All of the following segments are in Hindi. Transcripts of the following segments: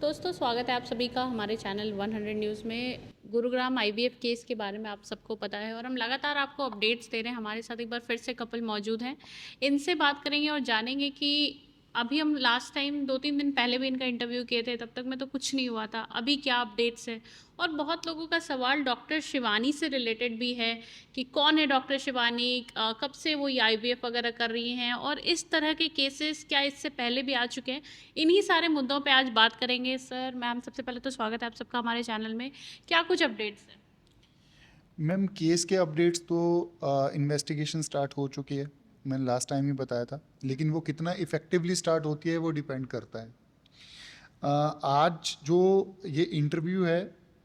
दोस्तों स्वागत है आप सभी का हमारे चैनल 100 न्यूज़ में। गुरुग्राम आईवीएफ केस के बारे में आप सबको पता है और हम लगातार आपको अपडेट्स दे रहे हैं। हमारे साथ एक बार फिर से कपल मौजूद हैं, इनसे बात करेंगे और जानेंगे कि अभी हम लास्ट टाइम 2-3 दिन पहले भी इनका इंटरव्यू किए थे, तब तक में तो कुछ नहीं हुआ था, अभी क्या अपडेट्स है। और बहुत लोगों का सवाल डॉक्टर शिवानी से रिलेटेड भी है कि कौन है डॉक्टर शिवानी, कब से वो ये आईवीएफ वगैरह कर रही हैं और इस तरह के केसेस क्या इससे पहले भी आ चुके हैं। इन्हीं सारे मुद्दों पे आज बात करेंगे। सर, मैम, सबसे पहले तो स्वागत है आप सबका हमारे चैनल में। क्या कुछ अपडेट्स हैं? मैम केस के अपडेट्स तो इन्वेस्टिगेशन स्टार्ट हो चुकी है, मैंने लास्ट टाइम ही बताया था, लेकिन वो कितना इफ़ेक्टिवली स्टार्ट होती है वो डिपेंड करता है। आज जो ये इंटरव्यू है,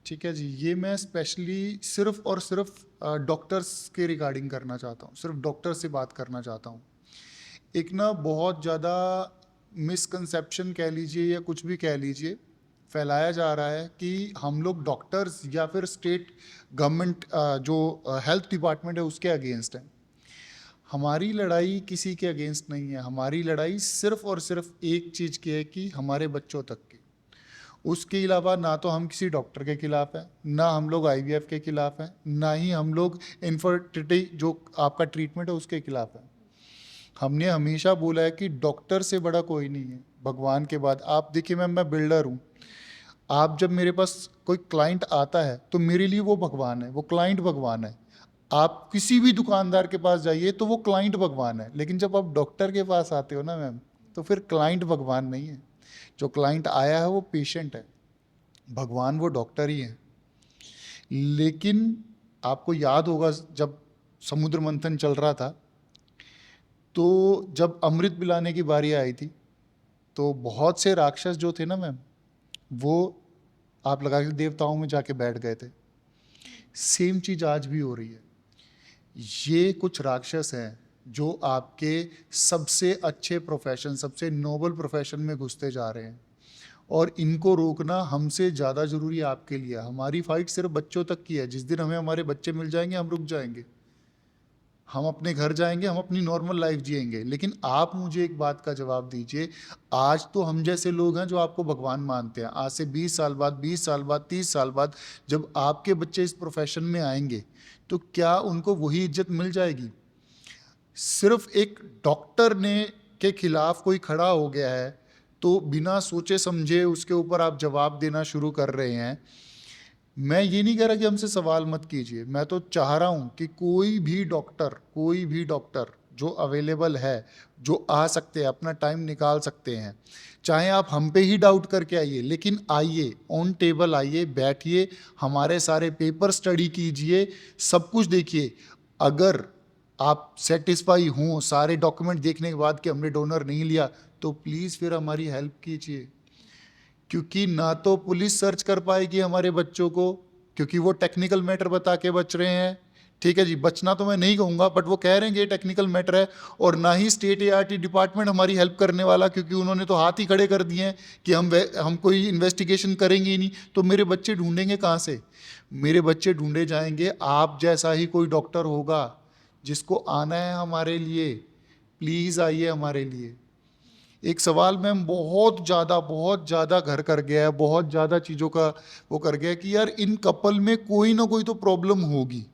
ठीक है जी, ये मैं स्पेशली सिर्फ और सिर्फ डॉक्टर्स के रिगार्डिंग करना चाहता हूँ, सिर्फ डॉक्टर से बात करना चाहता हूँ। एक ना बहुत ज़्यादा मिसकंसेप्शन कह लीजिए या कुछ भी कह लीजिए, फैलाया जा रहा है कि हम लोग डॉक्टर्स या फिर स्टेट गवर्नमेंट जो हेल्थ डिपार्टमेंट है उसके अगेंस्ट हैं। हमारी लड़ाई किसी के अगेंस्ट नहीं है, हमारी लड़ाई सिर्फ और सिर्फ एक चीज़ की है कि हमारे बच्चों तक की। उसके अलावा ना तो हम किसी डॉक्टर के खिलाफ हैं, ना हम लोग आईवीएफ के खिलाफ हैं, ना ही हम लोग इनफर्टिलिटी जो आपका ट्रीटमेंट है उसके खिलाफ हैं। हमने हमेशा बोला है कि डॉक्टर से बड़ा कोई नहीं है भगवान के बाद। आप देखिए मैम, मैं बिल्डर हूँ। आप जब मेरे पास कोई क्लाइंट आता है तो मेरे लिए वो भगवान है, वो क्लाइंट भगवान है। आप किसी भी दुकानदार के पास जाइए तो वो क्लाइंट भगवान है, लेकिन जब आप डॉक्टर के पास आते हो ना मैम, तो फिर क्लाइंट भगवान नहीं है। जो क्लाइंट आया है वो पेशेंट है, भगवान वो डॉक्टर ही है। लेकिन आपको याद होगा जब समुद्र मंथन चल रहा था, तो जब अमृत पिलाने की बारी आई थी, तो बहुत से राक्षस जो थे ना मैम, वो आप लगा के देवताओं में जाके बैठ गए थे। सेम चीज़ आज भी हो रही है। ये कुछ राक्षस हैं जो आपके सबसे अच्छे प्रोफेशन, सबसे नोबल प्रोफेशन में घुसते जा रहे हैं, और इनको रोकना हमसे ज़्यादा ज़रूरी है आपके लिए। हमारी फाइट सिर्फ बच्चों तक की है। जिस दिन हमें हमारे बच्चे मिल जाएंगे हम रुक जाएंगे, हम अपने घर जाएंगे, हम अपनी नॉर्मल लाइफ जिएंगे। लेकिन आप मुझे एक बात का जवाब दीजिए, आज तो हम जैसे लोग हैं जो आपको भगवान मानते हैं, आज से 20 साल बाद, 20 साल बाद, 30 साल बाद जब आपके बच्चे इस प्रोफेशन में आएंगे, तो क्या उनको वही इज्जत मिल जाएगी? सिर्फ एक डॉक्टर ने के खिलाफ कोई खड़ा हो गया है तो बिना सोचे समझे उसके ऊपर आप जवाब देना शुरू कर रहे हैं। मैं ये नहीं कह रहा कि हमसे सवाल मत कीजिए, मैं तो चाह रहा हूँ कि कोई भी डॉक्टर जो अवेलेबल है, जो आ सकते हैं, अपना टाइम निकाल सकते हैं, चाहे आप हम पे ही डाउट करके आइए, लेकिन आइए, ऑन टेबल आइए, बैठिए, हमारे सारे पेपर स्टडी कीजिए, सब कुछ देखिए। अगर आप सेटिस्फाई हों सारे डॉक्यूमेंट देखने के बाद कि हमने डोनर नहीं लिया, तो प्लीज़ फिर हमारी हेल्प कीजिए। क्योंकि ना तो पुलिस सर्च कर पाएगी हमारे बच्चों को, क्योंकि वो टेक्निकल मैटर बता के बच रहे हैं। ठीक है जी, बचना तो मैं नहीं कहूँगा, बट वो कह रहे हैं कि ये टेक्निकल मैटर है। और ना ही स्टेट एआरटी डिपार्टमेंट हमारी हेल्प करने वाला, क्योंकि उन्होंने तो हाथ ही खड़े कर दिए हैं कि हम कोई इन्वेस्टिगेशन करेंगे ही नहीं। तो मेरे बच्चे ढूंढेंगे कहाँ से? मेरे बच्चे ढूंढे जाएंगे, आप जैसा ही कोई डॉक्टर होगा जिसको आना है हमारे लिए, प्लीज़ आइए हमारे लिए। एक सवाल मैम बहुत ज़्यादा घर कर गया है, बहुत ज़्यादा चीज़ों का वो कर गया है कि यार इन कपल में कोई ना कोई तो प्रॉब्लम होगी,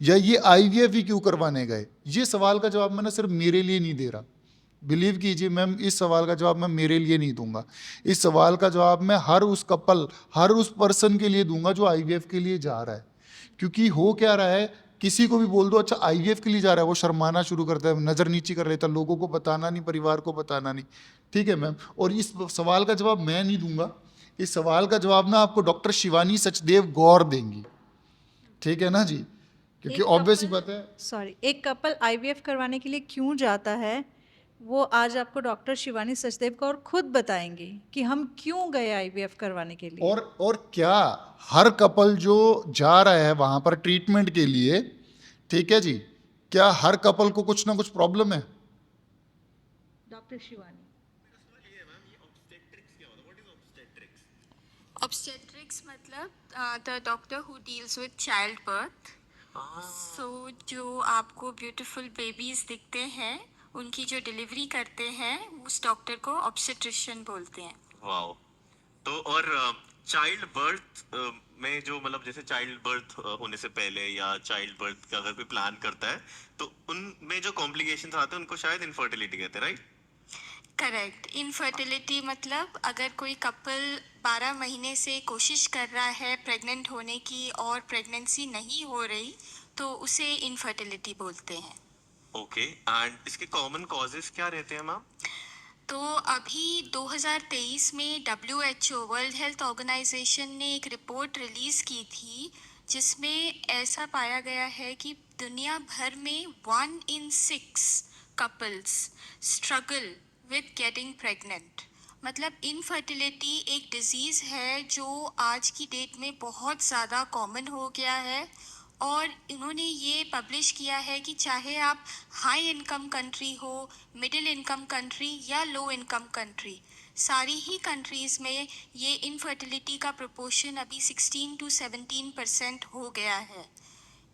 या ये आईवीएफ ही क्यों करवाने गए? ये सवाल का जवाब मैं ना सिर्फ मेरे लिए नहीं दे रहा, बिलीव कीजिए मैम, इस सवाल का जवाब मैं मेरे लिए नहीं दूंगा। इस सवाल का जवाब मैं हर उस कपल, हर उस पर्सन के लिए दूंगा जो आईवीएफ के लिए जा रहा है। क्योंकि हो क्या रहा है, किसी को भी बोल दो अच्छा आईवीएफ के लिए जा रहा है, वो शर्माना शुरू करता है, नज़र नीची कर लेता है, लोगों को बताना नहीं, परिवार को बताना नहीं। ठीक है मैम, और इस सवाल का जवाब मैं नहीं दूंगा, इस सवाल का जवाब ना आपको डॉक्टर शिवानी सचदेव गौर देंगी। ठीक है ना जी, क्योंकि ऑब्वियस ही बात है। एक कपल आईवीएफ करवाने के लिए क्यों जाता है, वो आज आपको डॉक्टर शिवानी सचदेव कौर खुद बताएंगे कि हम क्यों गए आईवीएफ करवाने के लिए। और क्या हर कपल जो जा रहा है वहां पर ट्रीटमेंट के लिए, ठीक है जी, क्या हर कपल को कुछ ना कुछ प्रॉब्लम है? डॉक्टर शिवानी, Obstetrics मतलब the doctor who deals with childbirth. So जो आपको ब्यूटीफुल बेबीज दिखते हैं, उनकी जो डिलीवरी करते हैं, उस डॉक्टर को ऑब्स्टेट्रिशियन बोलते हैं। वाओ। तो चाइल्ड बर्थ में जो मतलब जैसे चाइल्ड बर्थ होने से पहले या चाइल्ड बर्थ का अगर कोई प्लान करता है तो उनमें जो कॉम्प्लिकेशंस आते हैं उनको शायद इनफर्टिलिटी कहते हैं, राइट? करेक्ट। इनफर्टिलिटी मतलब अगर कोई कपल 12 महीने से कोशिश कर रहा है प्रेग्नेंट होने की और प्रेगनेंसी नहीं हो रही तो उसे इनफर्टिलिटी बोलते हैं। ओके, एंड इसके कॉमन कॉजेस क्या रहते हैं मैम? तो अभी 2023 में WHO वर्ल्ड हेल्थ ऑर्गेनाइजेशन ने एक रिपोर्ट रिलीज़ की थी जिसमें ऐसा पाया गया है कि दुनिया भर में 1 in 6 couples struggle with getting pregnant. मतलब इनफर्टिलिटी एक डिज़ीज़ है जो आज की डेट में बहुत ज़्यादा कॉमन हो गया है और इन्होंने ये पब्लिश किया है कि चाहे आप हाई इनकम कंट्री हो, मिडिल इनकम कंट्री या लो इनकम कंट्री, सारी ही कंट्रीज़ में ये इनफर्टिलिटी का प्रोपोर्शन अभी 16 to 17% हो गया है।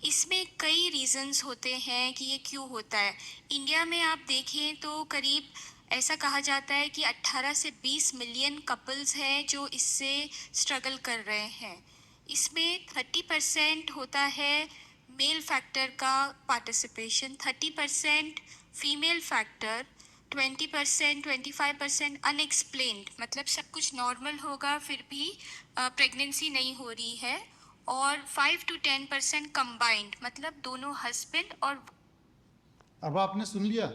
इसमें कई रीज़न्स होते हैं कि ये क्यों होता है। इंडिया में आप देखें तो करीब ऐसा कहा जाता है कि 18 से 20 मिलियन कपल्स हैं जो इससे स्ट्रगल कर रहे हैं। इसमें 30% होता है मेल फैक्टर का पार्टिसिपेशन, 30% फीमेल फैक्टर, 20% 25% अनएक्सप्लेन्ड, मतलब सब कुछ नॉर्मल होगा फिर भी प्रेगनेंसी नहीं हो रही है, और 5 to 10% कंबाइंड, मतलब दोनों हस्बैंड और। अब आपने सुन लिया,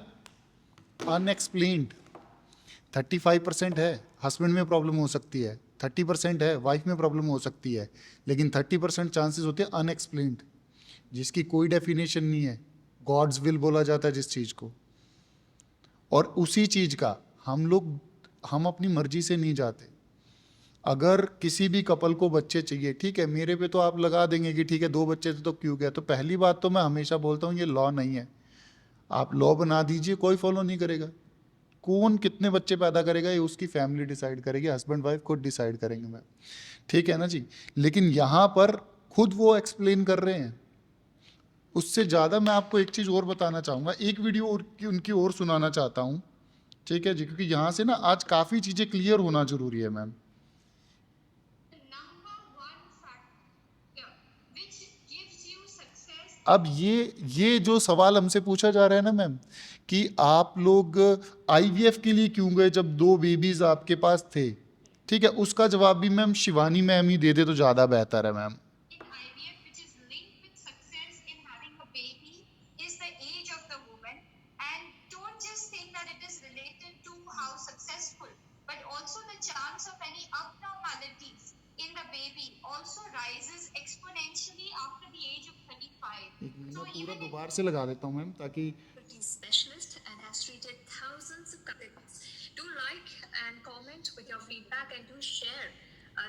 अनएक्सप्लेन्ड 35% है, हस्बैंड में प्रॉब्लम हो सकती है, 30% है, वाइफ में प्रॉब्लम हो सकती है, लेकिन 30% चांसेस होते हैं अनएक्सप्लेन्ड, जिसकी कोई डेफिनेशन नहीं है। गॉड्स विल बोला जाता है जिस चीज़ को, और उसी चीज़ का हम अपनी मर्जी से नहीं जाते। अगर किसी भी कपल को बच्चे चाहिए, ठीक है, मेरे पे तो आप लगा देंगे कि ठीक है 2 बच्चे थे तो क्यों गया। तो पहली बात तो मैं हमेशा बोलता हूँ ये लॉ नहीं है। आप लॉ बना दीजिए, कोई फॉलो नहीं करेगा। कौन कितने बच्चे पैदा करेगा ये उसकी फैमिली डिसाइड करेगी, हस्बैंड वाइफ खुद डिसाइड करेंगे मैम, ठीक है ना जी। लेकिन यहाँ पर खुद वो एक्सप्लेन कर रहे हैं। उससे ज़्यादा मैं आपको एक चीज़ और बताना चाहूँगा, एक वीडियो और की उनकी और सुनाना चाहता हूँ, ठीक है जी, क्योंकि यहाँ से ना आज काफ़ी चीज़ें क्लियर होना ज़रूरी है मैम। अब ये जो सवाल हमसे पूछा जा रहा है ना मैम कि आप लोग आईवीएफ के लिए क्यों गए जब 2 बेबीज आपके पास थे, ठीक है, उसका जवाब भी मैम शिवानी मैम ही दे दे तो ज़्यादा बेहतर है मैम। पूरा दोबारा से लगा देता हूँ मैम ताकि specialist and has treated thousands of couples. Do like and comment with your feedback and do share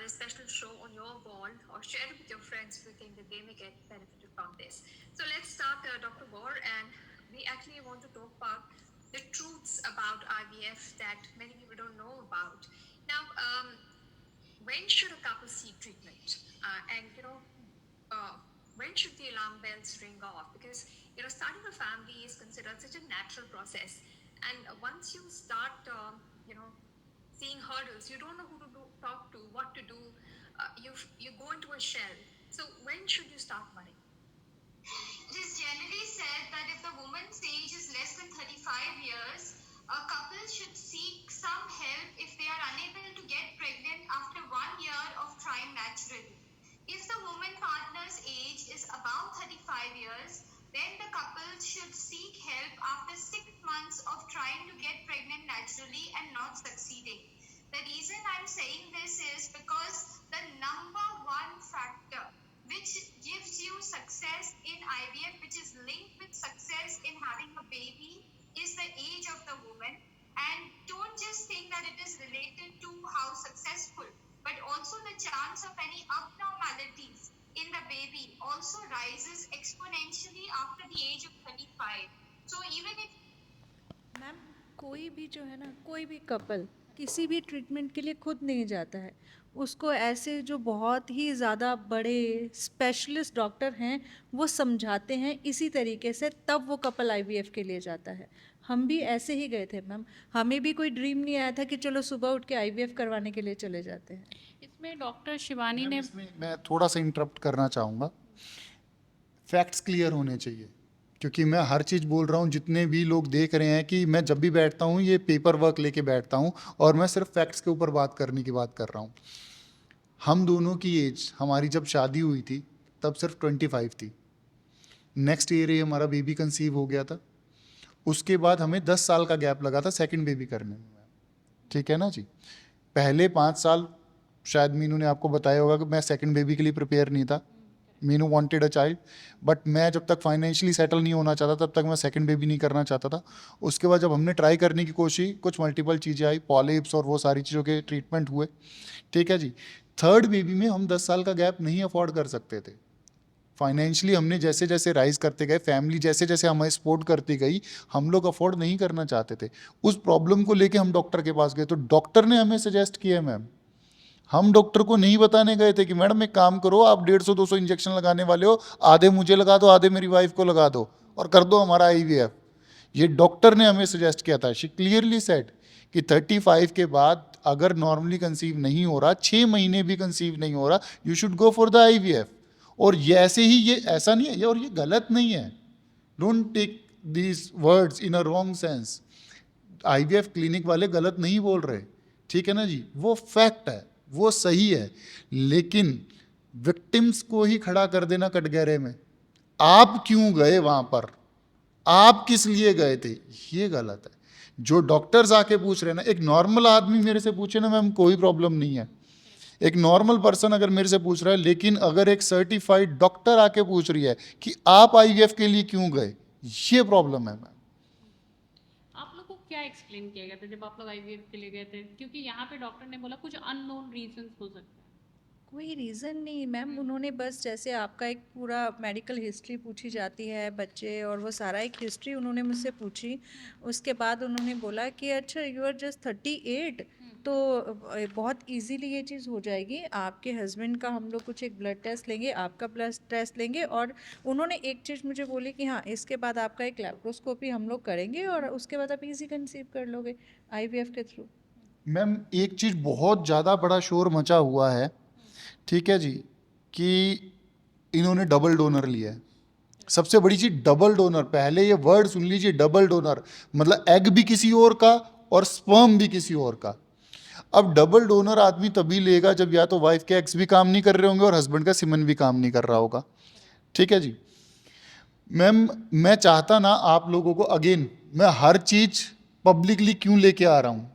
the special show on your wall or share it with your friends if you think that they may get benefited from this. So let's start, Dr. Gaur, and we actually want to talk about the truths about IVF that many people don't know about. Now, when should a couple seek treatment? When should the alarm bells ring off? Because starting a family is considered such a natural process, and once you start, seeing hurdles, you don't know who to talk to, what to do. You go into a shell. So when should you start worrying? It is generally said that if the woman's age is less than 35 years, a couple should seek some help if they are unable to get pregnant after 1 year of trying naturally. If the woman partner's age is above 35 years, then the couple should seek help after 6 months of trying to get pregnant naturally and not succeeding. The reason I'm saying this is because the number one factor which gives you success in IVF, which is linked with success in having a baby, is the age of the woman. And don't just think that it is related to how successful, but also the chance of any abnormalities in the baby also rises exponentially after the age of 35. So even if ma'am कोई भी जो है ना, कोई भी कपल किसी भी ट्रीटमेंट के लिए खुद नहीं जाता है, उसको ऐसे जो बहुत ही ज़्यादा बड़े स्पेशलिस्ट डॉक्टर हैं वो समझाते हैं इसी तरीके से, तब वो कपल आईवीएफ के लिए जाता है। हम भी ऐसे ही गए थे मैम, हमें भी कोई ड्रीम नहीं आया था कि चलो सुबह उठ के आईवीएफ करवाने के लिए चले जाते हैं। इसमें डॉक्टर शिवानी ने इसमें मैं थोड़ा सा इंटरप्ट करना चाहूँगा। फैक्ट्स क्लियर होने चाहिए, क्योंकि मैं हर चीज़ बोल रहा हूँ, जितने भी लोग देख रहे हैं कि मैं जब भी बैठता हूँ ये पेपर वर्क लेके बैठता हूँ और मैं सिर्फ फैक्ट्स के ऊपर बात करने की बात कर रहा हूँ। हम दोनों की एज, हमारी जब शादी हुई थी तब सिर्फ 25 थी। नेक्स्ट ईयर ही हमारा बेबी कंसीव हो गया था। उसके बाद हमें 10 साल का गैप लगा था सेकंड बेबी करने में। ठीक है ना जी। पहले 5 साल शायद मीनू ने आपको बताया होगा कि मैं सेकंड बेबी के लिए प्रिपेयर नहीं था। Meenu wanted a child, but मैं जब तक फाइनेंशियली सेटल नहीं होना चाहता तब तक मैं सेकंड बेबी नहीं करना चाहता था। उसके बाद जब हमने ट्राई करने की कोशिश, कुछ मल्टीपल चीज़ें आई, पॉलिप्स और वो सारी चीज़ों के ट्रीटमेंट हुए। ठीक है जी। थर्ड बेबी में हम 10 साल का गैप नहीं अफोर्ड कर सकते थे। फाइनेंशियली हमने जैसे जैसे राइज करते गए, फैमिली जैसे जैसे हमें सपोर्ट करती गई, हम लोग अफोर्ड नहीं करना चाहते थे। उस प्रॉब्लम को लेके हम डॉक्टर के पास गए तो डॉक्टर ने हमें सजेस्ट किया मैम। हम डॉक्टर को नहीं बताने गए थे कि मैडम एक काम करो, आप 150-200 इंजेक्शन लगाने वाले हो, आधे मुझे लगा दो, आधे मेरी वाइफ को लगा दो और कर दो हमारा आईवीएफ। ये डॉक्टर ने हमें सजेस्ट किया था। शी क्लियरली सेड कि 35 के बाद अगर नॉर्मली कंसीव नहीं हो रहा, 6 महीने भी कंसीव नहीं हो रहा, you should go for the IVF. और ये ऐसे ही, ये ऐसा नहीं है और ये गलत नहीं है। Don't take these words in a wrong sense. IVF clinic वाले गलत नहीं बोल रहे, ठीक है ना जी, वो फैक्ट है, वो सही है। लेकिन विक्टिम्स को ही खड़ा कर देना कटघरे में, आप क्यों गए वहां पर, आप किस लिए गए थे, ये गलत है। जो डॉक्टर्स आके पूछ रहे हैं ना, एक नॉर्मल आदमी मेरे से पूछे ना मैम, कोई प्रॉब्लम नहीं है। एक नॉर्मल पर्सन अगर मेरे से पूछ रहा है, लेकिन अगर एक सर्टिफाइड डॉक्टर आके पूछ रही है कि आप आईवीएफ के लिए क्यों गए, ये प्रॉब्लम है मैम। आप लोग को क्या एक्सप्लेन किया गया था जब आप लोग आईवीएफ के लिए गए थे? क्योंकि यहाँ पे डॉक्टर ने बोला कुछ अननोन रीजंस हो सकते हैं। कोई रीज़न नहीं मैम, उन्होंने बस जैसे आपका एक पूरा मेडिकल हिस्ट्री पूछी जाती है बच्चे, और वो सारा एक हिस्ट्री उन्होंने मुझसे पूछी। उसके बाद उन्होंने बोला कि अच्छा यू आर जस्ट 38, तो बहुत इजीली ये चीज़ हो जाएगी। आपके हस्बैंड का हम लोग कुछ एक ब्लड टेस्ट लेंगे, आपका ब्लड टेस्ट लेंगे, और उन्होंने एक चीज़ मुझे बोली कि हाँ इसके बाद आपका एक लैप्रोस्कोपी हम लोग करेंगे और उसके बाद आप इजी कंसीव कर लोगे आईवीएफ के थ्रू। मैम एक चीज़ बहुत ज़्यादा बड़ा शोर मचा हुआ है, ठीक है जी, कि इन्होंने डबल डोनर लिया है। सबसे बड़ी चीज़ डबल डोनर, पहले ये वर्ड सुन लीजिए, डबल डोनर मतलब एग भी किसी और का और स्पर्म भी किसी और का। अब डबल डोनर आदमी तभी लेगा जब या तो वाइफ के एग्स भी काम नहीं कर रहे होंगे और हस्बैंड का सीमेन भी काम नहीं कर रहा होगा। ठीक है जी। मैम मैं चाहता ना आप लोगों को, अगेन मैं हर चीज़ पब्लिकली क्यों लेके आ रहा हूँ,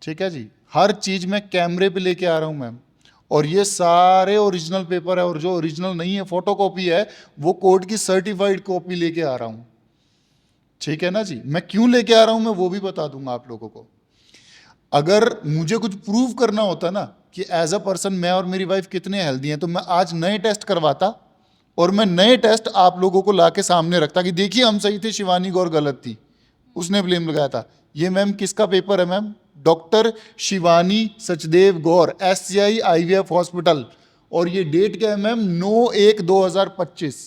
ठीक है जी, हर चीज़ मैं कैमरे पे लेके आ रहा हूँ मैम। और ये सारे ओरिजिनल पेपर है, और जो ओरिजिनल नहीं है फोटोकॉपी है, वो कोर्ट की सर्टिफाइड कॉपी लेके आ रहा हूँ। ठीक है ना जी। मैं क्यों लेके आ रहा हूँ मैं वो भी बता दूंगा आप लोगों को। अगर मुझे कुछ प्रूव करना होता ना कि एज अ पर्सन मैं और मेरी वाइफ कितने हेल्दी हैं, तो मैं आज नए टेस्ट करवाता और मैं नए टेस्ट आप लोगों को ला के सामने रखता कि देखिए हम सही थे, शिवानी गौर गलत थी। उसने ब्लेम लगाया था। ये मैम किसका पेपर है मैम? डॉक्टर शिवानी सचदेव गौर, SCI IVF हॉस्पिटल। और ये डेट क्या है मैम? 9/1/2025।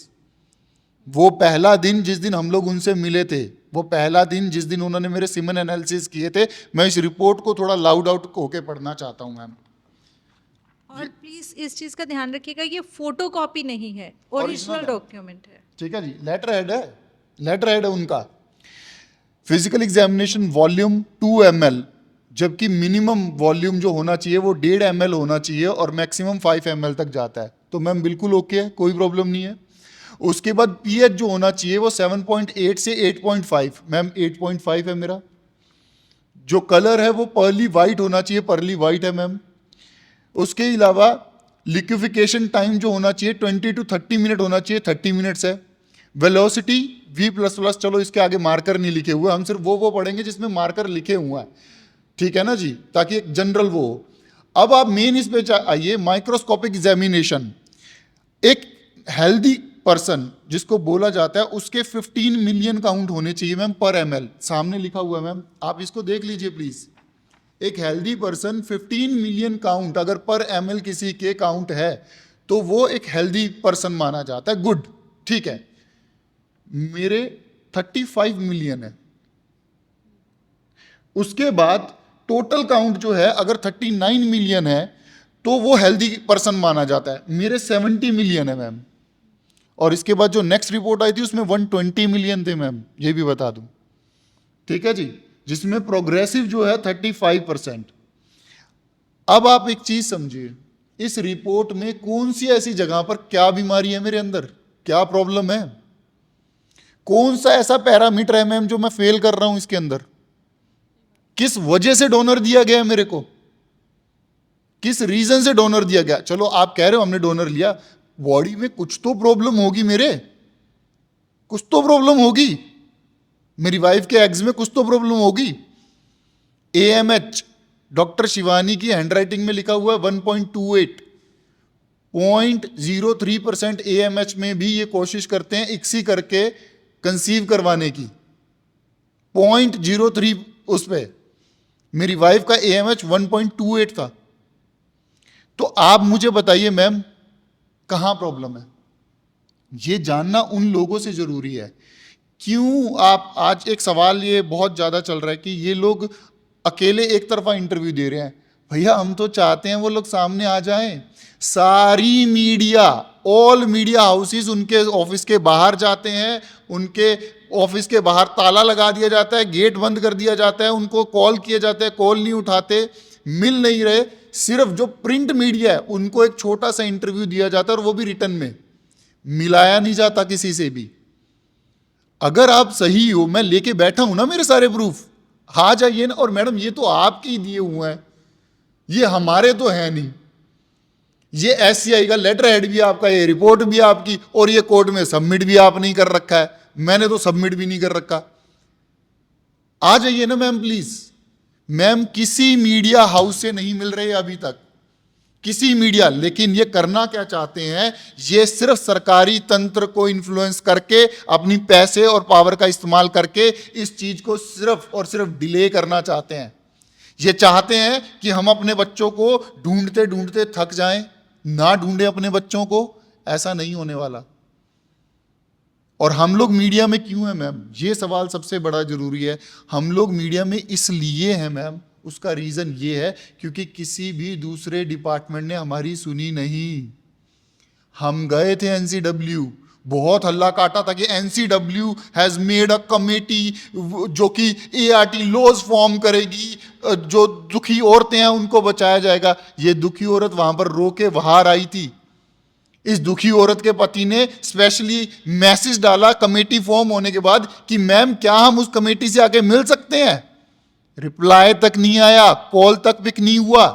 वो पहला दिन जिस दिन हम लोग उनसे मिले थे, वो पहला दिन जिस दिन उन्होंने मेरे सीमेन एनालिसिस किए थे। मैं इस रिपोर्ट को थोड़ा लाउड आउट होके पढ़ना चाहता हूँ मैम। और प्लीज इस चीज का ध्यान रखिएगा, ये फोटो कॉपी नहीं है, ओरिजिनल डॉक्यूमेंट है। ठीक है जी। लेटर हेड है, लेटर हेड है उनका। फिजिकल एग्जामिनेशन वॉल्यूम 2 ml, जबकि मिनिमम वॉल्यूम जो होना चाहिए वो 1.5 ml होना चाहिए और मैक्सिमम 5 ml तक जाता है। तो मैम बिल्कुल ओके है, कोई प्रॉब्लम नहीं है। उसके बाद पीएच जो होना चाहिए वो 7.8 से 8.5। मैम 8.5 है मेरा। जो कलर है वो पर्ली वाइट होना चाहिए, पर्ली वाइट है मैम। उसके अलावा लिक्विफिकेशन टाइम जो होना चाहिए 20 to 30 मिनट होना चाहिए, 30 मिनट्स है। वेलोसिटी V++, चलो इसके आगे मार्कर नहीं लिखे हुए, हम सिर्फ वो पढ़ेंगे जिसमें मार्कर लिखे हुए हैं, ठीक है ना जी, ताकि एक जनरल वो हो। अब आप मेन इस पे आइए, माइक्रोस्कोपिक एग्जामिनेशन। एक हेल्दी पर्सन जिसको बोला जाता है उसके 15 मिलियन काउंट होने चाहिए मैम पर ml। सामने लिखा हुआ है मैम, आप इसको देख लीजिए प्लीज। एक हेल्दी पर्सन 15 मिलियन काउंट अगर पर ml किसी के काउंट है तो वो एक हेल्दी पर्सन माना जाता है। गुड, ठीक है। मेरे 35 मिलियन है, उसके बाद टोटल काउंट जो है अगर 39 मिलियन है तो वो हेल्दी पर्सन माना जाता है, मेरे 70 मिलियन है मैम। और इसके बाद जो नेक्स्ट रिपोर्ट आई थी उसमें 120 मिलियन थे मैम, ये भी बता दूं, ठीक है जी, जिसमें प्रोग्रेसिव जो है 35%। अब आप एक चीज समझिए, इस रिपोर्ट में कौन सी ऐसी जगह पर क्या बीमारी है मेरे अंदर, क्या प्रॉब्लम है, कौन सा ऐसा पैरामीटर है मैम जो मैं फेल कर रहा हूं इसके अंदर, किस वजह से डोनर दिया गया मेरे को, किस रीजन से डोनर दिया गया। चलो आप कह रहे हो हमने डोनर लिया, बॉडी में कुछ तो प्रॉब्लम होगी, मेरे कुछ तो प्रॉब्लम होगी, मेरी वाइफ के एग्स में कुछ तो प्रॉब्लम होगी। AMH डॉक्टर शिवानी की हैंडराइटिंग में लिखा हुआ है 1.28, 0.03% AMH में भी ये कोशिश करते हैं इक्सी करके कंसीव करवाने की, 0.03 उस पे, मेरी वाइफ का AMH 1.28 था। तो आप मुझे बताइए मैम कहां प्रॉब्लम है, ये जानना उन लोगों से जरूरी है। क्यों आप, आज एक सवाल ये बहुत ज्यादा चल रहा है कि ये लोग अकेले एक तरफा इंटरव्यू दे रहे हैं। भैया हम तो चाहते हैं वो लोग सामने आ जाएं, सारी मीडिया, ऑल मीडिया हाउसेस उनके ऑफिस के बाहर जाते हैं, उनके ऑफिस के बाहर ताला लगा दिया जाता है, गेट बंद कर दिया जाता है, उनको कॉल किए जाते हैं, कॉल नहीं उठाते, मिल नहीं रहे। सिर्फ जो प्रिंट मीडिया है उनको एक छोटा सा इंटरव्यू दिया जाता है और वो भी रिटर्न में, मिलाया नहीं जाता किसी से भी। अगर आप सही हो, मैं लेके बैठा हूं ना मेरे सारे प्रूफ, आ जाइए ना। और मैडम ये तो आपके ही दिए हुए हैं, ये हमारे तो है नहीं, ये SCI का लेटर हेड भी आपका, ये रिपोर्ट भी आपकी, और ये कोर्ट में सबमिट भी आप नहीं कर रखा है, मैंने तो सबमिट भी नहीं कर रखा। आ जाइए ना मैम प्लीज। मैम किसी मीडिया हाउस से नहीं मिल रहे अभी तक, किसी मीडिया, लेकिन ये करना क्या चाहते हैं, ये सिर्फ सरकारी तंत्र को इन्फ्लुएंस करके, अपनी पैसे और पावर का इस्तेमाल करके इस चीज को सिर्फ और सिर्फ डिले करना चाहते हैं। ये चाहते हैं कि हम अपने बच्चों को ढूंढते ढूंढते थक जाएं, ना ढूंढे अपने बच्चों को, ऐसा नहीं होने वाला। और हम लोग मीडिया में क्यों हैं मैम, ये सवाल सबसे बड़ा जरूरी है। हम लोग मीडिया में इसलिए हैं मैम, उसका रीजन ये है क्योंकि किसी भी दूसरे डिपार्टमेंट ने हमारी सुनी नहीं। हम गए थे NCW, बहुत हल्ला काटा था कि NCW has made a committee जो कि ART लॉज फॉर्म करेगी, जो दुखी औरतें हैं उनको बचाया जाएगा। ये दुखी औरत वहां पर रो के बाहर आई थी। इस दुखी औरत के पति ने स्पेशली मैसेज डाला कमेटी फॉर्म होने के बाद कि मैम क्या हम उस कमेटी से आके मिल सकते हैं। रिप्लाई तक नहीं आया, कॉल तक पिक नहीं हुआ।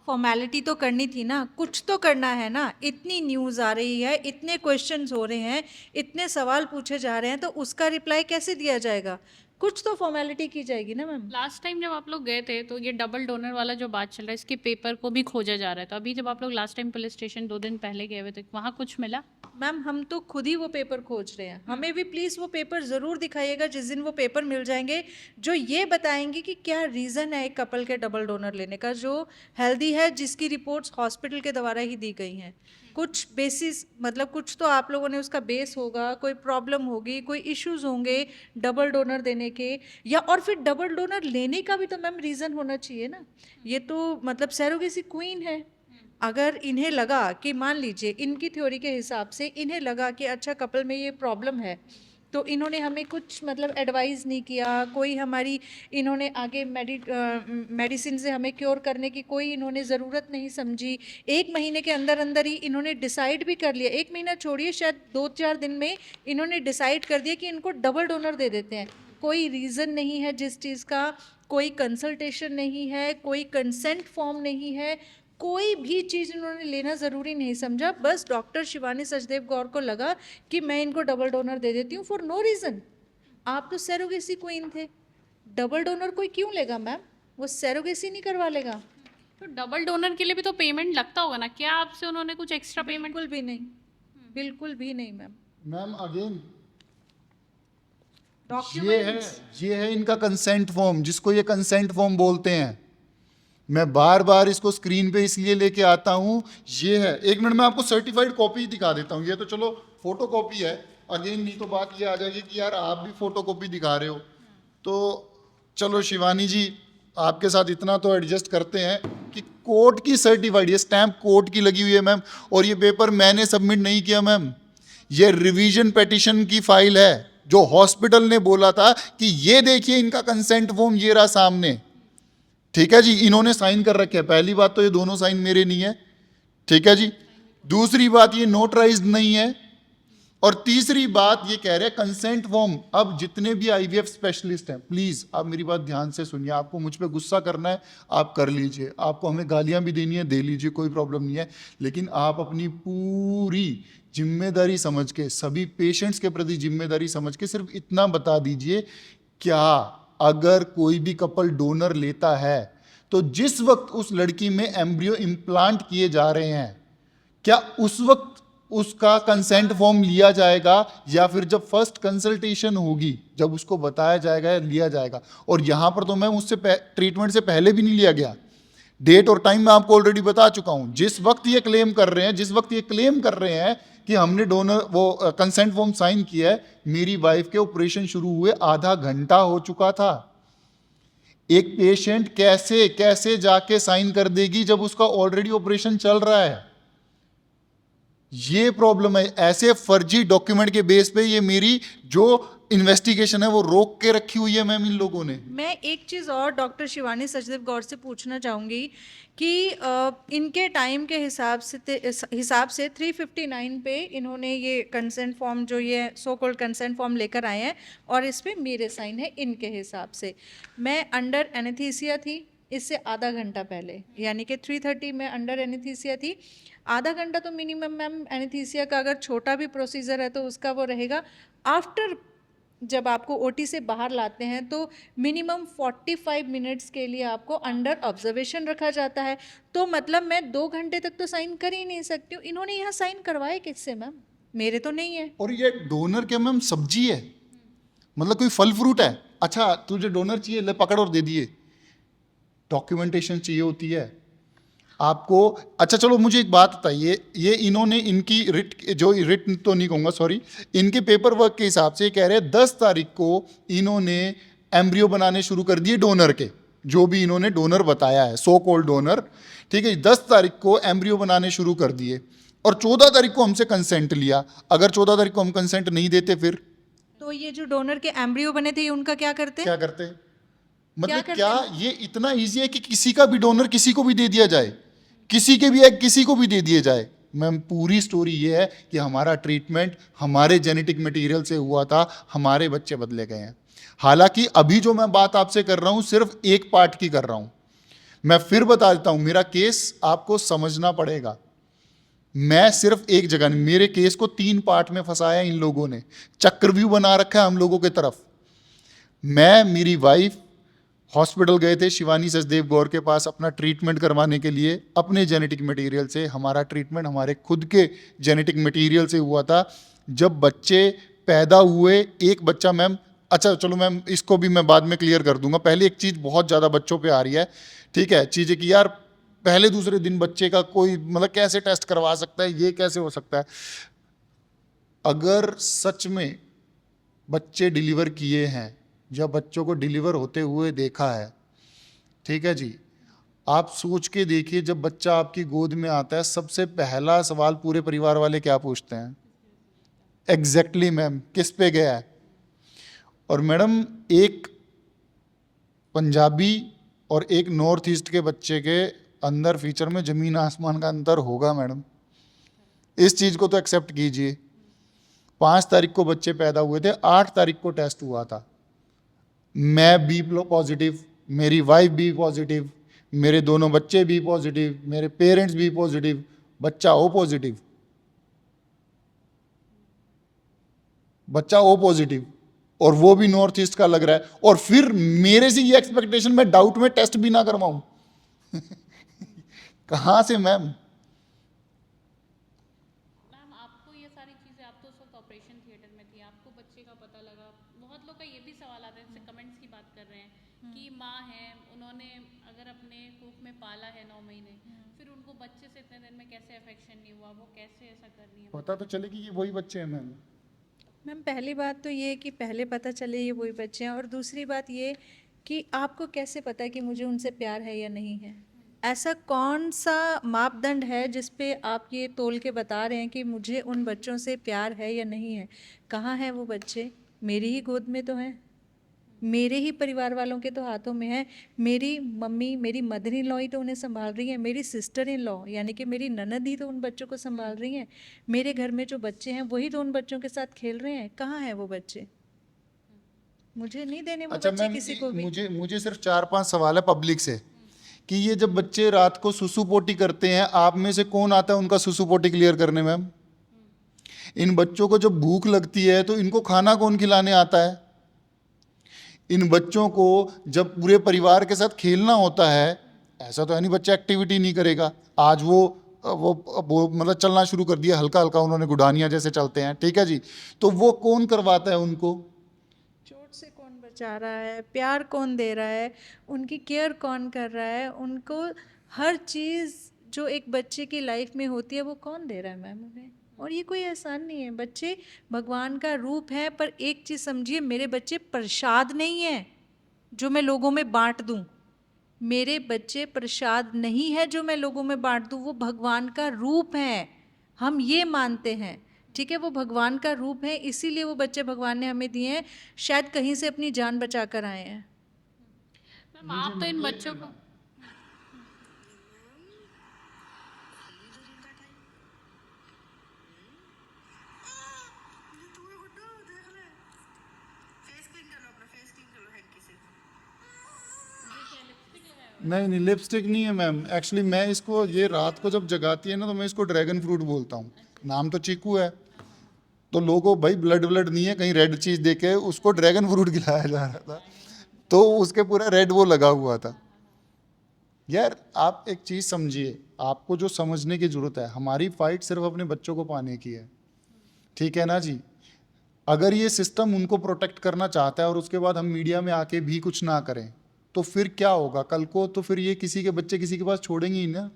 फॉर्मेलिटी तो करनी थी ना, कुछ तो करना है ना। इतनी न्यूज़ आ रही है, इतने क्वेश्चंस हो रहे हैं, इतने सवाल पूछे जा रहे हैं, तो उसका रिप्लाई कैसे दिया जाएगा? कुछ तो फॉर्मेलिटी की जाएगी ना मैम। लास्ट टाइम जब आप लोग गए थे तो ये डबल डोनर वाला जो बात चल रहा है, इसके पेपर को भी खोजा जा रहा है। तो अभी जब आप लोग लास्ट टाइम पुलिस स्टेशन 2 दिन पहले गए हुए थे, वहाँ कुछ मिला? मैम हम तो खुद ही वो पेपर खोज रहे हैं, हमें भी प्लीज़ वो पेपर ज़रूर दिखाइएगा जिस दिन वो पेपर मिल जाएंगे, जो ये बताएंगे कि क्या रीज़न है एक कपल के डबल डोनर लेने का, जो हेल्दी है, जिसकी रिपोर्ट्स हॉस्पिटल के द्वारा ही दी गई हैं। कुछ बेसिस, मतलब कुछ तो आप लोगों ने उसका बेस होगा, कोई प्रॉब्लम होगी, कोई इश्यूज होंगे डबल डोनर देने के, या और फिर डबल डोनर लेने का भी तो मैम रीज़न होना चाहिए ना। ये तो मतलब सैरोगेसी क्वीन है, अगर इन्हें लगा कि, मान लीजिए इनकी थ्योरी के हिसाब से इन्हें लगा कि अच्छा कपल में ये प्रॉब्लम है, तो इन्होंने हमें कुछ मतलब एडवाइस नहीं किया, कोई हमारी इन्होंने आगे मेडिसिन से हमें क्योर करने की कोई इन्होंने ज़रूरत नहीं समझी। 1 महीने के अंदर अंदर ही इन्होंने डिसाइड भी कर लिया, 1 महीना छोड़िए, शायद 2-4 दिन में इन्होंने डिसाइड कर दिया कि इनको डबल डोनर दे देते हैं। कोई रीज़न नहीं है जिस चीज़ का, कोई कंसल्टेशन नहीं है, कोई कंसेंट फॉर्म नहीं है, कोई भी चीज़ इन्होंने लेना ज़रूरी नहीं समझा। बस डॉक्टर शिवानी सचदेव गौर को लगा कि मैं इनको डबल डोनर दे देती हूँ फॉर नो रीज़न। आप तो सैरोगेसी क्वीन थे, डबल डोनर कोई क्यों लेगा मैम? वो सैरोगेसी नहीं करवा लेगा। तो डबल डोनर के लिए भी तो पेमेंट लगता होगा ना, क्या आपसे उन्होंने कुछ एक्स्ट्रा पेमेंट? बिल्कुल भी नहीं, बिल्कुल भी नहीं मैम। मैम अगेन डॉक्यूमेंट्स ये है इनका कंसेंट फॉर्म, जिसको ये कंसेंट फॉर्म बोलते हैं। मैं बार बार इसको स्क्रीन पे इसलिए लेके आता हूं, ये है। 1 मिनट में आपको सर्टिफाइड कॉपी दिखा देता हूं। ये तो चलो फोटो कॉपी है, अगेन नहीं तो बात ये आ जाएगी कि यार आप भी फोटो कॉपी दिखा रहे हो। तो चलो शिवानी जी, आपके साथ इतना तो एडजस्ट करते हैं कि कोर्ट की सर्टिफाइड, ये स्टैंप कोर्ट की लगी हुई है मैम, और ये पेपर मैंने सबमिट नहीं किया मैम, ये रिवीजन पिटीशन की फाइल है जो हॉस्पिटल ने बोला था कि ये देखिए इनका कंसेंट फॉर्म ये रहा सामने, ठीक है जी, इन्होंने साइन कर रखे हैं। पहली बात तो ये दोनों साइन मेरे नहीं है, ठीक है जी। दूसरी बात ये नोटराइज्ड नहीं है, और तीसरी बात ये कह रहे हैं कंसेंट फॉर्म। अब जितने भी आईवीएफ स्पेशलिस्ट हैं, प्लीज आप मेरी बात ध्यान से सुनिए, आपको मुझ पे गुस्सा करना है आप कर लीजिए, आपको हमें गालियां भी देनी है दे लीजिए, कोई प्रॉब्लम नहीं है, लेकिन आप अपनी पूरी जिम्मेदारी समझ के, सभी पेशेंट्स के प्रति जिम्मेदारी समझ के सिर्फ इतना बता दीजिए, क्या अगर कोई भी कपल डोनर लेता है तो जिस वक्त उस लड़की में एम्ब्रियो इम्प्लांट किए जा रहे हैं, क्या उस वक्त उसका कंसेंट फॉर्म लिया जाएगा, या फिर जब फर्स्ट कंसल्टेशन होगी, जब उसको बताया जाएगा लिया जाएगा। और यहां पर तो मैं उससे ट्रीटमेंट से पहले भी नहीं लिया गया, डेट और टाइम मैं आपको ऑलरेडी बता चुका हूं। जिस वक्त ये क्लेम कर रहे हैं कि हमने डोनर वो कंसेंट फॉर्म साइन किया है, मेरी वाइफ के ऑपरेशन शुरू हुए आधा घंटा हो चुका था। एक पेशेंट कैसे कैसे जाके साइन कर देगी जब उसका ऑलरेडी ऑपरेशन चल रहा है? ये प्रॉब्लम है। ऐसे फर्जी डॉक्यूमेंट के बेस पे ये मेरी जो इन्वेस्टिगेशन है वो रोक के रखी हुई है मैम इन लोगों ने। मैं एक चीज़ और डॉक्टर शिवानी सचदेव गौर से पूछना चाहूँगी कि इनके टाइम के हिसाब से 359 पे इन्होंने ये कंसेंट फॉर्म, जो ये सो कॉल्ड कंसेंट फॉर्म लेकर आए हैं, और इस पे मेरे साइन है इनके हिसाब से। मैं अंडर एनेस्थीसिया थी इससे आधा घंटा पहले, यानी कि 3:30 में अंडर एनेस्थीसिया थी। आधा घंटा तो मिनिमम मैम एनेस्थीसिया का अगर छोटा भी प्रोसीजर है तो उसका वो रहेगा। आफ्टर जब आपको ओटी से बाहर लाते हैं तो मिनिमम 45 मिनट्स के लिए आपको अंडर ऑब्जर्वेशन रखा जाता है। तो मतलब मैं 2 घंटे तक तो साइन कर ही नहीं सकती हूँ। इन्होंने यहाँ साइन करवाए किससे मैम? मेरे तो नहीं है। और ये डोनर क्या मैम सब्जी है? मतलब कोई फल फ्रूट है? अच्छा तुझे डोनर चाहिए, ले पकड़ और दे दिए। डॉक्यूमेंटेशन चाहिए होती है आपको। अच्छा चलो मुझे एक बात बताइए, ये इन्होंने इनकी रिट तो नहीं कहूँगा, सॉरी, इनके पेपर वर्क के हिसाब से कह रहे हैं 10 तारीख को इन्होंने एम्ब्रियो बनाने शुरू कर दिए डोनर के, जो भी इन्होंने डोनर बताया है, सो कॉल्ड डोनर, ठीक है। 10 तारीख को एम्ब्रियो बनाने शुरू कर दिए और 14 तारीख को हमसे कंसेंट लिया। अगर 14 तारीख को हम कंसेंट नहीं देते फिर तो ये जो डोनर के एम्ब्रियो बने थे ये उनका क्या करते? क्या करते? मतलब क्या ये इतना ईजी है कि किसी का भी डोनर किसी को भी दे दिया जाए, किसी के भी एग किसी को भी दे दिए जाए? मैम पूरी स्टोरी ये है कि हमारा ट्रीटमेंट हमारे जेनेटिक मटेरियल से हुआ था, हमारे बच्चे बदले गए हैं। हालांकि अभी जो मैं बात आपसे कर रहा हूं सिर्फ एक पार्ट की कर रहा हूं। मैं फिर बता देता हूं, मेरा केस आपको समझना पड़ेगा। मैं सिर्फ एक जगह नहीं, मेरे केस को 3 पार्ट में फंसाया इन लोगों ने, चक्रव्यूह बना रखा है हम लोगों की तरफ। मैं, मेरी वाइफ हॉस्पिटल गए थे शिवानी सचदेव गौर के पास अपना ट्रीटमेंट करवाने के लिए, अपने जेनेटिक मटेरियल से। हमारा ट्रीटमेंट हमारे खुद के जेनेटिक मटेरियल से हुआ था। जब बच्चे पैदा हुए, एक बच्चा मैम, अच्छा चलो मैम इसको भी मैं बाद में क्लियर कर दूंगा, पहले एक चीज़ बहुत ज़्यादा बच्चों पे आ रही है, ठीक है, चीज़ें कि यार पहले दूसरे दिन बच्चे का कोई मतलब कैसे टेस्ट करवा सकता है, ये कैसे हो सकता है। अगर सच में बच्चे डिलीवर किए हैं, जब बच्चों को डिलीवर होते हुए देखा है, ठीक है जी, आप सोच के देखिए जब बच्चा आपकी गोद में आता है सबसे पहला सवाल पूरे परिवार वाले क्या पूछते हैं? एग्जैक्टली मैम, किस पे गया है? और मैडम एक पंजाबी और एक नॉर्थ ईस्ट के बच्चे के अंदर फीचर में जमीन आसमान का अंतर होगा मैडम, इस चीज़ को तो एक्सेप्ट कीजिए। 5 तारीख को बच्चे पैदा हुए थे, 8 तारीख को टेस्ट हुआ था। मैं बी पॉजिटिव, मेरी वाइफ बी पॉजिटिव, मेरे दोनों बच्चे बी पॉजिटिव, मेरे पेरेंट्स बी पॉजिटिव, बच्चा ओ पॉजिटिव, बच्चा ओ पॉजिटिव, और वो भी नॉर्थ ईस्ट का लग रहा है। और फिर मेरे से ये एक्सपेक्टेशन, मैं डाउट में टेस्ट भी ना करवाऊं कहां से मैम? मैम आपको ये सारी चीज़ें, आप तो उस वक्त ऑपरेशन थिएटर में थी, आपको बच्चे का पता लगा। बहुत लोग का ये भी सवाल आता है, जैसे कमेंट्स की बात कर रहे हैं कि माँ है, उन्होंने अगर अपने कोख में पाला है 9 महीने, फिर उनको बच्चे से इतने दिन में कैसे अफेक्शन नहीं हुआ, वो कैसे ऐसा कर रही है? पता तो चले कि ये वही बच्चे हैं मैम। मैम पहली बात तो ये कि पहले पता चले ये वही बच्चे हैं, और दूसरी बात ये कि आपको कैसे पता है कि मुझे उनसे प्यार है या नहीं है? ऐसा कौन सा मापदंड है जिस पे आप ये तोल के बता रहे हैं कि मुझे उन बच्चों से प्यार है या नहीं है? कहाँ हैं वो बच्चे? मेरी ही गोद में तो हैं, मेरे ही परिवार वालों के तो हाथों में है। मेरी मम्मी, मेरी मदर इन लॉ ही तो उन्हें संभाल रही हैं, मेरी सिस्टर इन लॉ यानी कि मेरी ननद ही तो उन बच्चों को संभाल रही हैं। मेरे घर में जो बच्चे हैं वही तो उन बच्चों के साथ खेल रहे हैं। कहाँ हैं वो बच्चे? मुझे नहीं देने वो अच्छा बच्चे मैम, किसी को भी। मुझे सिर्फ 4-5 सवाल है पब्लिक से कि ये जब बच्चे रात को सुसु पोटी करते हैं, आप में से कौन आता है उनका सुसु पोटी क्लियर करने? मैम, इन बच्चों को जब भूख लगती है तो इनको खाना कौन खिलाने आता है? इन बच्चों को जब पूरे परिवार के साथ खेलना होता है, ऐसा तो है नहीं बच्चा एक्टिविटी नहीं करेगा। आज वो मतलब चलना शुरू कर दिया, हल्का हल्का उन्होंने गुडानियाँ जैसे चलते हैं, ठीक है जी, तो वो कौन करवाता है उनको? चोट से कौन बचा रहा है? प्यार कौन दे रहा है? उनकी केयर कौन कर रहा है? उनको हर चीज़ जो एक बच्चे की लाइफ में होती है वो कौन दे रहा है मैम उन्हें? और ये कोई एहसान नहीं है। बच्चे भगवान का रूप है, पर एक चीज़ समझिए, मेरे बच्चे प्रसाद नहीं है जो मैं लोगों में बांट दूं। मेरे बच्चे प्रसाद नहीं है जो मैं लोगों में बांट दूं, वो भगवान का रूप है। हम ये मानते हैं, ठीक है, वो भगवान का रूप है, इसीलिए वो बच्चे भगवान ने हमें दिए हैं। शायद कहीं से अपनी जान बचा कर आए हैं। मैम आप तो इन बच्चों को नहीं, लिपस्टिक नहीं है मैम। एक्चुअली मैं इसको, ये रात को जब जगाती है ना तो मैं इसको ड्रैगन फ्रूट बोलता हूँ। नाम तो चीकू है, तो लोगों भाई ब्लड नहीं है, कहीं रेड चीज़ देके उसको ड्रैगन फ्रूट खिलाया जा रहा था, तो उसके पूरा रेड वो लगा हुआ था। यार आप एक चीज़ समझिए, आपको जो समझने की ज़रूरत है, हमारी फाइट सिर्फ अपने बच्चों को पाने की है, ठीक है ना जी। अगर ये सिस्टम उनको प्रोटेक्ट करना चाहता है और उसके बाद हम मीडिया में आके भी कुछ ना करें तो फिर क्या होगा कल को? तो फिर ये किसी के बच्चे किसी के पास छोड़ेंगे ही ना।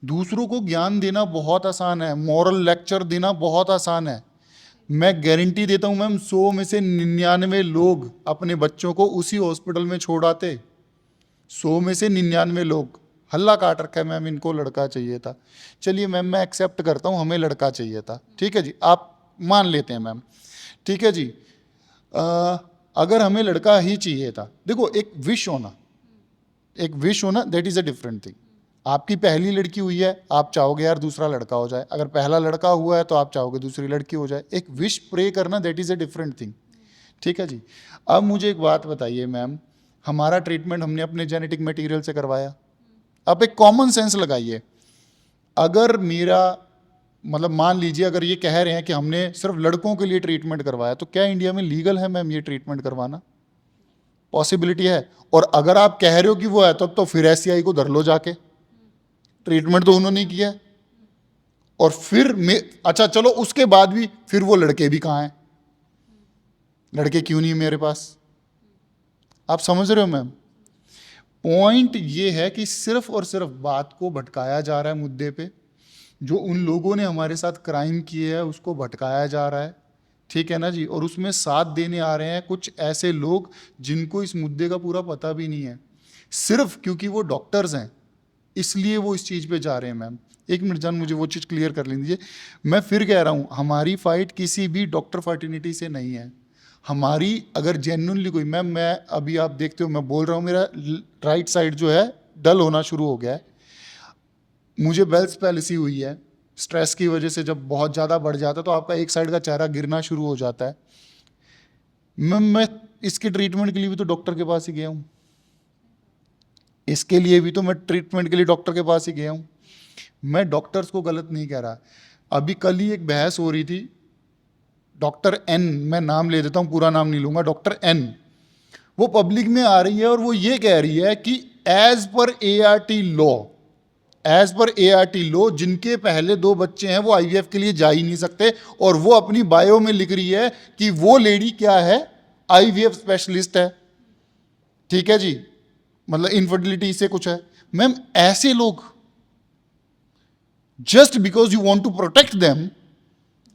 दूसरों को ज्ञान देना बहुत आसान है, मॉरल लेक्चर देना बहुत आसान है। मैं गारंटी देता हूँ मैम, 100 में से 99 लोग अपने बच्चों को उसी हॉस्पिटल में छोड़ आते। 100 में से 99 लोग। हल्ला काट रखा है मैम, इनको लड़का चाहिए था। चलिए मैम, मैं एक्सेप्ट करता हूँ, हमें लड़का चाहिए था, ठीक है जी, आप मान लेते हैं मैम, ठीक है जी। अगर हमें लड़का ही चाहिए था, देखो एक विश होना that is a different thing. आपकी पहली लड़की हुई है, आप चाहोगे यार दूसरा लड़का हो जाए। अगर पहला लड़का हुआ है तो आप चाहोगे दूसरी लड़की हो जाए। एक विश प्रे करना that is a different thing, ठीक है जी। अब मुझे एक बात बताइए मैम, हमारा ट्रीटमेंट हमने अपने जेनेटिक मटेरियल से करवाया। अब एक कॉमन सेंस लगाइए, अगर मेरा मतलब मान लीजिए अगर ये कह रहे हैं कि हमने सिर्फ लड़कों के लिए ट्रीटमेंट करवाया, तो क्या इंडिया में लीगल है मैम ये ट्रीटमेंट करवाना? पॉसिबिलिटी है। और अगर आप कह रहे हो कि वो है, तब तो फिर SCI को धर लो जाके, ट्रीटमेंट तो उन्होंने किया है। और फिर अच्छा चलो, उसके बाद भी फिर वो लड़के भी कहाँ हैं? लड़के क्यों नहीं है मेरे पास? आप समझ रहे हो मैम? पॉइंट ये है कि सिर्फ और सिर्फ बात को भटकाया जा रहा है मुद्दे पे। जो उन लोगों ने हमारे साथ क्राइम किए हैं उसको भटकाया जा रहा है, ठीक है ना जी। और उसमें साथ देने आ रहे हैं कुछ ऐसे लोग जिनको इस मुद्दे का पूरा पता भी नहीं है, सिर्फ क्योंकि वो डॉक्टर्स हैं इसलिए वो इस चीज़ पे जा रहे हैं। मैम एक मिनट जान, मुझे वो चीज़ क्लियर कर लीजिए। मैं फिर कह रहा हूँ, हमारी फाइट किसी भी डॉक्टर फर्टिनिटी से नहीं है। हमारी अगर जेन्युइनली कोई, मैम मैं अभी आप देखते हो मैं बोल रहा हूँ, मेरा राइट साइड जो है डल होना शुरू हो गया है। मुझे बेल्स पैलिसी हुई है, स्ट्रेस की वजह से जब बहुत ज़्यादा बढ़ जाता है तो आपका एक साइड का चेहरा गिरना शुरू हो जाता है। मैं इसके ट्रीटमेंट के लिए भी तो डॉक्टर के पास ही गया हूँ, इसके लिए भी तो मैं ट्रीटमेंट के लिए डॉक्टर के पास ही गया हूँ। मैं डॉक्टर्स को गलत नहीं कह रहा। अभी कल ही एक बहस हो रही थी, डॉक्टर N, मैं नाम ले देता हूँ, पूरा नाम नहीं लूँगा, डॉक्टर N, वो पब्लिक में आ रही है और वो ये कह रही है कि एज पर ART लॉ जिनके पहले 2 बच्चे हैं वो IVF के लिए जा ही नहीं सकते। और वो अपनी बायो में लिख रही है कि वो लेडी क्या है, IVF स्पेशलिस्ट है, ठीक है जी, मतलब इनफर्टिलिटी से कुछ है। मैम ऐसे लोग, just because you want to protect them,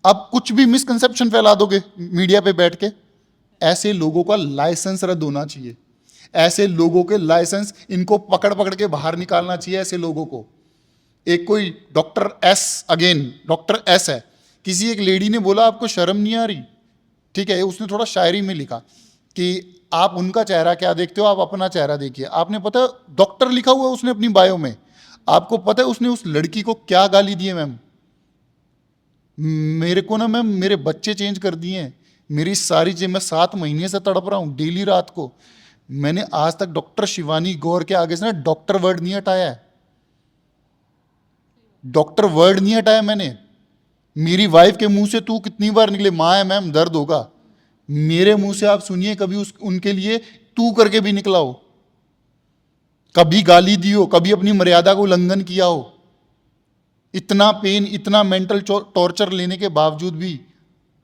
अब कुछ भी मिसकंसेप्शन फैला दोगे मीडिया पे बैठ के। ऐसे लोगों का लाइसेंस रद्द होना चाहिए। ऐसे लोगों के लाइसेंस इनको पकड़ पकड़ के बाहर निकालना चाहिए ऐसे लोगों को। एक कोई डॉक्टर एस है, किसी एक लेडी ने बोला आपको शर्म नहीं आ रही, ठीक है, उसने थोड़ा शायरी में लिखा कि आप उनका चेहरा क्या देखते हो, आप अपना चेहरा देखिए। आपने पता डॉक्टर लिखा हुआ है उसने अपनी बायो में, आपको पता है उसने उस लड़की को क्या गाली दी है मैम? मेरे को ना मैम मेरे बच्चे चेंज कर दिए हैं, मेरी सारी चीज़, मैं 7 महीने से तड़प रहा हूँ डेली रात को। मैंने आज तक डॉक्टर शिवानी गौर के आगे से ना डॉक्टर वर्ड नहीं हटाया है, डॉक्टर वर्ड नहीं हटाया मैंने। मेरी वाइफ के मुंह से तू कितनी बार निकले, माँ है मैम दर्द होगा, मेरे मुंह से आप सुनिए कभी उनके लिए तू करके भी निकला हो, कभी गाली दी हो, कभी अपनी मर्यादा को उल्लंघन किया हो। इतना पेन, इतना मेंटल टॉर्चर लेने के बावजूद भी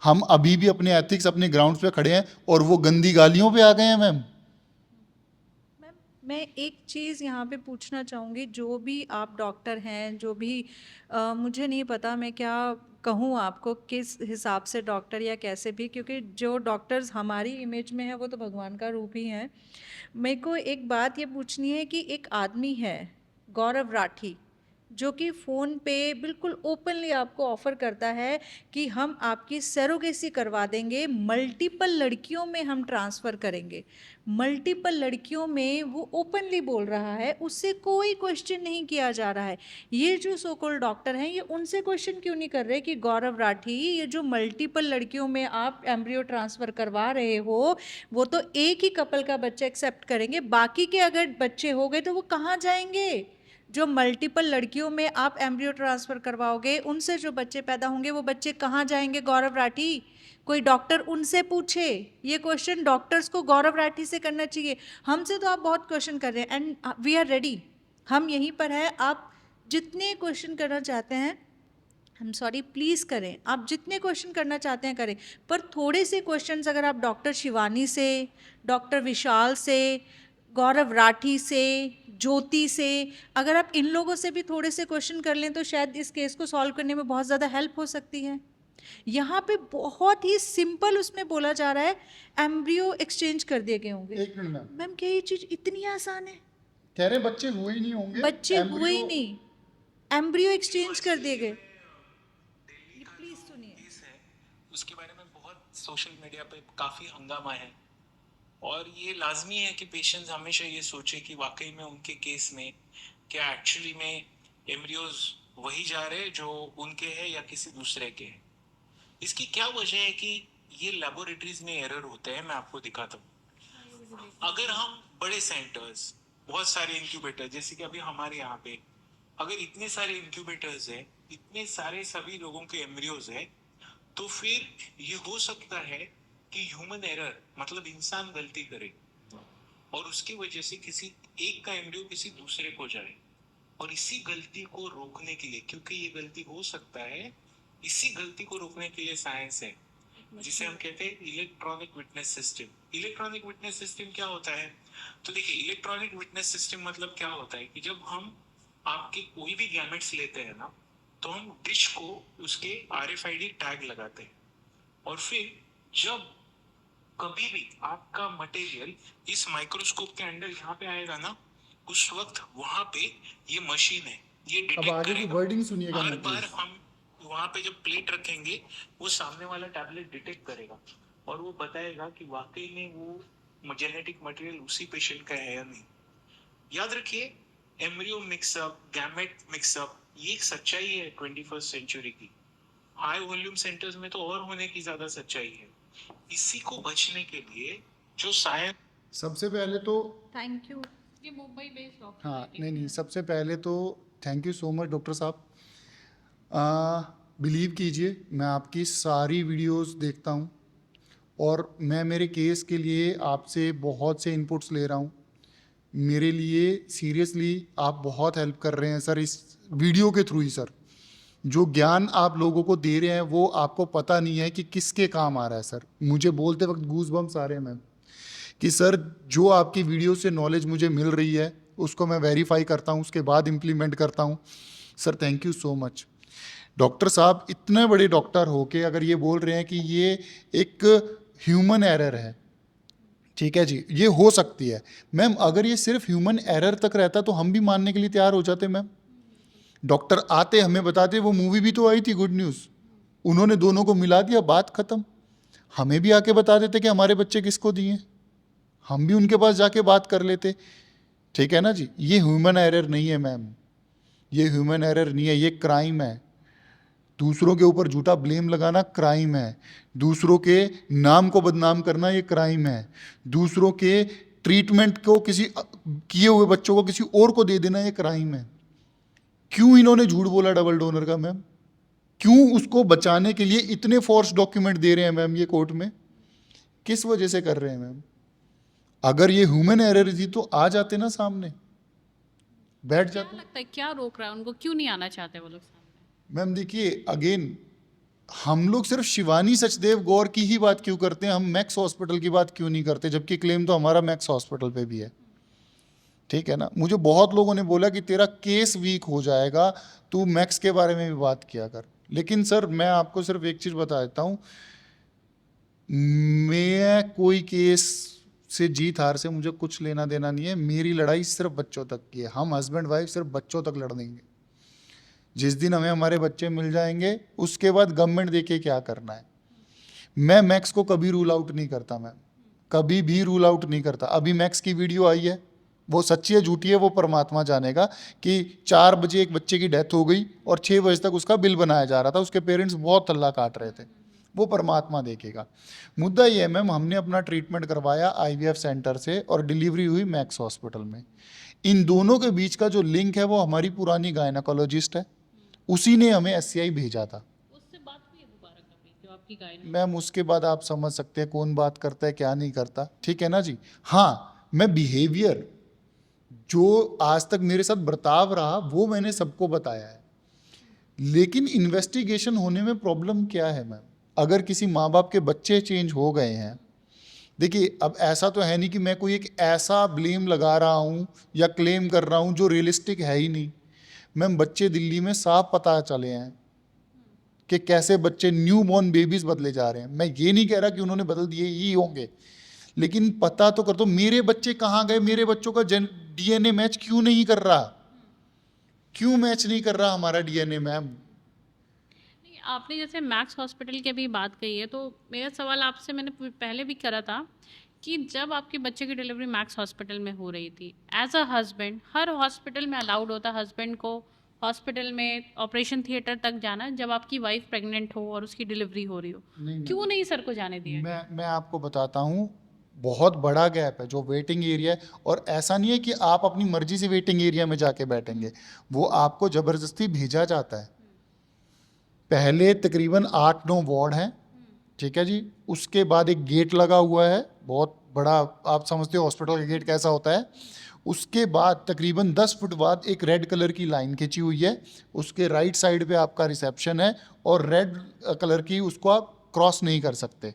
हम अभी भी अपने एथिक्स, अपने ग्राउंड्स पे खड़े हैं और वो गंदी गालियों पे आ गए हैं मैम। मैं एक चीज़ यहाँ पे पूछना चाहूँगी, जो भी आप डॉक्टर हैं, जो भी मुझे नहीं पता मैं क्या कहूँ आपको, किस हिसाब से डॉक्टर या कैसे भी, क्योंकि जो डॉक्टर्स हमारी इमेज में है वो तो भगवान का रूप ही है। मेरे को एक बात ये पूछनी है कि एक आदमी है गौरव राठी, जो कि फ़ोन पे बिल्कुल ओपनली आपको ऑफ़र करता है कि हम आपकी सैरोगेसी करवा देंगे, मल्टीपल लड़कियों में हम ट्रांसफ़र करेंगे, मल्टीपल लड़कियों में वो ओपनली बोल रहा है, उससे कोई क्वेश्चन नहीं किया जा रहा है। ये जो सो कॉल्ड डॉक्टर हैं, ये उनसे क्वेश्चन क्यों नहीं कर रहे कि गौरव राठी, ये जो मल्टीपल लड़कियों में आप एम्ब्रियो ट्रांसफ़र करवा रहे हो, वो तो एक ही कपल का बच्चा एक्सेप्ट करेंगे, बाकी के अगर बच्चे हो गए तो वो कहाँ जाएंगे? जो मल्टीपल लड़कियों में आप एम्ब्रियो ट्रांसफ़र करवाओगे, उनसे जो बच्चे पैदा होंगे वो बच्चे कहाँ जाएंगे गौरव राठी? कोई डॉक्टर उनसे पूछे। ये क्वेश्चन डॉक्टर्स को गौरव राठी से करना चाहिए। हमसे तो आप बहुत क्वेश्चन कर रहे हैं एंड वी आर रेडी, हम यहीं पर है। आप जितने क्वेश्चन करना चाहते हैं, हम सॉरी, प्लीज़ करें, आप जितने क्वेश्चन करना चाहते हैं करें, पर थोड़े से क्वेश्चंस अगर आप डॉक्टर शिवानी से, डॉक्टर विशाल से, गौरव राठी से, ज्योति से, अगर आप इन लोगों से भी थोड़े से क्वेश्चन कर लें तो शायद इस केस को सॉल्व करने में बहुत ज़्यादा हेल्प हो सकती है। यहाँ पे बहुत ही सिंपल उसमें बोला जा रहा है एम्ब्रियो एक्सचेंज कर दिए गए होंगे। एक मिनट मैम, मैम क्या ये चीज़ इतनी आसान है? कह रहे बच्चे हुए ही नहीं होंगे, बच्चे हुए ही नहीं, एम्ब्रियो एक्सचेंज कर दिए गए। प्लीज सुनिए। केस है उसके बारे में बहुत सोशल मीडिया पे काफ़ी हंगामा है, और ये लाजमी है कि पेशेंट्स हमेशा ये सोचे कि वाकई में उनके केस में क्या एक्चुअली में एम्ब्रियोज वही जा रहे जो उनके हैं या किसी दूसरे के हैं। इसकी क्या वजह है कि ये लेबोरेटरीज में एरर होते हैं, मैं आपको दिखाता हूँ। अगर हम बड़े सेंटर्स, बहुत सारे इंक्यूबेटर, जैसे कि अभी हमारे यहाँ पे अगर इतने सारे इंक्यूबेटर्स है, इतने सारे सभी लोगों के एम्ब्रियोज है, तो फिर ये हो सकता है कि ह्यूमन एरर, मतलब इंसान गलती करे और उसकी वजह से किसी एक का एम्ब्रियो किसी दूसरे को जाए, और इसी गलती को रोकने के लिए, क्योंकि ये गलती हो सकता है, इसी गलती को रोकने के लिए साइंस है जिसे हम कहते हैं electronic witness system. Electronic witness system क्या होता है? तो देखिए, इलेक्ट्रॉनिक विटनेस सिस्टम मतलब क्या होता है कि जब हम आपके कोई भी गैमेट्स लेते हैं ना, तो हम डिश को उसके RFID टैग लगाते हैं, और फिर जब कभी भी आपका मटेरियल इस माइक्रोस्कोप के अंदर यहाँ पे आएगा ना, उस वक्त वहां पे ये मशीन है, ये अब डिटेक्ट आगे की करेगा। वर्डिंग सुनिएगा हर मैम बार प्लीज। हम वहां पे जब प्लेट रखेंगे, वो सामने वाला टैबलेट डिटेक्ट करेगा और वो बताएगा कि वाकई में वो जेनेटिक मटेरियल उसी पेशेंट का है या नहीं। याद रखिए, एम्ब्रियो मिक्सअप, गैमेट मिक्सअप, ये एक सच्चाई है 21st सेंचुरी की। हाई वॉल्यूम सेंटर्स में तो और होने की ज्यादा सच्चाई है। इसी को बचने के लिए जो साइंस, सबसे पहले तो थैंक यू। ये मुंबई बेस्ड डॉक्टर हाँ, है, नहीं, सबसे पहले तो thank you so much doctor साहब। बिलीव कीजिए, मैं आपकी सारी वीडियोस देखता हूँ और मैं मेरे केस के लिए आपसे बहुत से इनपुट्स ले रहा हूँ। मेरे लिए सीरियसली आप बहुत हेल्प कर रहे हैं सर, इस वीडियो के थ्रू ही सर। जो ज्ञान आप लोगों को दे रहे हैं वो आपको पता नहीं है कि किसके काम आ रहा है सर। मुझे बोलते वक्त गूज बम्स आ रहे हैं मैम, कि सर जो आपकी वीडियो से नॉलेज मुझे मिल रही है उसको मैं वेरीफाई करता हूँ, उसके बाद इम्प्लीमेंट करता हूँ। Sir thank you so much. Doctor साहब इतने बड़े डॉक्टर हो के अगर ये बोल रहे हैं कि ये एक ह्यूमन एरर है, ठीक है जी, ये हो सकती है मैम। अगर ये सिर्फ ह्यूमन एरर तक रहता तो हम भी मानने के लिए तैयार हो जाते मैम। डॉक्टर आते हमें बताते, वो मूवी भी तो आई थी गुड न्यूज़, उन्होंने दोनों को मिला दिया, बात खत्म। हमें भी आके बता देते कि हमारे बच्चे किसको दिए, हम भी उनके पास जाके बात कर लेते। ठीक है ना जी, ये ह्यूमन एरर नहीं है मैम, ये ह्यूमन एरर नहीं है, ये क्राइम है। दूसरों के ऊपर झूठा ब्लेम लगाना क्राइम है, दूसरों के नाम को बदनाम करना ये क्राइम है, दूसरों के ट्रीटमेंट को किसी किए हुए बच्चों को किसी और को दे देना ये क्राइम है। क्यों इन्होंने झूठ बोला डबल डोनर का मैम? क्यों उसको बचाने के लिए इतने फोर्स डॉक्यूमेंट दे रहे हैं मैम ये कोर्ट में? किस वजह से कर रहे हैं मैम? अगर ये ह्यूमन एरर थी तो आ जाते ना सामने, बैठ क्या जाते। लगता है क्या रोक रहा है उनको, क्यों नहीं आना चाहते वो लोग सामने? मैम देखिए, अगेन हम लोग सिर्फ शिवानी सचदेव गौर की ही बात क्यों करते हैं, हम मैक्स हॉस्पिटल की बात क्यों नहीं करते, जबकि क्लेम तो हमारा मैक्स हॉस्पिटल पे भी है। ठीक है ना, मुझे बहुत लोगों ने बोला कि तेरा केस वीक हो जाएगा, तू मैक्स के बारे में भी बात किया कर। लेकिन सर मैं आपको सिर्फ एक चीज़ बता देता हूँ, मैं कोई केस से जीत हार से मुझे कुछ लेना देना नहीं है, मेरी लड़ाई सिर्फ बच्चों तक की है। हम हस्बैंड वाइफ सिर्फ बच्चों तक लड़ देंगे। जिस दिन हमें हमारे बच्चे मिल जाएंगे उसके बाद गवर्नमेंट देखे क्या करना है। मैं मैक्स को कभी रूल आउट नहीं करता मैम, कभी भी रूल आउट नहीं करता। अभी मैक्स की वीडियो आई है, वो सच्ची है झूठी है वो परमात्मा जानेगा, कि 4 बजे एक बच्चे की डेथ हो गई और 6 बजे तक उसका बिल बनाया जा रहा था, उसके पेरेंट्स बहुत तल्ला काट रहे थे, वो परमात्मा देखेगा। मुद्दा ये है मैम, हमने अपना ट्रीटमेंट करवाया IVF सेंटर से और डिलीवरी हुई मैक्स हॉस्पिटल में। इन दोनों के बीच का जो लिंक है वो हमारी पुरानी गायनाकोलॉजिस्ट है, उसी ने हमें SCI भेजा था। उससे बात हुई है दोबारा कभी जो आपकी गायन? मैम उसके बाद आप समझ सकते हैं कौन बात करता है क्या नहीं करता। ठीक है ना जी। हाँ, मैं बिहेवियर जो आज तक मेरे साथ बर्ताव रहा वो मैंने सबको बताया है, लेकिन इन्वेस्टिगेशन होने में प्रॉब्लम क्या है मैम? अगर किसी माँ बाप के बच्चे चेंज हो गए हैं, देखिए अब ऐसा तो है नहीं कि मैं कोई एक ऐसा ब्लेम लगा रहा हूँ या क्लेम कर रहा हूँ जो रियलिस्टिक है ही नहीं। मैम बच्चे दिल्ली में साफ पता चले हैं कि कैसे बच्चे न्यू बॉर्न बेबीज बदले जा रहे हैं। मैं ये नहीं कह रहा कि उन्होंने बदल दिए ही होंगे, लेकिन पता तो कर दो मेरे बच्चे कहाँ गए, मेरे बच्चों का DNA मैच क्यों नहीं कर रहा, क्यों मैच नहीं कर रहा हमारा DNA मैम? नहीं, आपने जैसे मैक्स हॉस्पिटल की भी बात कही है, तो मेरा सवाल आपसे मैंने पहले भी करा था कि जब आपके बच्चे की डिलीवरी मैक्स हॉस्पिटल में हो रही थी, एज अ हस्बैंड, हर हॉस्पिटल में अलाउड होता है हस्बैंड को हॉस्पिटल में ऑपरेशन थिएटर तक जाना जब आपकी वाइफ प्रेग्नेंट हो और उसकी डिलीवरी हो रही हो, क्यों नहीं सर को जाने दिया? मैं आपको बताता हूँ, बहुत बड़ा गैप है जो वेटिंग एरिया है। और ऐसा नहीं है कि आप अपनी मर्जी से वेटिंग एरिया में जाके बैठेंगे, वो आपको ज़बरदस्ती भेजा जाता है। पहले तकरीबन 8-9 वार्ड हैं, ठीक है जी, उसके बाद एक गेट लगा हुआ है बहुत बड़ा, आप समझते हो हॉस्पिटल का गेट कैसा होता है। उसके बाद तकरीबन 10 फुट बाद एक रेड कलर की लाइन खींची हुई है, उसके राइट साइड पे आपका रिसेप्शन है और रेड कलर की उसको आप क्रॉस नहीं कर सकते।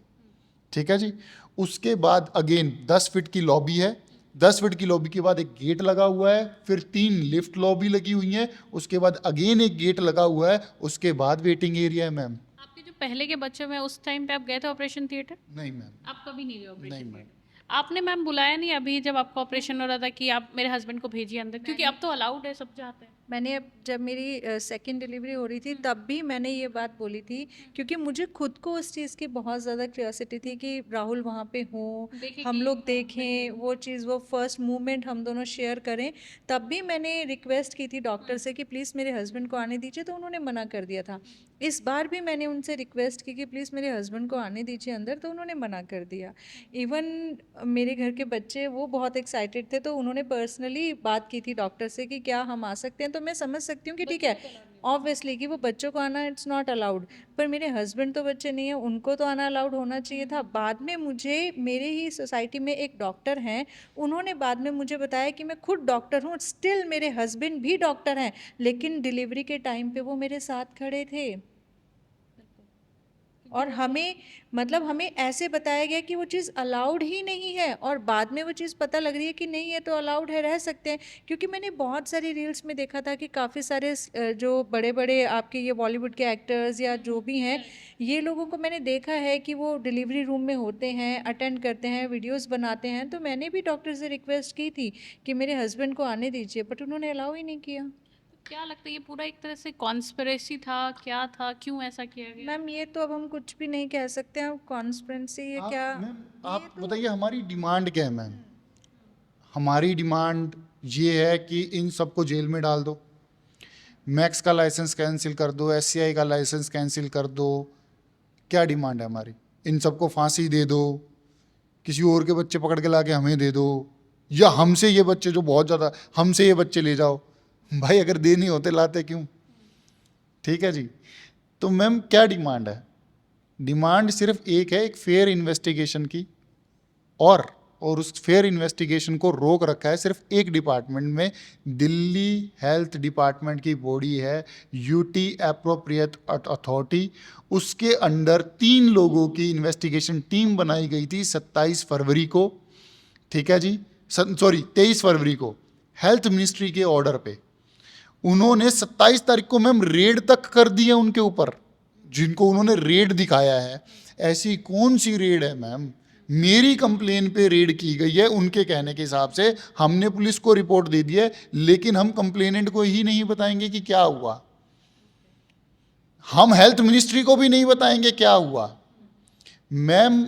ठीक है जी। उसके बाद अगेन 10 फीट की लॉबी है, 10 फीट की लॉबी के बाद एक गेट लगा हुआ है, फिर 3 लिफ्ट लॉबी लगी हुई हैं, उसके बाद अगेन एक गेट लगा हुआ है, उसके बाद वेटिंग एरिया है मैम। आपके जो पहले के बच्चे में उस टाइम पे आप गए थे ऑपरेशन थिएटर? नहीं मैम, आप कभी नहीं गए ऑपरेशन नहीं मैम। थिएटर? आपने मैम बुलाया नहीं अभी जब आपका ऑपरेशन हो रहा था कि आप मेरे हस्बैंड को भेजिए अंदर, क्योंकि अब तो अलाउड है, सब जाते हैं। मैंने अब जब मेरी सेकंड डिलीवरी हो रही थी तब भी मैंने ये बात बोली थी, क्योंकि मुझे खुद को उस चीज़ की बहुत ज़्यादा क्यूरियोसिटी थी कि राहुल वहाँ पे हों, देखें हम कि लोग हाँ, देखें वो चीज़, वो फर्स्ट मूवमेंट हम दोनों शेयर करें। तब भी मैंने रिक्वेस्ट की थी डॉक्टर से कि प्लीज़ मेरे हस्बैंड को आने दीजिए, तो उन्होंने मना कर दिया था। इस बार भी मैंने उनसे रिक्वेस्ट की कि प्लीज़ मेरे हस्बैंड को आने दीजिए अंदर, तो उन्होंने मना कर दिया। इवन मेरे घर के बच्चे वो बहुत एक्साइटेड थे, तो उन्होंने पर्सनली बात की थी डॉक्टर से कि क्या हम आ सकते हैं। तो मैं समझ सकती हूँ कि ठीक है, ऑब्वियसली कि वो बच्चों को आना इट्स नॉट अलाउड, पर मेरे हस्बैंड तो बच्चे नहीं है, उनको तो आना अलाउड होना चाहिए था। बाद में मुझे मेरे ही सोसाइटी में एक डॉक्टर हैं, उन्होंने बाद में मुझे बताया कि मैं खुद डॉक्टर हूँ, स्टिल मेरे हस्बैंड भी डॉक्टर हैं, लेकिन डिलीवरी के टाइम पे वो मेरे साथ खड़े थे। और हमें मतलब हमें ऐसे बताया गया कि वो चीज़ अलाउड ही नहीं है, और बाद में वो चीज़ पता लग रही है कि नहीं, ये तो अलाउड है, रह सकते हैं। क्योंकि मैंने बहुत सारी रील्स में देखा था कि काफ़ी सारे जो बड़े बड़े आपके ये बॉलीवुड के एक्टर्स या जो भी हैं, ये लोगों को मैंने देखा है कि वो डिलीवरी रूम में होते हैं, अटेंड करते हैं, वीडियोस बनाते हैं। तो मैंने भी डॉक्टर से रिक्वेस्ट की थी कि मेरे हस्बैंड को आने दीजिए, बट उन्होंने अलाउ ही नहीं किया। क्या लगता है ये पूरा एक तरह से कॉन्स्पिरेसी था, क्या था, क्यों ऐसा किया गया? मैम ये तो अब हम कुछ भी नहीं कह सकते हैं, कॉन्स्पिरेसी ये क्या। मैम आप बताइए हमारी डिमांड क्या है मैम? हमारी डिमांड ये है कि इन सबको जेल में डाल दो, मैक्स का लाइसेंस कैंसिल कर दो, एससीआई का लाइसेंस कैंसिल कर दो। क्या डिमांड है हमारी? इन सबको फांसी दे दो, किसी और के बच्चे पकड़ के ला के हमें दे दो, या हमसे ये बच्चे जो बहुत ज़्यादा, हमसे ये बच्चे ले जाओ। भाई अगर दे नहीं होते लाते क्यों? ठीक है जी। तो मैम क्या डिमांड है? डिमांड सिर्फ एक है, एक फेयर इन्वेस्टिगेशन की, और उस फेयर इन्वेस्टिगेशन को रोक रखा है सिर्फ एक डिपार्टमेंट में। दिल्ली हेल्थ डिपार्टमेंट की बॉडी है यूटी एप्रोप्रिएट अथॉरिटी, उसके अंडर 3 लोगों की इन्वेस्टिगेशन टीम बनाई गई थी 27 फरवरी को, ठीक है जी, सॉरी 23 फरवरी को, हेल्थ मिनिस्ट्री के ऑर्डर पे। उन्होंने 27 तारीख को मैम रेड तक कर दी है उनके ऊपर, जिनको उन्होंने रेड दिखाया है। ऐसी कौन सी रेड है मैम? मेरी कंप्लेन पे रेड की गई है उनके कहने के हिसाब से, हमने पुलिस को रिपोर्ट दे दी है, लेकिन हम कंप्लेनेंट को ही नहीं बताएंगे कि क्या हुआ, हम हेल्थ मिनिस्ट्री को भी नहीं बताएंगे क्या हुआ। मैम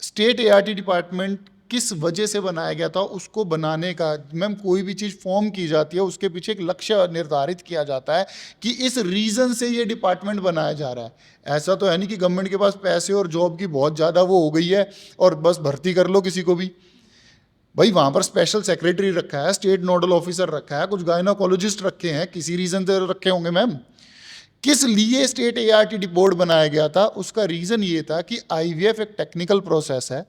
स्टेट एआरटी डिपार्टमेंट किस वजह से बनाया गया था, उसको बनाने का, मैम कोई भी चीज़ फॉर्म की जाती है उसके पीछे एक लक्ष्य निर्धारित किया जाता है कि इस रीज़न से ये डिपार्टमेंट बनाया जा रहा है। ऐसा तो है नहीं कि गवर्नमेंट के पास पैसे और जॉब की बहुत ज़्यादा वो हो गई है और बस भर्ती कर लो किसी को भी। भाई वहाँ पर स्पेशल सेक्रेटरी रखा है, स्टेट नोडल ऑफिसर रखा है, कुछ गायनोकोलॉजिस्ट रखे हैं, किसी रीज़न से रखे होंगे मैम। किस लिए स्टेट एआरटी बोर्ड बनाया गया था? उसका रीज़न ये था कि आईवीएफ एक टेक्निकल प्रोसेस है,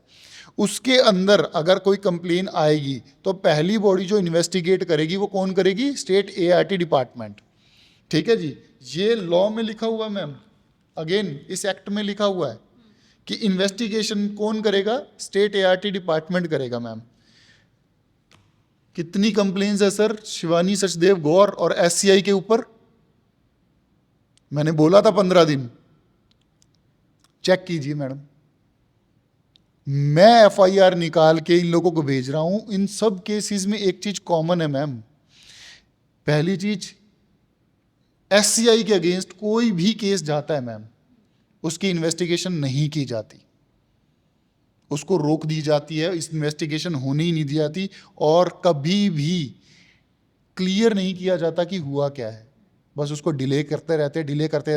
उसके अंदर अगर कोई कंप्लेन आएगी तो पहली बॉडी जो इन्वेस्टिगेट करेगी वो कौन करेगी? State ART department. ठीक है जी, ये लॉ में लिखा हुआ है मैम, अगेन इस एक्ट में लिखा हुआ है कि इन्वेस्टिगेशन कौन करेगा? स्टेट एआरटी डिपार्टमेंट करेगा मैम। कितनी कंप्लेन्स है सर शिवानी सचदेव गौर और एससीआई के ऊपर? मैंने बोला था 15 दिन, चेक कीजिए मैडम। मैं एफआईआर निकाल के इन लोगों को भेज रहा हूं। इन सब केसेस में एक चीज कॉमन है मैम। पहली चीज, एससीआई के अगेंस्ट कोई भी केस जाता है मैम, उसकी इन्वेस्टिगेशन नहीं की जाती, उसको रोक दी जाती है, इन्वेस्टिगेशन होने ही नहीं दी जाती, और कभी भी क्लियर नहीं किया जाता कि हुआ क्या है। बस उसको डिले करते रहते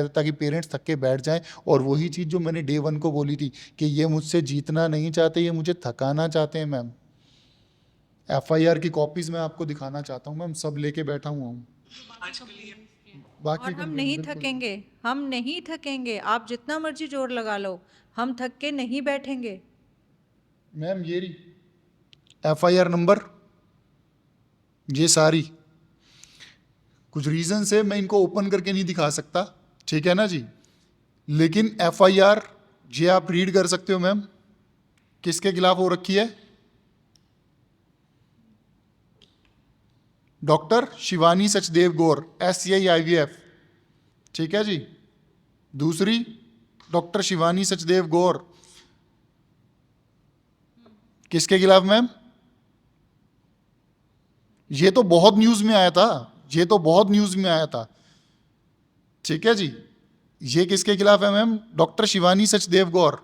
ताकि पेरेंट्स थक के बैठ जाएं। और वही चीज़ जो मैंने डे 1 को बोली थी कि ये मुझसे जीतना नहीं चाहते, ये मुझे थकाना चाहते हैं मैम। एफआईआर की कॉपीज मैं आपको दिखाना चाहता हूँ मैम, सब लेके बैठा हुआ हूँ। और हम नहीं थकेंगे, हम नहीं थकेंगे, आप जितना मर्जी जोर लगा लो, हम थक के नहीं बैठेंगे। मैम ये रही एफआईआर नंबर, ये सारी, कुछ रीज़न से मैं इनको ओपन करके नहीं दिखा सकता, ठीक है ना जी, लेकिन एफआईआर ये आप रीड कर सकते हो मैम, किसके खिलाफ हो रखी है? डॉक्टर शिवानी सचदेव गौर, एससीआई आईवीएफ, ठीक है जी। दूसरी डॉक्टर शिवानी सचदेव गौर, किसके खिलाफ मैम? ये तो बहुत न्यूज में आया था, ये तो बहुत न्यूज में आया था, ठीक है जी। ये किसके खिलाफ है मैम? डॉक्टर शिवानी सचदेव गौर।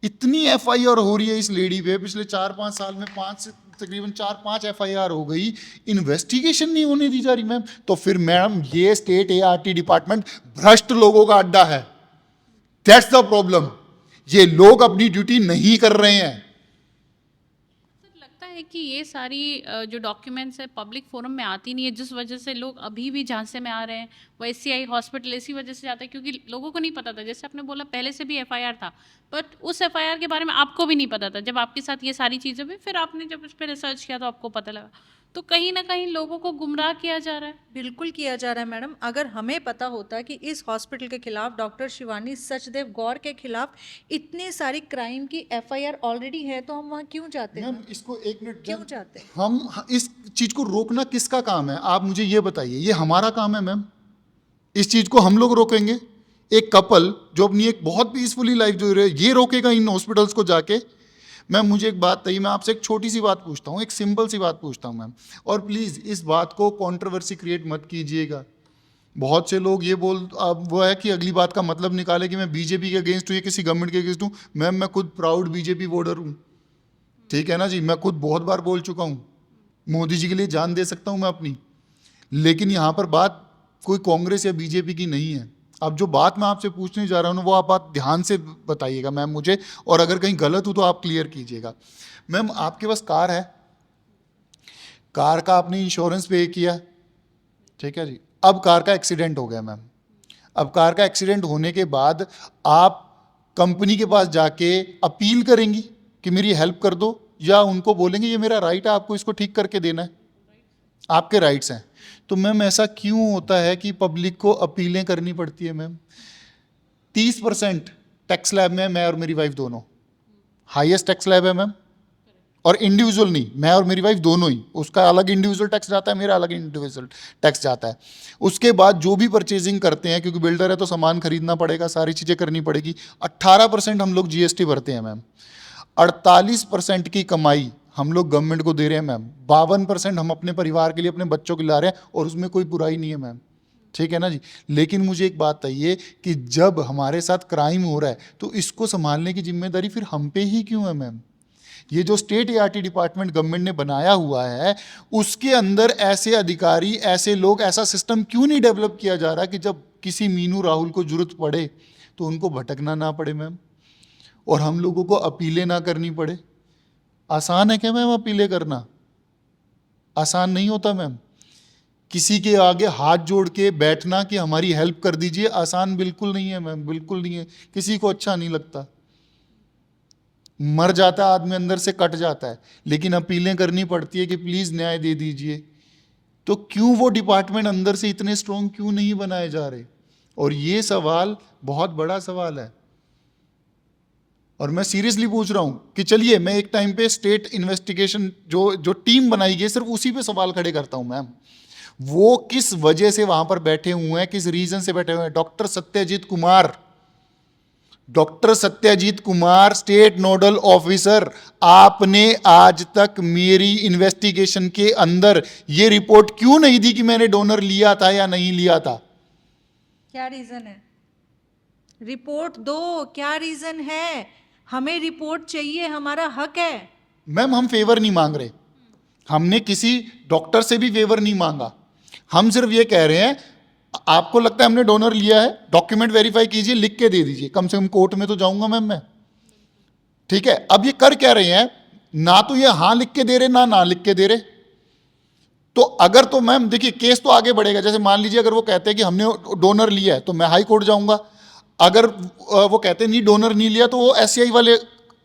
इतनी एफआईआर हो रही है इस लेडी पे, पिछले 4-5 साल में 5 से तकरीबन 4-5 एफआईआर हो गई, इन्वेस्टिगेशन नहीं होने दी जा रही मैम। तो फिर मैम ये स्टेट एआरटी डिपार्टमेंट भ्रष्ट लोगों का अड्डा है, दैट्स द प्रॉब्लम। ये लोग अपनी ड्यूटी नहीं कर रहे हैं। सर लगता है कि ये सारी जो डॉक्यूमेंट्स है पब्लिक फोरम में आती नहीं है, जिस वजह से लोग अभी भी झांसे में आ रहे हैं। वो एससीआई हॉस्पिटल इसी वजह से जाता है क्योंकि लोगों को नहीं पता था, जैसे आपने बोला पहले से भी एफआईआर था, बट उस एफआईआर के बारे में आपको भी नहीं पता था। जब आपके साथ ये सारी चीज़ें हुई, फिर आपने जब उस पर रिसर्च किया तो आपको पता लगा। तो कहीं ना कहीं लोगों को गुमराह किया जा रहा है। बिल्कुल किया जा रहा है मैडम। अगर हमें पता होता कि इस हॉस्पिटल के खिलाफ, डॉक्टर शिवानी सचदेव गौर के खिलाफ इतनी सारी क्राइम की एफआईआर ऑलरेडी है, तो हम वहाँ क्यों जाते मैम हैं? इसको एक मिनट, क्यों जाते हैं? हम इस चीज को रोकना किसका काम है, आप मुझे ये बताइए। ये हमारा काम है मैम, इस चीज को हम लोग रोकेंगे? एक कपल जो अपनी एक बहुत पीसफुली लाइफ जी रहे, ये रोकेगा इन हॉस्पिटल्स को जाके? मैम मुझे एक बात बताइए, मैं आपसे एक छोटी सी बात पूछता हूँ, एक सिंपल सी बात पूछता हूँ मैम, और प्लीज़ इस बात को कंट्रोवर्सी क्रिएट मत कीजिएगा। बहुत से लोग ये अब वो है कि अगली बात का मतलब निकाले कि मैं बीजेपी के अगेंस्ट हूँ या किसी गवर्नमेंट के अगेंस्ट हूँ। मैम मैं खुद प्राउड बीजेपी वोटर हूँ, ठीक है ना जी, मैं खुद बहुत बार बोल चुका हूँ, मोदी जी के लिए जान दे सकता हूँ मैं अपनी। लेकिन यहाँ पर बात कोई कांग्रेस या बीजेपी की नहीं है। अब जो बात मैं आपसे पूछने जा रहा हूँ वो आप बात ध्यान से बताइएगा मैम मुझे, और अगर कहीं गलत हो तो आप क्लियर कीजिएगा। मैम आपके पास कार है, कार का आपने इंश्योरेंस पे किया, ठीक है जी। अब कार का एक्सीडेंट हो गया मैम, अब कार का एक्सीडेंट होने के बाद आप कंपनी के पास जाके अपील करेंगी कि मेरी हेल्प कर दो, या उनको बोलेंगे ये मेरा राइट है, आपको इसको ठीक करके देना है, आपके राइट्स हैं? तो मैम ऐसा क्यों होता है कि पब्लिक को अपीलें करनी पड़ती है मैम? 30% टैक्स स्लैब में मैं और मेरी वाइफ दोनों, हाईएस्ट टैक्स स्लैब है मैम, और इंडिविजुअल नहीं, मैं और मेरी वाइफ दोनों ही, उसका अलग इंडिविजुअल टैक्स जाता है, मेरा अलग इंडिविजुअल टैक्स जाता है। उसके बाद जो भी परचेजिंग करते हैं, क्योंकि बिल्डर है तो सामान खरीदना पड़ेगा, सारी चीज़ें करनी पड़ेगी, 18% हम लोग जीएसटी भरते हैं मैम। 48% की कमाई हम लोग गवर्नमेंट को दे रहे हैं मैम। 52% हम अपने परिवार के लिए, अपने बच्चों के लिए ला रहे हैं, और उसमें कोई बुराई नहीं है मैम, ठीक है ना जी। लेकिन मुझे एक बात बताइए कि जब हमारे साथ क्राइम हो रहा है तो इसको संभालने की जिम्मेदारी फिर हम पे ही क्यों है मैम? ये जो स्टेट एआरटी डिपार्टमेंट गवर्नमेंट ने बनाया हुआ है, उसके अंदर ऐसे अधिकारी, ऐसे लोग, ऐसा सिस्टम क्यों नहीं डेवलप किया जा रहा कि जब किसी मीनू राहुल को जरूरत पड़े तो उनको भटकना ना पड़े मैम, और हम लोगों को अपीलें ना करनी पड़े? आसान है क्या मैम अपीलें करना? आसान नहीं होता मैम। किसी के आगे हाथ जोड़ के बैठना कि हमारी हेल्प कर दीजिए, आसान बिल्कुल नहीं है मैम, बिल्कुल नहीं है। किसी को अच्छा नहीं लगता, मर जाता है आदमी, अंदर से कट जाता है, लेकिन अपीलें करनी पड़ती है कि प्लीज न्याय दे दीजिए। तो क्यों वो डिपार्टमेंट अंदर से इतने स्ट्रॉन्ग क्यों नहीं बनाए जा रहे? और ये सवाल बहुत बड़ा सवाल है, और मैं सीरियसली पूछ रहा हूं कि चलिए मैं एक टाइम पे स्टेट इन्वेस्टिगेशन जो टीम बनाई गई, सिर्फ उसी पे सवाल खड़े करता हूं मैम। वो किस वजह से वहां पर बैठे हुए हैं, किस रीजन से बैठे हुए हैं? Doctor Satyajit Kumar state nodal officer, आपने आज तक मेरी इन्वेस्टिगेशन के अंदर ये रिपोर्ट क्यों नहीं दी कि मैंने डोनर लिया था या नहीं लिया था? क्या रीजन है? रिपोर्ट दो, क्या रीजन है? हमें रिपोर्ट चाहिए, हमारा हक है। मैम हम फेवर नहीं मांग रहे, हमने किसी डॉक्टर से भी फेवर नहीं मांगा, हम सिर्फ ये कह रहे हैं आपको लगता है हमने डोनर लिया है, डॉक्यूमेंट वेरीफाई कीजिए, लिख के दे दीजिए, कम से कम कोर्ट में तो जाऊंगा मैम मैं, ठीक है। अब ये कर क्या रहे हैं? ना तो ये हाँ लिख के दे रहे, ना लिख के दे रहे। तो अगर तो मैम देखिए केस तो आगे बढ़ेगा, जैसे मान लीजिए अगर वो कहते हैं कि हमने डोनर लिया है तो मैं हाई कोर्ट जाऊंगा, अगर वो कहते हैं नहीं डोनर नहीं लिया तो वो एससीआई वाले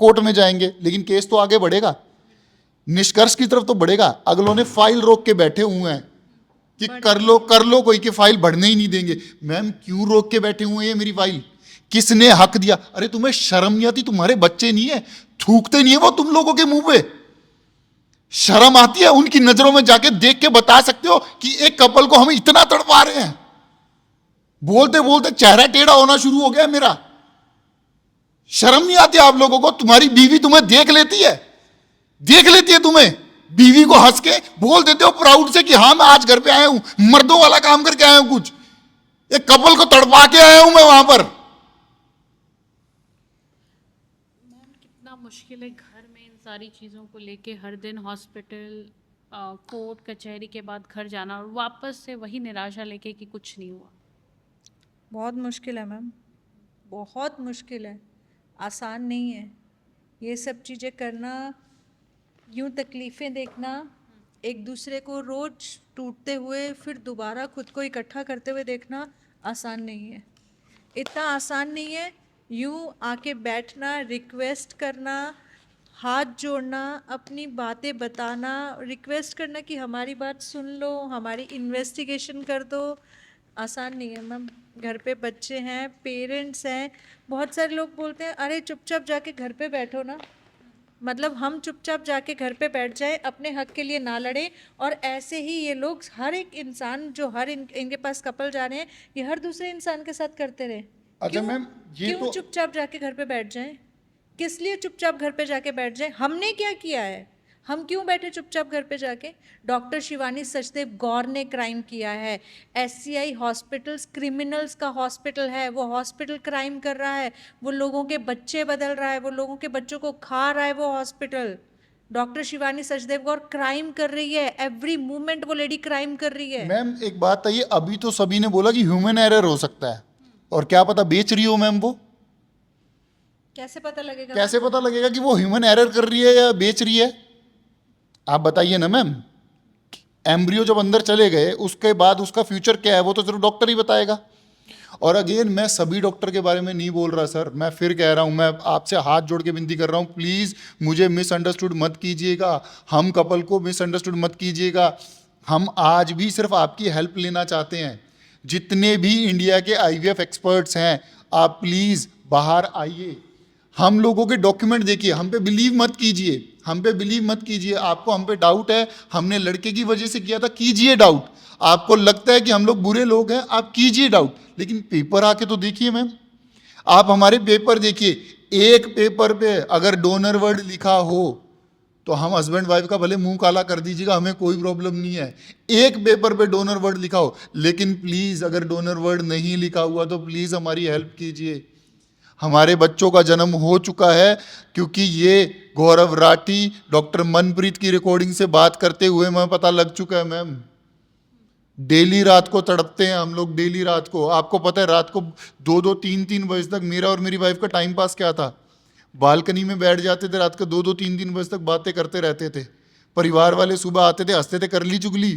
कोर्ट में जाएंगे, लेकिन केस तो आगे बढ़ेगा, निष्कर्ष की तरफ तो बढ़ेगा। अगलों ने फाइल रोक के बैठे हुए हैं कि कर लो कोई, कि फाइल बढ़ने ही नहीं देंगे। मैम क्यों रोक के बैठे हुए हैं मेरी फाइल? किसने हक दिया? अरे तुम्हें शर्म नहीं आती? तुम्हारे बच्चे नहीं है, थूकते नहीं है वो तुम लोगों के मुंह पे? शर्म आती है? उनकी नजरों में जाके देख के बता सकते हो कि एक कपल को हम इतना तड़पा रहे हैं? बोलते बोलते चेहरा टेढ़ा होना शुरू हो गया मेरा। शर्म नहीं आती आप लोगों को? तुम्हारी बीवी तुम्हें देख लेती है तुम्हें, बीवी को हंस के बोल देते हो प्राउड से कि हाँ मैं आज घर पे आया हूं, मर्दों वाला काम करके आया हूं, कुछ एक कपल को तड़पा के आया हूं मैं वहां पर। मैम कितना मुश्किल है घर में इन सारी चीज़ों को लेके, हर दिन हॉस्पिटल, कोर्ट कचहरी के बाद घर जाना, और वापस से वही निराशा लेके कि कुछ नहीं हुआ। बहुत मुश्किल है मैम, बहुत मुश्किल है, आसान नहीं है ये सब चीज़ें करना, यूं तकलीफ़ें देखना, एक दूसरे को रोज़ टूटते हुए फिर दोबारा खुद को इकट्ठा करते हुए देखना आसान नहीं है, इतना आसान नहीं है। यूं आके बैठना, रिक्वेस्ट करना, हाथ जोड़ना, अपनी बातें बताना, रिक्वेस्ट करना कि हमारी बात सुन लो, हमारी इन्वेस्टिगेशन कर दो, आसान नहीं है मैम। घर पे बच्चे हैं, पेरेंट्स हैं, बहुत सारे लोग बोलते हैं अरे चुपचाप जाके घर पे बैठो ना। मतलब हम चुपचाप जाके घर पे बैठ जाएं, अपने हक के लिए ना लड़ें, और ऐसे ही ये लोग हर एक इंसान जो इनके पास कपल जा रहे हैं, ये हर दूसरे इंसान के साथ करते रहे। अच्छा क्यों मैम, ये क्यों तो चुपचाप जाके घर पे बैठ जाएं? किस लिए चुपचाप घर पे जाके बैठ जाएं? हमने क्या किया है? हम क्यों बैठे चुपचाप घर पे जाके? डॉक्टर शिवानी सचदेव गौर ने क्राइम किया है। एससीआई हॉस्पिटल्स क्रिमिनल्स का हॉस्पिटल है, वो हॉस्पिटल क्राइम कर रहा है, वो लोगों के बच्चे बदल रहा है, वो लोगों के बच्चों को खा रहा है वो हॉस्पिटल। डॉक्टर शिवानी सचदेव गौर क्राइम कर रही है, एवरी मोमेंट वो लेडी क्राइम कर रही है। मैम एक बात है, अभी तो सभी ने बोला कि ह्यूमन एरर हो सकता है, और क्या पता बेच रही हो मैम वो। कैसे पता लगेगा? कैसे पता लगेगा कि वो ह्यूमन एरर कर रही है या बेच रही है? आप बताइए ना मैम। एम्ब्रियो जब अंदर चले गए उसके बाद उसका फ्यूचर क्या है वो तो सिर्फ डॉक्टर ही बताएगा। और अगेन मैं सभी डॉक्टर के बारे में नहीं बोल रहा सर, मैं फिर कह रहा हूँ, मैं आपसे हाथ जोड़ के विनती कर रहा हूँ, प्लीज़ मुझे मिसअंडरस्टूड मत कीजिएगा, हम कपल को मिसअंडरस्टूड मत कीजिएगा। हम आज भी सिर्फ आपकी हेल्प लेना चाहते हैं। जितने भी इंडिया के आईवीएफ एक्सपर्ट्स हैं, आप प्लीज़ बाहर आइए, हम लोगों के डॉक्यूमेंट देखिए, हम पे बिलीव मत कीजिए, हम पे बिलीव मत कीजिए। आपको हम पे डाउट है, हमने लड़के की वजह से किया था, कीजिए डाउट। आपको लगता है कि हम लोग बुरे लोग हैं, आप कीजिए डाउट, लेकिन पेपर आके तो देखिए मैम। आप हमारे पेपर देखिए, एक पेपर पे अगर डोनर वर्ड लिखा हो तो हम हस्बैंड वाइफ का भले मुंह काला कर दीजिएगा, हमें कोई प्रॉब्लम नहीं है। एक पेपर पे डोनर वर्ड लिखा हो, लेकिन प्लीज़ अगर डोनर वर्ड नहीं लिखा हुआ तो प्लीज़ हमारी हेल्प कीजिए। हमारे बच्चों का जन्म हो चुका है, क्योंकि ये गौरव राठी डॉक्टर मनप्रीत की रिकॉर्डिंग से बात करते हुए हमें पता लग चुका है मैम। डेली रात को तड़पते हैं हम लोग, डेली रात को। आपको पता है रात को 2-2 3-3 बजे तक मेरा और मेरी वाइफ का टाइम पास क्या था? बालकनी में बैठ जाते थे, रात को 2-2 3-3 बजे तक बातें करते रहते थे। परिवार वाले सुबह आते थे, हंसते थे, कर ली चुगली,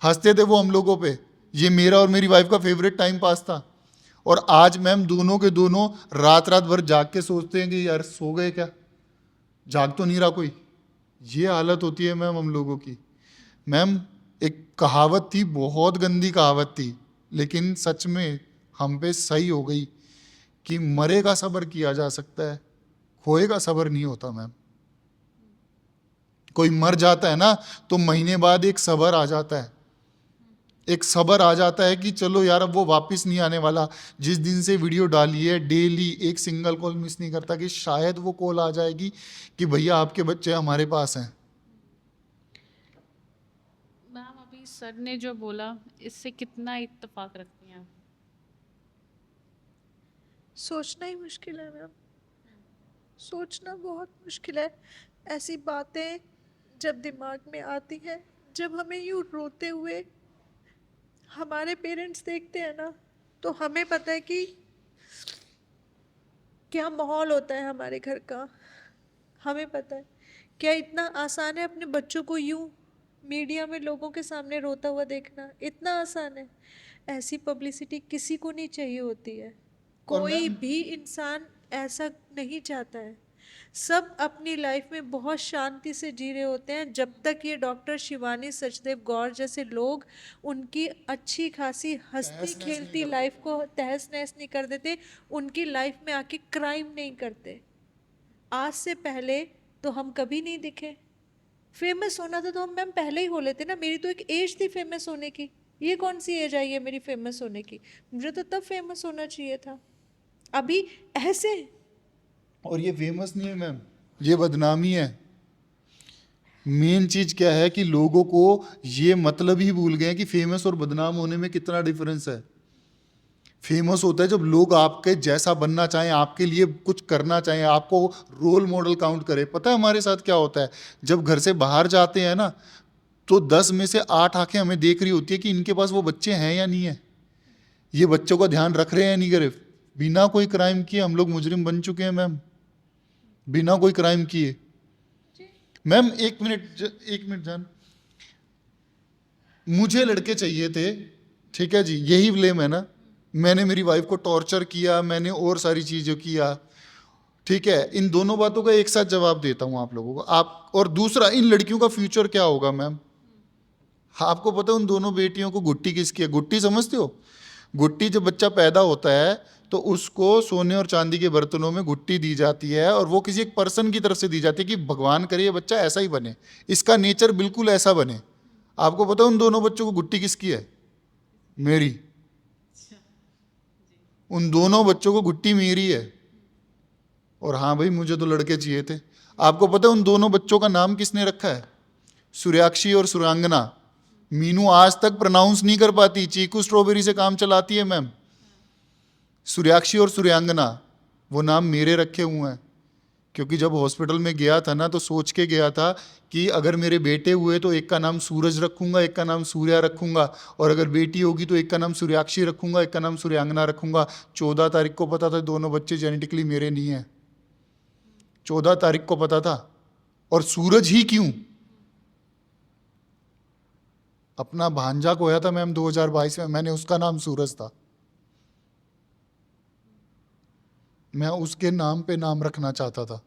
हंसते थे वो हम लोगों पे। ये मेरा और मेरी वाइफ का फेवरेट टाइम पास था। और आज मैम दोनों के दोनों रात रात भर जाग के सोचते हैं कि यार सो गए क्या, जाग तो नहीं रहा कोई। ये हालत होती है मैम हम लोगों की। मैम एक कहावत थी, बहुत गंदी कहावत थी, लेकिन सच में हम पे सही हो गई कि मरे का सब्र किया जा सकता है, खोए का सब्र नहीं होता मैम। कोई मर जाता है ना तो महीने बाद एक सब्र आ जाता है, एक सब्र आ जाता है कि चलो यार अब वो वापस नहीं आने वाला। जिस दिन से वीडियो डाली है डेली एक सिंगल कॉल मिस नहीं करता कि शायद वो कॉल आ जाएगी कि भैया आपके बच्चे हमारे पास हैं। मैम अभी सर ने जो बोला इससे कितना इत्तेफाक रखती हैं आप? सोचना ही मुश्किल है मैम, सोचना बहुत मुश्किल है। ऐसी बातें जब दिमाग में आती हैं, जब हमें यूँ रोते हुए हमारे पेरेंट्स देखते हैं ना, तो हमें पता है कि क्या माहौल होता है हमारे घर का। हमें पता है क्या इतना आसान है अपने बच्चों को यूँ मीडिया में लोगों के सामने रोता हुआ देखना, इतना आसान है? ऐसी पब्लिसिटी किसी को नहीं चाहिए होती है, कोई भी इंसान ऐसा नहीं चाहता है। सब अपनी लाइफ में बहुत शांति से जी रहे होते हैं, जब तक ये डॉक्टर शिवानी सचदेव गौर जैसे लोग उनकी अच्छी खासी हंसती खेलती लाइफ को तहस नहस नहीं कर देते, उनकी लाइफ में आके क्राइम नहीं करते। आज से पहले तो हम कभी नहीं दिखे। फेमस होना था तो हम मैम पहले ही हो लेते ना। मेरी तो एक एज थी फेमस होने की, ये कौन सी एज आई है मेरी फेमस होने की? मुझे तो तब फेमस होना चाहिए था, अभी ऐसे। और ये फेमस नहीं है मैम, ये बदनामी है। मेन चीज क्या है कि लोगों को ये मतलब ही भूल गए कि फेमस और बदनाम होने में कितना डिफरेंस है। फेमस होता है जब लोग आपके जैसा बनना चाहें, आपके लिए कुछ करना चाहें, आपको रोल मॉडल काउंट करें। पता है हमारे साथ क्या होता है, जब घर से बाहर जाते हैं ना तो 10 में से 8 आंखें हमें देख रही होती है कि इनके पास वो बच्चे हैं या नहीं है, ये बच्चों का ध्यान रख रहे हैं नहीं करे। बिना कोई क्राइम किए हम लोग मुजरिम बन चुके हैं मैम, बिना कोई क्राइम किए। मैम एक मिनट जान, मुझे लड़के चाहिए थे, ठीक है जी, यही ब्लेम है ना। मैंने मेरी वाइफ को टॉर्चर किया, मैंने और सारी चीज़ें किया, ठीक है, इन दोनों बातों का एक साथ जवाब देता हूं आप लोगों को। आप और दूसरा, इन लड़कियों का फ्यूचर क्या होगा मैम? हाँ, आपको पता है उन दोनों बेटियों को गुट्टी किसकी है? गुट्टी समझते हो? गुट्टी जब बच्चा पैदा होता है तो उसको सोने और चांदी के बर्तनों में गुट्टी दी जाती है, और वो किसी एक पर्सन की तरफ से दी जाती है कि भगवान करे ये बच्चा ऐसा ही बने, इसका नेचर बिल्कुल ऐसा बने। आपको पता है उन दोनों बच्चों को गुट्टी किसकी है? मेरी। उन दोनों बच्चों को गुट्टी मेरी है। और हाँ भाई, मुझे तो लड़के चाहिए थे। आपको पता है उन दोनों बच्चों का नाम किसने रखा है? सूर्याक्षी और सुरांगना। मीनू आज तक प्रोनाउंस नहीं कर पाती, चीकू स्ट्रॉबेरी से काम चलाती है मैम। सूर्याक्षी और सूर्यांगना, वो नाम मेरे रखे हुए हैं, क्योंकि जब हॉस्पिटल में गया था ना तो सोच के गया था कि अगर मेरे बेटे हुए तो एक का नाम सूरज रखूंगा, एक का नाम सूर्या रखूंगा, और अगर बेटी होगी तो एक का नाम सूर्याक्षी रखूंगा, एक का नाम सूर्यांगना रखूंगा। 14 तारीख को पता था दोनों बच्चे जेनेटिकली मेरे नहीं हैं। 14 तारीख को पता था। और सूरज ही क्यों? अपना भांजा खोया था मैम 2022 में, मैंने उसका नाम सूरज था। मैं उसके नाम पे नाम रखना चाहता था।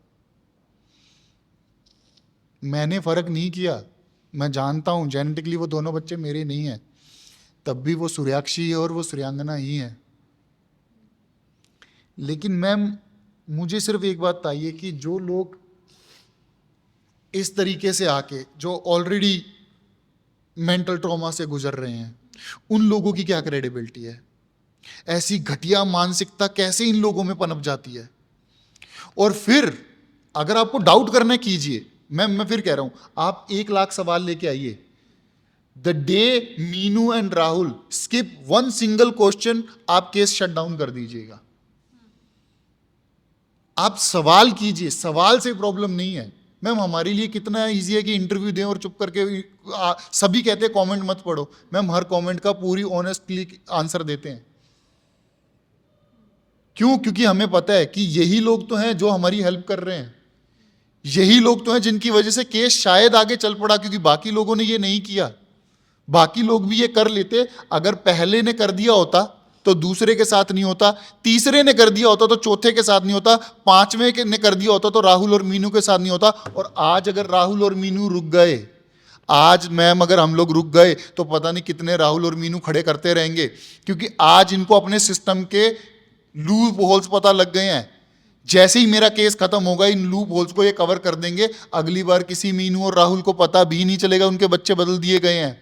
मैंने फर्क नहीं किया। मैं जानता हूं जेनेटिकली वो दोनों बच्चे मेरे नहीं हैं, तब भी वो सूर्याक्षी है और वो सूर्यांगना ही है। लेकिन मैम, मुझे सिर्फ एक बात बताइए कि जो लोग इस तरीके से आके, जो ऑलरेडी मेंटल ट्रॉमा से गुजर रहे हैं, उन लोगों की क्या क्रेडिबिलिटी है? ऐसी घटिया मानसिकता कैसे इन लोगों में पनप जाती है? और फिर अगर आपको डाउट करना है, कीजिए। मैं फिर कह रहा हूं, आप 1 लाख सवाल लेके आइए। The day Meenu and Rahul skip one single question, आप केस शट डाउन कर दीजिएगा। आप सवाल कीजिए, सवाल से प्रॉब्लम नहीं है। मैम, हमारे लिए कितना इजी है कि इंटरव्यू दें और चुप करके सभी कहते हैं कमेंट मत पढ़ो। मैम, हर कमेंट का पूरी ऑनेस्टली आंसर देते हैं। क्यों? क्योंकि हमें पता है कि यही लोग तो हैं जो हमारी हेल्प कर रहे हैं, यही लोग तो हैं जिनकी वजह से केस शायद आगे चल पड़ा, क्योंकि बाकी लोगों ने ये नहीं किया। बाकी लोग भी ये कर लेते, अगर पहले ने कर दिया होता तो दूसरे के साथ नहीं होता, तीसरे ने कर दिया होता तो चौथे के साथ नहीं होता, पांचवें ने कर दिया होता तो राहुल और मीनू के साथ नहीं होता। और आज अगर राहुल और मीनू रुक गए, आज मैम अगर हम लोग रुक गए तो पता नहीं कितने राहुल और मीनू खड़े करते रहेंगे, क्योंकि आज इनको अपने सिस्टम के लूप होल्स पता लग गए हैं। जैसे ही मेरा केस खत्म होगा, इन लूप होल्स को ये कवर कर देंगे। अगली बार किसी मीनू और राहुल को पता भी नहीं चलेगा उनके बच्चे बदल दिए गए हैं।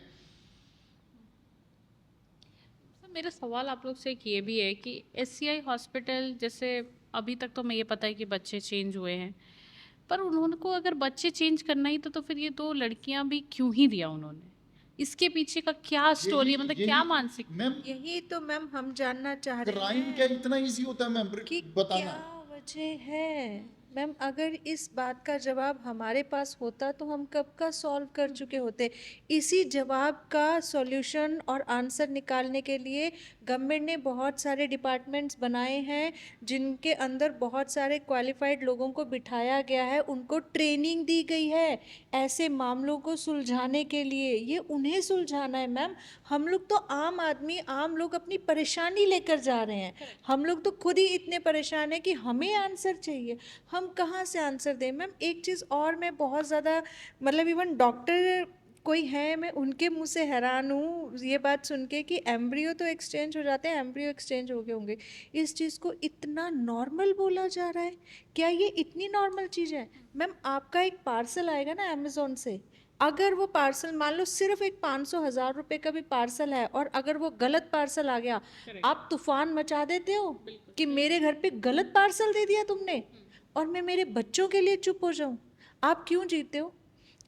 मेरा सवाल आप लोग से एक ये भी है कि एससीआई हॉस्पिटल, जैसे अभी तक तो मैं ये पता है कि बच्चे चेंज हुए हैं, पर उन्होंने को अगर बच्चे चेंज करना ही तो फिर ये 2 लड़कियां भी क्यों ही दिया उन्होंने? इसके पीछे का क्या स्टोरी है, मतलब क्या मानसिक? मैम, यही तो मैम हम जानना चाह रहे क्राइम हैं क्या इतना इजी होता है मैम कि बताना? क्या वजह है। मैम, अगर इस बात का जवाब हमारे पास होता तो हम कब का सॉल्व कर चुके होते। इसी जवाब का सॉल्यूशन और आंसर निकालने के लिए गवर्नमेंट ने बहुत सारे डिपार्टमेंट्स बनाए हैं, जिनके अंदर बहुत सारे क्वालिफाइड लोगों को बिठाया गया है, उनको ट्रेनिंग दी गई है ऐसे मामलों को सुलझाने के लिए। ये उन्हें सुलझाना है मैम। हम लोग तो आम आदमी, आम लोग अपनी परेशानी लेकर जा रहे हैं। हम लोग तो खुद ही इतने परेशान हैं कि हमें आंसर चाहिए। हम कहाँ से आंसर दें मैम? एक चीज़ और, मैं बहुत ज़्यादा मतलब इवन डॉक्टर कोई है, मैं उनके मुंह से हैरान हूँ ये बात सुन के कि एम्ब्रियो तो एक्सचेंज हो जाते हैं, एम्ब्रियो एक्सचेंज हो गए होंगे। इस चीज़ को इतना नॉर्मल बोला जा रहा है। क्या ये इतनी नॉर्मल चीज़ है? मैम, आपका एक पार्सल आएगा ना अमेज़ोन से, अगर वो पार्सल मान लो सिर्फ एक 500,000 रुपये का भी पार्सल है, और अगर वो गलत पार्सल आ गया, आप तूफान मचा देते हो कि मेरे घर पे गलत पार्सल दे दिया तुमने, और मैं मेरे बच्चों के लिए चुप हो जाऊं? आप क्यों जीते हो?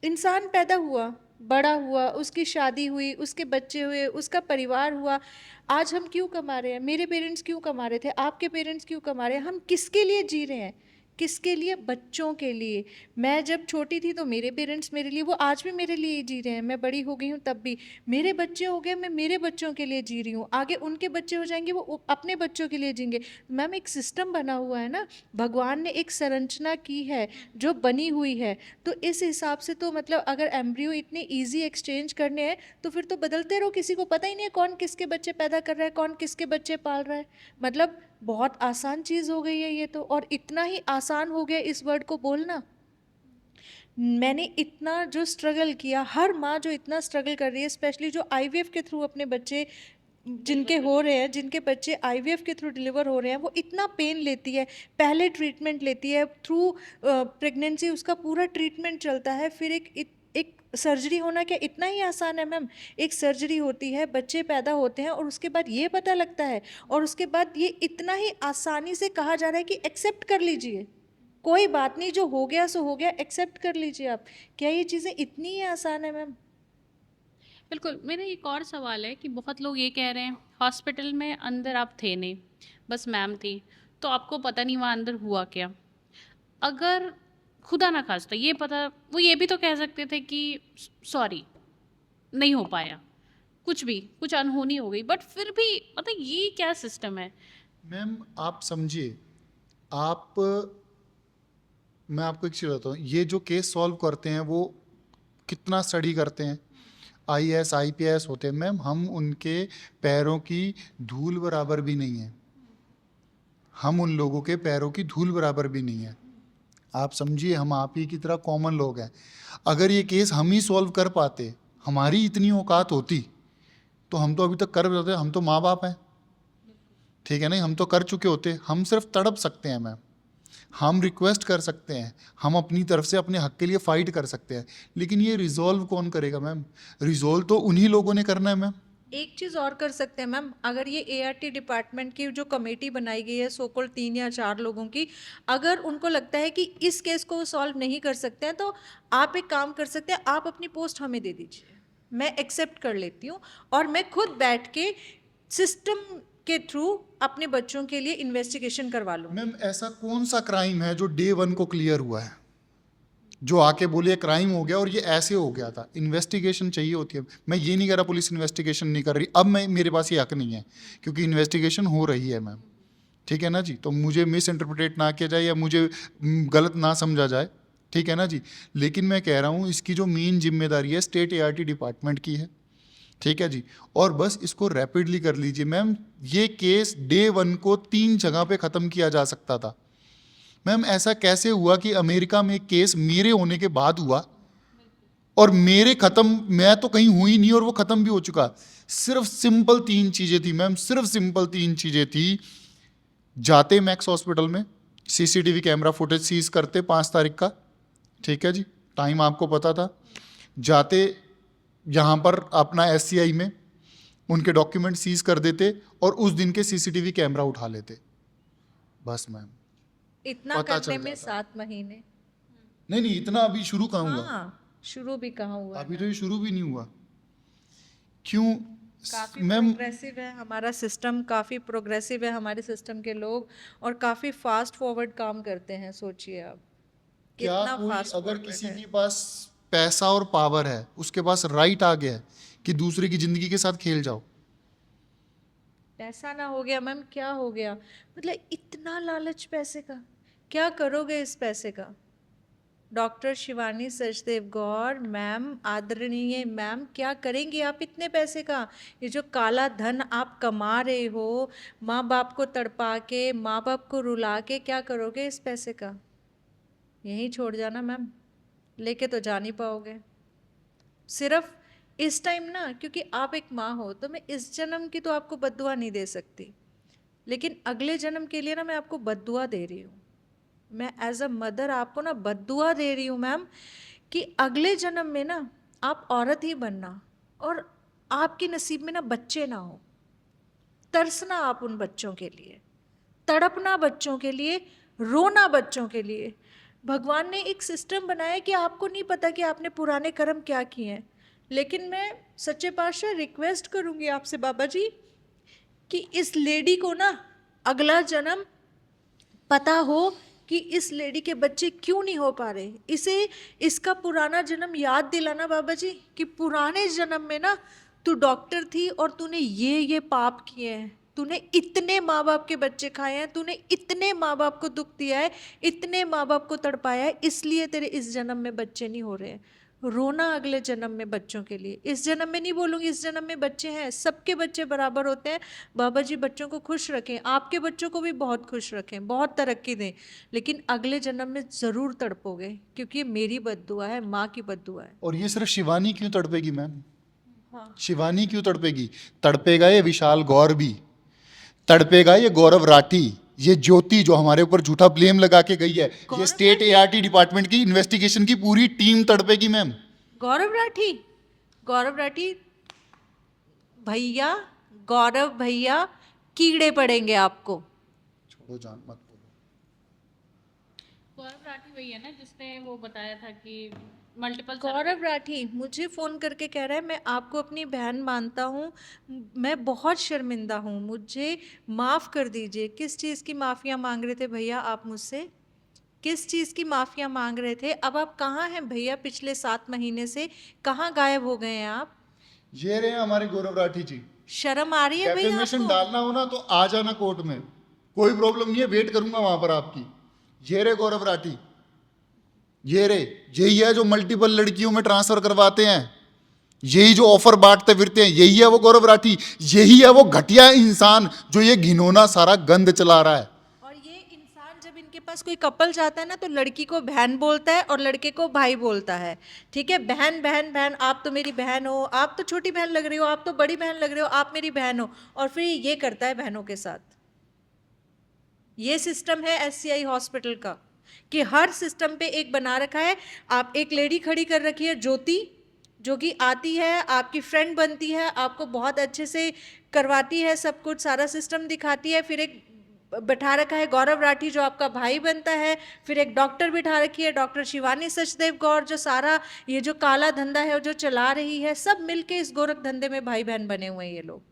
इंसान पैदा हुआ, बड़ा हुआ, उसकी शादी हुई, उसके बच्चे हुए, उसका परिवार हुआ। आज हम क्यों कमा रहे हैं? मेरे पेरेंट्स क्यों कमा रहे थे? आपके पेरेंट्स क्यों कमा रहे हैं? हम किसके लिए जी रहे हैं? किसके लिए? बच्चों के लिए। मैं जब छोटी थी तो मेरे पेरेंट्स मेरे लिए, वो आज भी मेरे लिए ही जी रहे हैं। मैं बड़ी हो गई हूँ तब भी मेरे बच्चे हो गए, मैं मेरे बच्चों के लिए जी रही हूँ। आगे उनके बच्चे हो जाएंगे, वो अपने बच्चों के लिए जीएंगे। मैम, एक सिस्टम बना हुआ है ना, भगवान ने एक संरचना की है जो बनी हुई है। तो इस हिसाब से तो मतलब अगर एम्ब्रियो इतने ईजी एक्सचेंज करने हैं तो फिर तो बदलते रहो, किसी को पता ही नहीं है कौन किसके बच्चे पैदा कर रहा है, कौन किसके बच्चे पाल रहा है। मतलब बहुत आसान चीज़ हो गई है ये तो, और इतना ही आसान हो गया इस वर्ड को बोलना। मैंने इतना जो स्ट्रगल किया, हर माँ जो इतना स्ट्रगल कर रही है, स्पेशली जो आईवीएफ के थ्रू अपने बच्चे जिनके हो रहे हैं, जिनके बच्चे आईवीएफ के थ्रू डिलीवर हो रहे हैं, वो इतना पेन लेती है, पहले ट्रीटमेंट लेती है, थ्रू प्रेगनेंसी उसका पूरा ट्रीटमेंट चलता है, फिर एक सर्जरी होना क्या इतना ही आसान है मैम? एक सर्जरी होती है, बच्चे पैदा होते हैं और उसके बाद ये पता लगता है, और उसके बाद ये इतना ही आसानी से कहा जा रहा है कि एक्सेप्ट कर लीजिए, कोई बात नहीं, जो हो गया सो हो गया, एक्सेप्ट कर लीजिए आप। क्या ये चीज़ें इतनी ही आसान है मैम? बिल्कुल। मेरा एक और सवाल है कि बहुत लोग ये कह रहे हैं हॉस्पिटल में अंदर आप थे नहीं, बस मैम थी, तो आपको पता नहीं वहाँ अंदर हुआ क्या। अगर खुदा ना खास्ता ये पता, वो ये भी तो कह सकते थे कि सॉरी नहीं हो पाया, कुछ भी, कुछ अनहोनी हो गई, बट फिर भी मतलब ये क्या सिस्टम है? मैम आप समझिए, आप मैं आपको एक चीज़ बताऊँ, ये जो केस सॉल्व करते हैं वो कितना स्टडी करते हैं, आईएएस आईपीएस होते हैं मैम, हम उनके पैरों की धूल बराबर भी नहीं है, हम उन लोगों के पैरों की धूल बराबर भी नहीं है। आप समझिए, हम आप ही की तरह कॉमन लोग हैं। अगर ये केस हम ही सॉल्व कर पाते, हमारी इतनी औकात होती, तो हम तो अभी तक कर रहे, हम तो माँ बाप हैं, ठीक है नहीं, हम तो कर चुके होते। हम सिर्फ तड़प सकते हैं मैम, हम रिक्वेस्ट कर सकते हैं, हम अपनी तरफ से अपने हक के लिए फाइट कर सकते हैं, लेकिन ये रिजॉल्व कौन करेगा मैम? रिजॉल्व तो उन्हीं लोगों ने करना है मैम। एक चीज़ और कर सकते हैं मैम, अगर ये एआरटी डिपार्टमेंट की जो कमेटी बनाई गई है सोकोल 3 या 4 लोगों की, अगर उनको लगता है कि इस केस को सॉल्व नहीं कर सकते हैं, तो आप एक काम कर सकते हैं, आप अपनी पोस्ट हमें दे दीजिए, मैं एक्सेप्ट कर लेती हूँ, और मैं खुद बैठ के सिस्टम के थ्रू अपने बच्चों के लिए इन्वेस्टिगेशन करवा लूँ। मैम ऐसा कौन सा क्राइम है जो डे 1 को क्लियर हुआ है, जो आके बोले क्राइम हो गया और ये ऐसे हो गया था? इन्वेस्टिगेशन चाहिए होती है। मैं ये नहीं कह रहा पुलिस इन्वेस्टिगेशन नहीं कर रही, अब मैं मेरे पास ये हक नहीं है, क्योंकि इन्वेस्टिगेशन हो रही है मैम, ठीक है ना जी, तो मुझे मिस इंटरप्रिटेट ना किया जाए या मुझे गलत ना समझा जाए, ठीक है ना जी। लेकिन मैं कह रहा हूँ इसकी जो मेन जिम्मेदारी है स्टेट एआरटी डिपार्टमेंट की है, ठीक है जी, और बस इसको रैपिडली कर लीजिए मैम। ये केस डे 1 को 3 जगह पे ख़त्म किया जा सकता था मैम। ऐसा कैसे हुआ कि अमेरिका में केस मेरे होने के बाद हुआ और मेरे ख़त्म, मैं तो कहीं हुई नहीं और वो ख़त्म भी हो चुका? सिर्फ सिंपल 3 चीज़ें थी मैम, सिर्फ सिंपल 3 चीज़ें थी। जाते मैक्स हॉस्पिटल में, सीसीटीवी कैमरा फुटेज सीज करते 5 तारीख का, ठीक है जी, टाइम आपको पता था। जाते यहाँ पर अपना एससीआई में उनके डॉक्यूमेंट सीज कर देते और उस दिन के सीसीटीवी कैमरा उठा लेते, बस मैम। इतना पता करने चल में जाता। 7 महीने। नहीं, इतना अभी शुरू कहाँ हुआ? हाँ, शुरू भी कहाँ हुआ है अभी मैम? तो ये शुरू भी नहीं हुआ। क्यों काफ़ी मैम? प्रोग्रेसिव है हमारा सिस्टम, काफ़ी प्रोग्रेसिव है हमारे सिस्टम के लोग, और काफ़ी फास्ट फॉरवर्ड काम करते हैं। सोचिए आप क्या कितना कोई फास्ट अगर फॉरवर्ड किसी है। के पास पैसा और पावर है, उसके पास राइट आ गया है कि दूसरे की जिंदगी के साथ खेल जाओ? पैसा ना हो गया मैम, क्या हो गया? मतलब इतना लालच पैसे का, क्या करोगे इस पैसे का? डॉक्टर शिवानी सचदेव गौर मैम, आदरणीय मैम, क्या करेंगी आप इतने पैसे का? ये जो काला धन आप कमा रहे हो, माँ बाप को तड़पा के, माँ बाप को रुला के, क्या करोगे इस पैसे का? यहीं छोड़ जाना मैम, लेके तो जा नहीं पाओगे। सिर्फ इस टाइम ना, क्योंकि आप एक माँ हो, तो मैं इस जन्म की तो आपको बद्दुआ नहीं दे सकती, लेकिन अगले जन्म के लिए ना मैं आपको बद्दुआ दे रही हूँ। मैं एज अ मदर आपको ना बद्दुआ दे रही हूँ मैम, कि अगले जन्म में ना आप औरत ही बनना, और आपके नसीब में ना बच्चे ना हो। तरसना आप उन बच्चों के लिए, तड़पना बच्चों के लिए, रोना बच्चों के लिए। भगवान ने एक सिस्टम बनाया कि आपको नहीं पता कि आपने पुराने कर्म क्या किए हैं, लेकिन मैं सच्चे पातशाह रिक्वेस्ट करूँगी आपसे बाबा जी, कि इस लेडी को ना अगला जन्म पता हो कि इस लेडी के बच्चे क्यों नहीं हो पा रहे, इसे इसका पुराना जन्म याद दिलाना बाबा जी, कि पुराने जन्म में ना तू डॉक्टर थी और तूने ये पाप किए हैं, तूने इतने माँ बाप के बच्चे खाए हैं, तूने इतने माँ बाप को दुख दिया है, इतने माँ बाप को तड़पाया है, इसलिए तेरे इस जन्म में बच्चे नहीं हो रहे हैं। रोना अगले जन्म में बच्चों के लिए। इस जन्म में नहीं बोलूँगी, इस जन्म में बच्चे हैं, सबके बच्चे बराबर होते हैं। बाबा जी बच्चों को खुश रखें, आपके बच्चों को भी बहुत खुश रखें, बहुत तरक्की दें, लेकिन अगले जन्म में ज़रूर तड़पोगे, क्योंकि ये मेरी बद्दुआ है, माँ की बद्दुआ है। और ये सिर्फ शिवानी क्यों तड़पेगी मैम? हाँ। शिवानी क्यों तड़पेगी? तड़पेगा ये विशाल गौर भी, तड़पेगा ये गौरव राठी, ये ज्योति जो हमारे ऊपर झूठा ब्लेम लगा के गई है, ये स्टेट एआरटी डिपार्टमेंट की इन्वेस्टिगेशन की पूरी टीम तड़पेगी मैम। गौरव राठी भैया, गौरव भैया कीड़े पड़ेंगे आपको। छोड़ो जान, मत बोलो। गौरव राठी वही है ना जिसने वो बताया था कि मल्टीपल गौरव राठी मुझे फ़ोन करके कह रहा है मैं आपको अपनी बहन मानता हूँ, मैं बहुत शर्मिंदा हूँ, मुझे माफ़ कर दीजिए। किस चीज़ की माफ़िया मांग रहे थे भैया आप मुझसे? किस चीज़ की माफ़िया मांग रहे थे? अब आप कहाँ हैं भैया? पिछले 7 महीने से कहाँ गायब हो गए हैं आप? ये रहे हमारे गौरव राठी जी। शर्म आ रही है भैया डेफेमेशन आपको? डालना हो ना तो आ जाना कोर्ट में, कोई प्रॉब्लम नहीं है, वेट करूंगा वहां पर आपकी। ये रे गौरव राठी, ये रे, यही है जो मल्टीपल लड़कियों में ट्रांसफर करवाते हैं, यही जो ऑफर बांटते फिरते हैं, यही है वो गौरव राठी, यही है वो घटिया इंसान जो ये घिनौना सारा गंद चला रहा है। और ये इंसान जब इनके पास कोई कपल जाता है ना तो लड़की को बहन बोलता है और लड़के को भाई बोलता है। ठीक है, बहन बहन बहन, आप तो मेरी बहन हो, आप तो छोटी बहन लग रही हो, आप तो बड़ी बहन लग रहे हो, आप मेरी बहन हो, और फिर ये करता है बहनों के साथ। ये सिस्टम है एससीआई हॉस्पिटल का कि हर सिस्टम पे एक बना रखा है। आप एक लेडी खड़ी कर रखी है ज्योति, जो कि आती है, आपकी फ्रेंड बनती है, आपको बहुत अच्छे से करवाती है, सब कुछ सारा सिस्टम दिखाती है। फिर एक बैठा रखा है गौरव राठी जो आपका भाई बनता है। फिर एक डॉक्टर बिठा रखी है, डॉक्टर शिवानी सचदेव गौर, जो सारा ये जो काला धंधा है जो चला रही है। सब मिलके इस गोरख धंधे में भाई बहन बने हुए हैं ये लोग।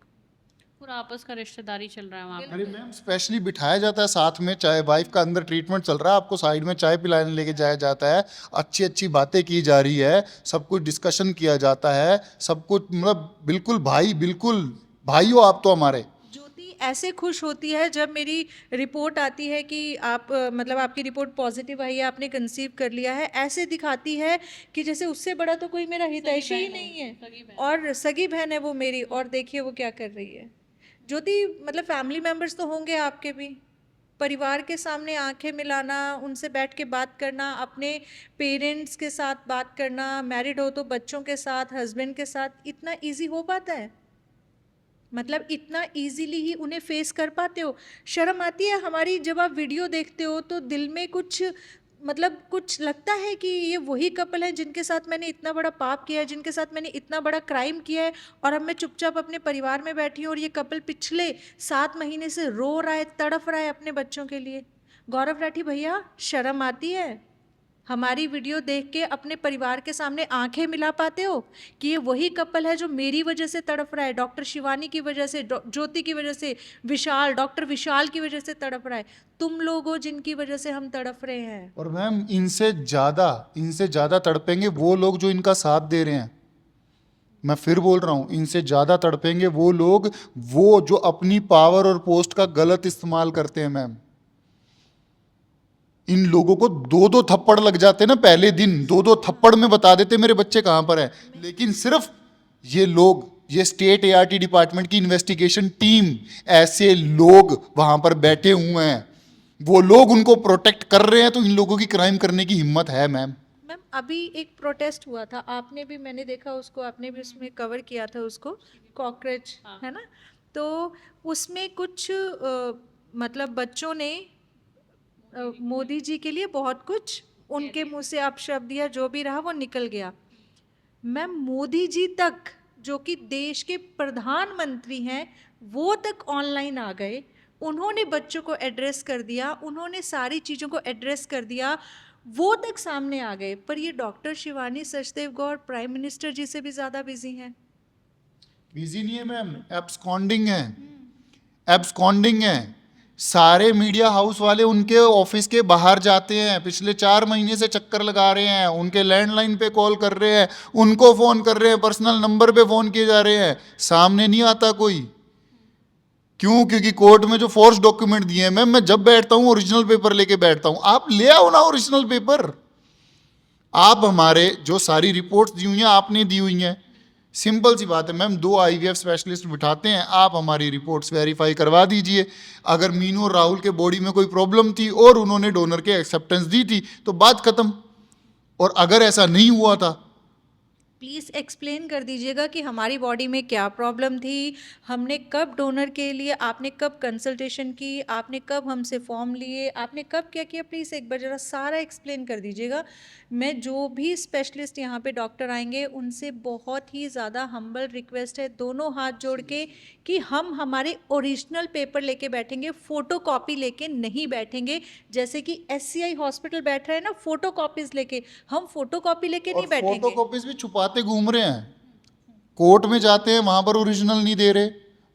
पूरा आपस का रिश्तेदारी चल रहा है वहाँ पर। अरे मैम, स्पेशली बिठाया जाता है साथ में, चाहे वाइफ का अंदर ट्रीटमेंट चल रहा है, आपको साइड में चाय पिलाने लेके जाया जाता है, अच्छी अच्छी बातें की जा रही है, सब कुछ डिस्कशन किया जाता है, सब कुछ मतलब बिल्कुल भाई, बिल्कुल भाई हो आप तो हमारे। ज्योति ऐसे खुश होती है जब मेरी रिपोर्ट आती है कि आप मतलब आपकी रिपोर्ट पॉजिटिव आई है, आपने कंसीव कर लिया है, ऐसे दिखाती है कि जैसे उससे बड़ा तो कोई मेरा हितैषी ही नहीं है, और सगी बहन है वो मेरी। और देखिए वो क्या कर रही है। ज्योति मतलब फैमिली मेम्बर्स तो होंगे आपके भी, परिवार के सामने आंखें मिलाना, उनसे बैठ के बात करना, अपने पेरेंट्स के साथ बात करना, मैरिड हो तो बच्चों के साथ, हस्बैंड के साथ, इतना इजी हो पाता है? मतलब इतना इजीली ही उन्हें फेस कर पाते हो? शर्म आती है हमारी जब आप वीडियो देखते हो तो दिल में कुछ मतलब कुछ लगता है कि ये वही कपल है जिनके साथ मैंने इतना बड़ा पाप किया है, जिनके साथ मैंने इतना बड़ा क्राइम किया है, और अब मैं चुपचाप अपने परिवार में बैठी हूँ और ये कपल पिछले 7 महीने से रो रहा है, तड़फ रहा है अपने बच्चों के लिए। गौरव राठी भैया शर्म आती है? हमारी वीडियो देख के अपने परिवार के सामने आंखें मिला पाते हो कि ये वही कपल है जो मेरी वजह से तड़प रहा है, डॉक्टर शिवानी की वजह से, ज्योति की वजह से, विशाल, डॉक्टर विशाल की वजह से तड़प रहा है, तुम लोग हो जिनकी वजह से हम तड़प रहे हैं। और मैम इनसे ज़्यादा तड़पेंगे वो लोग जो इनका साथ दे रहे हैं। मैं फिर बोल रहा हूँ, इनसे ज़्यादा तड़पेंगे वो लोग, वो जो अपनी पावर और पोस्ट का गलत इस्तेमाल करते हैं मैम। इन लोगों को 2-2 थप्पड़ लग जाते ना पहले दिन, 2-2 थप्पड़ में बता देते मेरे बच्चे कहाँ पर है। लेकिन सिर्फ ये लोग, ये स्टेट एआरटी डिपार्टमेंट की इन्वेस्टिगेशन टीम, ऐसे लोग वहां पर बैठे हुए हैं, वो लोग उनको प्रोटेक्ट कर रहे हैं, तो इन लोगों की क्राइम करने की हिम्मत है मैम। मैम अभी एक प्रोटेस्ट हुआ था, आपने भी, मैंने देखा उसको, आपने भी उसमें कवर किया था उसको, कॉकरोच है ना, तो उसमें कुछ मतलब बच्चों ने मोदी जी के लिए बहुत कुछ उनके मुंह से अपशब्द दिया, जो भी रहा वो निकल गया। मैम मोदी जी तक, जो कि देश के प्रधानमंत्री हैं, वो तक ऑनलाइन आ गए, उन्होंने बच्चों को एड्रेस कर दिया, उन्होंने सारी चीज़ों को एड्रेस कर दिया, वो तक सामने आ गए। पर ये डॉक्टर शिवानी सचदेव गौर प्राइम मिनिस्टर जी से भी ज़्यादा बिजी हैं। बिजी नहीं है मैम, एब्सकॉन्डिंग है, एब्सकॉन्डिंग है। सारे मीडिया हाउस वाले उनके ऑफिस के बाहर जाते हैं, पिछले 4 महीने से चक्कर लगा रहे हैं, उनके लैंडलाइन पे कॉल कर रहे हैं, उनको फ़ोन कर रहे हैं, पर्सनल नंबर पे फ़ोन किए जा रहे हैं, सामने नहीं आता कोई। क्यों? क्योंकि कोर्ट में जो फोर्स डॉक्यूमेंट दिए हैं मैम, मैं जब बैठता हूँ ओरिजिनल पेपर लेके बैठता हूँ। आप ले आओ ना ओरिजिनल पेपर, आप हमारे जो सारी रिपोर्ट्स दी हुई हैं आपने दी हुई हैं, सिंपल सी बात है मैम, 2 आईवीएफ स्पेशलिस्ट बिठाते हैं, आप हमारी रिपोर्ट्स वेरीफाई करवा दीजिए। अगर मीनू और राहुल के बॉडी में कोई प्रॉब्लम थी और उन्होंने डोनर के एक्सेप्टेंस दी थी तो बात खत्म, और अगर ऐसा नहीं हुआ था प्लीज़ एक्सप्लेन कर दीजिएगा कि हमारी बॉडी में क्या प्रॉब्लम थी, हमने कब डोनर के लिए, आपने कब कंसल्टेशन की, आपने कब हमसे फॉर्म लिए, आपने कब क्या किया, प्लीज़ एक बार ज़रा सारा एक्सप्लेन कर दीजिएगा। मैं जो भी स्पेशलिस्ट यहाँ पे डॉक्टर आएंगे उनसे बहुत ही ज़्यादा हम्बल रिक्वेस्ट है, दोनों हाथ जोड़ के, कि हम हमारे ओरिजिनल पेपर लेके बैठेंगे, फ़ोटो कॉपी लेके नहीं बैठेंगे। जैसे कि SCI हॉस्पिटल बैठ रहा है ना फ़ोटो कॉपीज़ लेके, हम फ़ोटो कॉपी लेके नहीं और बैठेंगे। फोटो कॉपीज भी छुपाते घूम रहे हैं। कोर्ट में जाते हैं वहां पर ओरिजिनल नहीं दे रहे,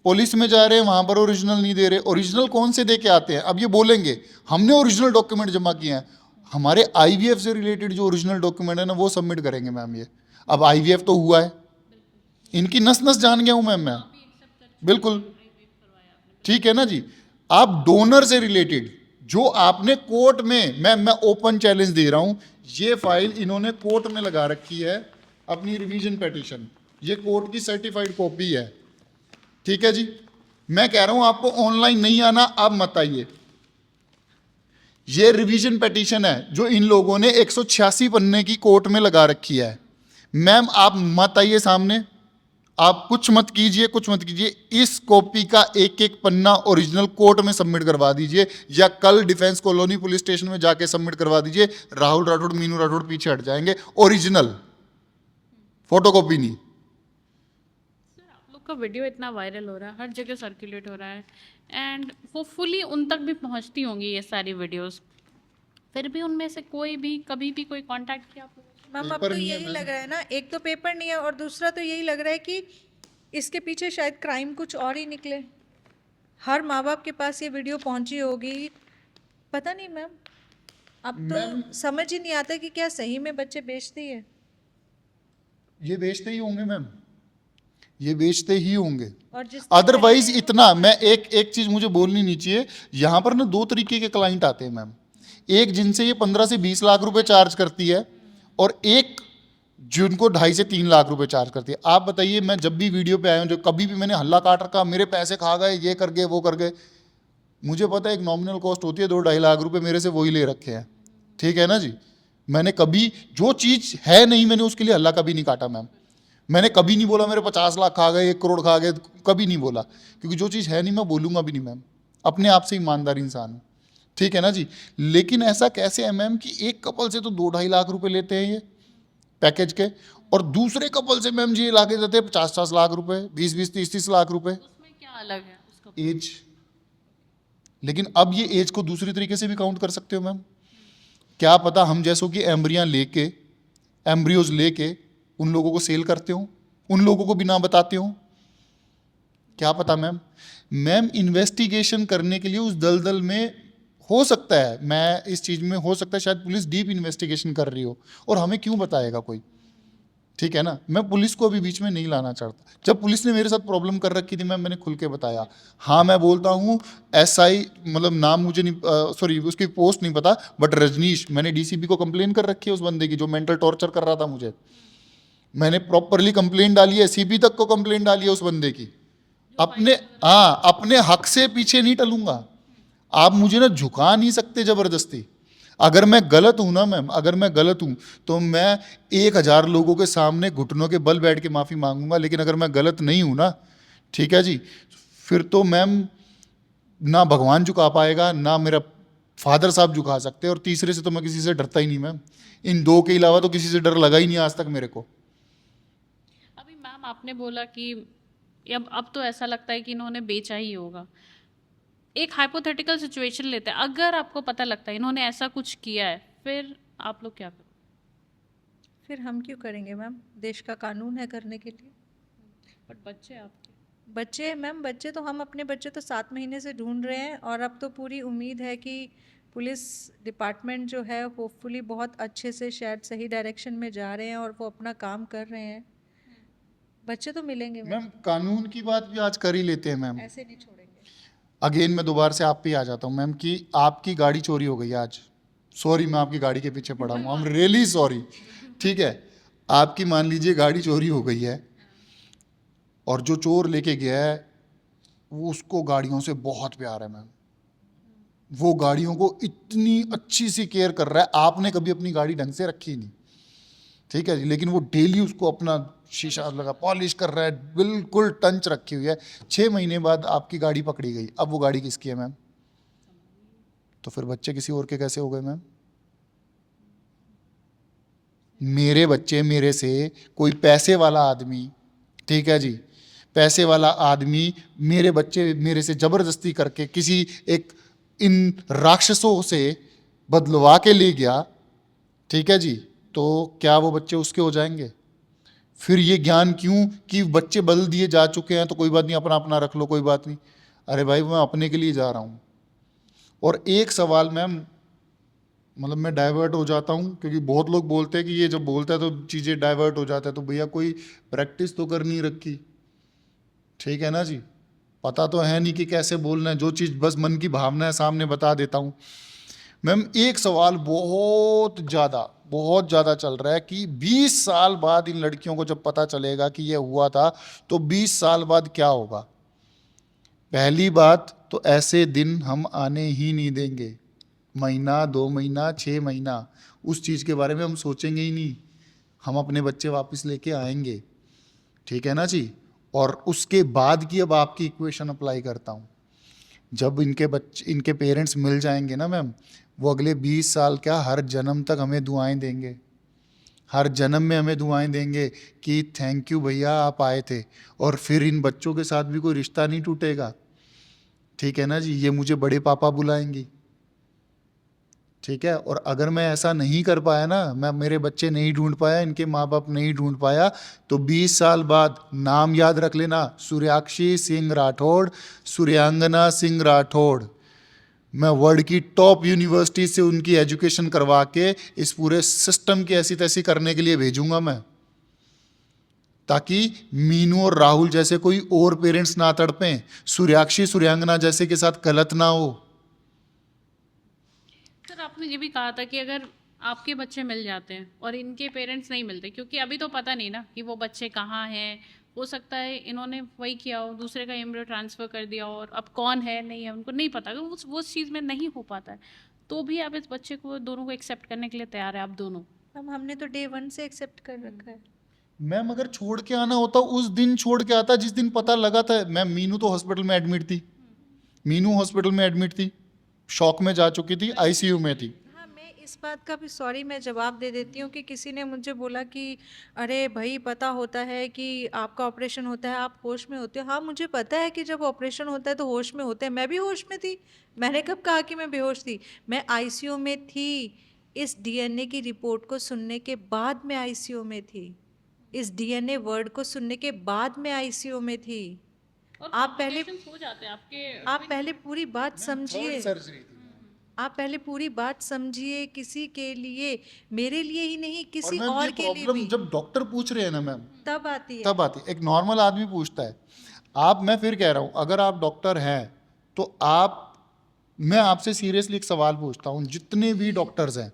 पुलिस में जा रहे हैं वहां पर ओरिजिनल नहीं दे रहे। ओरिजिनल कौन से दे के आते हैं? अब ये बोलेंगे हमने ओरिजिनल डॉक्यूमेंट जमा किए हैं, हमारे आईवीएफ से रिलेटेड जो ओरिजिनल डॉक्यूमेंट है ना वो सबमिट करेंगे मैम। ये अब आईवीएफ तो हुआ है, इनकी नस नस जान गया हूं मैम मैं, बिल्कुल ठीक है ना जी। आप डोनर से रिलेटेड जो आपने कोर्ट में, मैं ओपन चैलेंज दे रहा हूं, ये फाइल इन्होंने कोर्ट में लगा रखी है अपनी रिवीजन पिटीशन, ये कोर्ट की सर्टिफाइड कॉपी है, ठीक है जी। मैं कह रहा हूं आपको ऑनलाइन नहीं आना, आप मत आइए। ये रिवीजन पिटीशन है जो इन लोगों ने 186 पन्ने की कोर्ट में लगा रखी है। मैम आप मत आइए सामने, आप कुछ मत कीजिए, कुछ मत कीजिए। इस कॉपी का एक एक पन्ना ओरिजिनल कोर्ट में सबमिट करवा दीजिए, या कल डिफेंस कॉलोनी पुलिस स्टेशन में जाके सबमिट करवा दीजिए। राहुल राठौड़, मीनू राठौड़ पीछे हट जाएंगे, ओरिजिनल, फोटोकॉपी नहीं। सर आप लोग का वीडियो इतना वायरल हो रहा है, हर जगह सर्कुलेट हो रहा है, एंड वो फुली उन तक भी पहुंचती होंगी ये सारी वीडियोस, फिर भी उनमें से कोई भी कभी भी कोई कांटेक्ट किया आप लोगों से? मैम अब पेपर तो नहीं है यही मैम। लग रहा है ना, एक तो पेपर नहीं है और दूसरा तो यही लग रहा है कि इसके पीछे शायद क्राइम कुछ और ही निकले। हर माँ बाप के पास ये वीडियो पहुंची होगी, पता नहीं मैम। अब तो समझ ही नहीं आता कि क्या सही में बच्चे बेचते ही है। ये बेचते ही होंगे मैम, ये बेचते ही होंगे, और जिस अदरवाइज इतना। मैं एक चीज मुझे बोलनी नहीं चाहिए, यहाँ पर ना 2 तरीके के क्लाइंट आते हैं मैम। एक जिनसे ये 15 से 20 लाख रुपए चार्ज करती है, और एक जिनको 2.5 से 3 लाख रुपए चार्ज करती है। आप बताइए, मैं जब भी वीडियो पे आया हूँ, जो कभी भी मैंने हल्ला काट रखा, मेरे पैसे खा गए, ये कर गए, वो कर गए, मुझे पता है एक नॉमिनल कॉस्ट होती है 2-2.5 लाख रुपए मेरे से वही ले रखे हैं, ठीक है ना जी। मैंने कभी जो चीज़ है नहीं, मैंने उसके लिए हल्ला कभी नहीं काटा मैम। मैंने कभी नहीं बोला मेरे 50 लाख खा गए, 1 करोड़ खा गए, कभी नहीं बोला, क्योंकि जो चीज़ है नहीं मैं बोलूँगा भी नहीं मैम। अपने आप से ईमानदार इंसान हूँ, ठीक है ना जी। लेकिन ऐसा कैसे है मैम कि एक कपल से तो 2-2.5 लाख रुपए लेते हैं ये पैकेज के, और दूसरे कपल से मैम जी लाके देते हैं 50-50 लाख रुपए, 20-20, 30-30 लाख रुपए। उसमें क्या अलग है उसका? एज, लेकिन अब ये एज को दूसरी तरीके से भी काउंट कर सकते हो मैम। क्या पता हम जैसों की एम्ब्रियोज लेके उन लोगों को सेल करते हो, उन लोगों को भी ना बताते हो, क्या पता मैम। मैम इन्वेस्टिगेशन करने के लिए उस दलदल में हो सकता है, मैं इस चीज़ में हो सकता है शायद पुलिस डीप इन्वेस्टिगेशन कर रही हो, और हमें क्यों बताएगा कोई, ठीक है ना। मैं पुलिस को अभी बीच में नहीं लाना चाहता। जब पुलिस ने मेरे साथ प्रॉब्लम कर रखी थी मैम, मैंने खुल के बताया। हाँ मैं बोलता हूँ SI, मतलब नाम मुझे नहीं, सॉरी उसकी पोस्ट नहीं पता, बट रजनीश, मैंने DCP को कंप्लेन कर रखी है उस बंदे की जो मेंटल टॉर्चर कर रहा था मुझे। मैंने प्रॉपरली कंप्लेन डाली है, CP तक को कंप्लेन डाली है उस बंदे की। अपने हक से पीछे नहीं टलूंगा। आप मुझे ना झुका नहीं सकते जबरदस्ती। अगर मैं गलत हूं ना मैम, अगर मैं गलत हूं तो मैं 1000 लोगों के सामने घुटनों के बल बैठ के माफ़ी मांगूंगा, लेकिन अगर मैं गलत नहीं हूं ना, ठीक है जी, फिर तो मैम ना भगवान झुका पाएगा, ना मेरा फादर साहब झुका सकते, और तीसरे से तो मैं किसी से डरता ही नहीं मैम। इन 2 के अलावा तो किसी से डर लगा ही नहीं आज तक मेरे को। अभी मैम आपने बोला कि अब तो ऐसा लगता है कि इन्होंने बेचा ही होगा। एक हाइपोथेटिकल सिचुएशन लेते हैं, अगर आपको पता लगता है इन्होंने ऐसा कुछ किया है, फिर आप लोग क्या करोगे? फिर हम क्यों करेंगे मैम, देश का कानून है करने के लिए। बट बच्चे आपके, बच्चे हैं मैम, बच्चे तो हम अपने बच्चे तो 7 महीने से ढूंढ रहे हैं, और अब तो पूरी उम्मीद है कि पुलिस डिपार्टमेंट जो है होपफुली बहुत अच्छे से शायद सही डायरेक्शन में जा रहे हैं और वो अपना काम कर रहे हैं। बच्चे तो मिलेंगे मैम, मैम कानून की बात भी आज कर ही लेते हैं मैम। ऐसे नहीं छोड़ेंगे। अगेन मैं दोबारा से आप पे आ जाता हूँ मैम, कि आपकी गाड़ी चोरी हो गई आज सॉरी मैं आपकी गाड़ी के पीछे पड़ा हूँ, आई एम रियली सॉरी। ठीक है, आपकी मान लीजिए गाड़ी चोरी हो गई है और जो चोर लेके गया है वो उसको गाड़ियों से बहुत प्यार है मैम, वो गाड़ियों को इतनी अच्छी सी केयर कर रहा है, आपने कभी अपनी गाड़ी ढंग से रखी नहीं, ठीक है जी, लेकिन वो डेली उसको अपना शीशा लगा पॉलिश कर रहा है, बिल्कुल टंच रखी हुई है। 6 महीने बाद आपकी गाड़ी पकड़ी गई, अब वो गाड़ी किसकी है मैम? तो फिर बच्चे किसी और के कैसे हो गए मैम? मेरे बच्चे मेरे से, कोई पैसे वाला आदमी, ठीक है जी, पैसे वाला आदमी मेरे बच्चे मेरे से जबरदस्ती करके किसी एक इन राक्षसों से बदलवा के ले गया, ठीक है जी, तो क्या वो बच्चे उसके हो जाएंगे? फिर ये ज्ञान क्यों कि बच्चे बदल दिए जा चुके हैं तो कोई बात नहीं, अपना अपना रख लो, कोई बात नहीं। अरे भाई मैं अपने के लिए जा रहा हूँ। और एक सवाल मैम, मतलब मैं डाइवर्ट हो जाता हूँ क्योंकि बहुत लोग बोलते हैं कि ये जब बोलता है तो चीज़ें डाइवर्ट हो जाता है, तो भैया कोई प्रैक्टिस तो कर नहीं रखी, ठीक है ना जी, पता तो है नहीं कि कैसे बोलना है, जो चीज़ बस मन की भावना है सामने बता देता हूँ। मैम एक सवाल बहुत ज़्यादा चल रहा है कि 20 साल बाद इन लड़कियों को जब पता चलेगा कि ये हुआ था तो 20 साल बाद क्या होगा। पहली बात तो ऐसे दिन हम आने ही नहीं देंगे, महीना 2 महीना 6 महीना उस चीज़ के बारे में हम सोचेंगे ही नहीं, हम अपने बच्चे वापस लेके आएंगे, ठीक है ना जी। और उसके बाद की अब आपकी इक्वेशन अप्लाई करता हूँ, जब इनके पेरेंट्स मिल जाएंगे ना मैम, वो अगले 20 साल क्या हर जन्म तक हमें दुआएं देंगे, हर जन्म में हमें दुआएं देंगे कि थैंक यू भैया आप आए थे। और फिर इन बच्चों के साथ भी कोई रिश्ता नहीं टूटेगा, ठीक है ना जी, ये मुझे बड़े पापा बुलाएंगी, ठीक है। और अगर मैं ऐसा नहीं कर पाया ना, मैं मेरे बच्चे नहीं ढूंढ पाया, इनके माँ बाप नहीं ढूंढ पाया, तो 20 साल बाद नाम याद रख लेना, सूर्याक्षी सिंह राठौड़, सूर्यांगना सिंह राठौड़। मैं वर्ल्ड की टॉप यूनिवर्सिटी से उनकी एजुकेशन करवा के इस पूरे सिस्टम की ऐसी तैसी करने के लिए भेजूंगा मैं, ताकि मीनू और राहुल जैसे कोई और पेरेंट्स ना तड़पें, सूर्याक्षी सूर्यांगना जैसे के साथ गलत ना हो। सर आपने ये भी कहा था कि अगर आपके बच्चे मिल जाते हैं और इनके पेरेंट्स नहीं मिलते, क्योंकि अभी तो पता नहीं ना कि वो बच्चे कहाँ हैं, हो सकता है इन्होंने वही किया हो, दूसरे का एम्ब्रियो ट्रांसफ़र कर दिया हो, और अब कौन है नहीं है उनको नहीं पता, वो उस चीज़ में नहीं हो पाता है, तो भी आप इस बच्चे को दोनों को एक्सेप्ट करने के लिए तैयार है आप दोनों? हमने तो डे 1 से एक्सेप्ट कर रखा है। मैम अगर छोड़ के आना होता उस दिन छोड़ के आता जिस दिन पता लगा था। मैम मीनू तो हॉस्पिटल में एडमिट थी, मीनू हॉस्पिटल में एडमिट थी, शॉक में जा चुकी थी, आईसीयू में थी। हाँ, मैं इस बात का भी सॉरी मैं जवाब दे देती हूँ कि किसी ने मुझे बोला कि अरे भाई पता होता है कि आपका ऑपरेशन होता है आप होश में होते हो। हाँ मुझे पता है कि जब ऑपरेशन होता है तो होश में होते हैं, मैं भी होश में थी, मैंने कब कहा कि मैं बेहोश थी? मैं आईसीयू में थी, इस डीएनए की रिपोर्ट को सुनने के बाद मैं आईसीयू में थी, इस डीएनए वर्ड को सुनने के बाद मैं आईसीयू में थी। और आप पहले complications हो जाते हैं आपके? आप पहले पूरी बात समझिए, सर्जरी थी। आप पहले पूरी बात समझिए, किसी के लिए, मेरे लिए ही नहीं और किसी मैम और ये के लिए प्रॉब्लम भी जब डॉक्टर पूछ रहे हैं ना मैम, तब आती है। तब आती है। एक नॉर्मल आदमी पूछता है, आप, मैं फिर कह रहा हूँ, अगर आप डॉक्टर हैं तो आप, मैं आपसे सीरियसली एक सवाल पूछता हूँ, जितने भी डॉक्टर्स हैं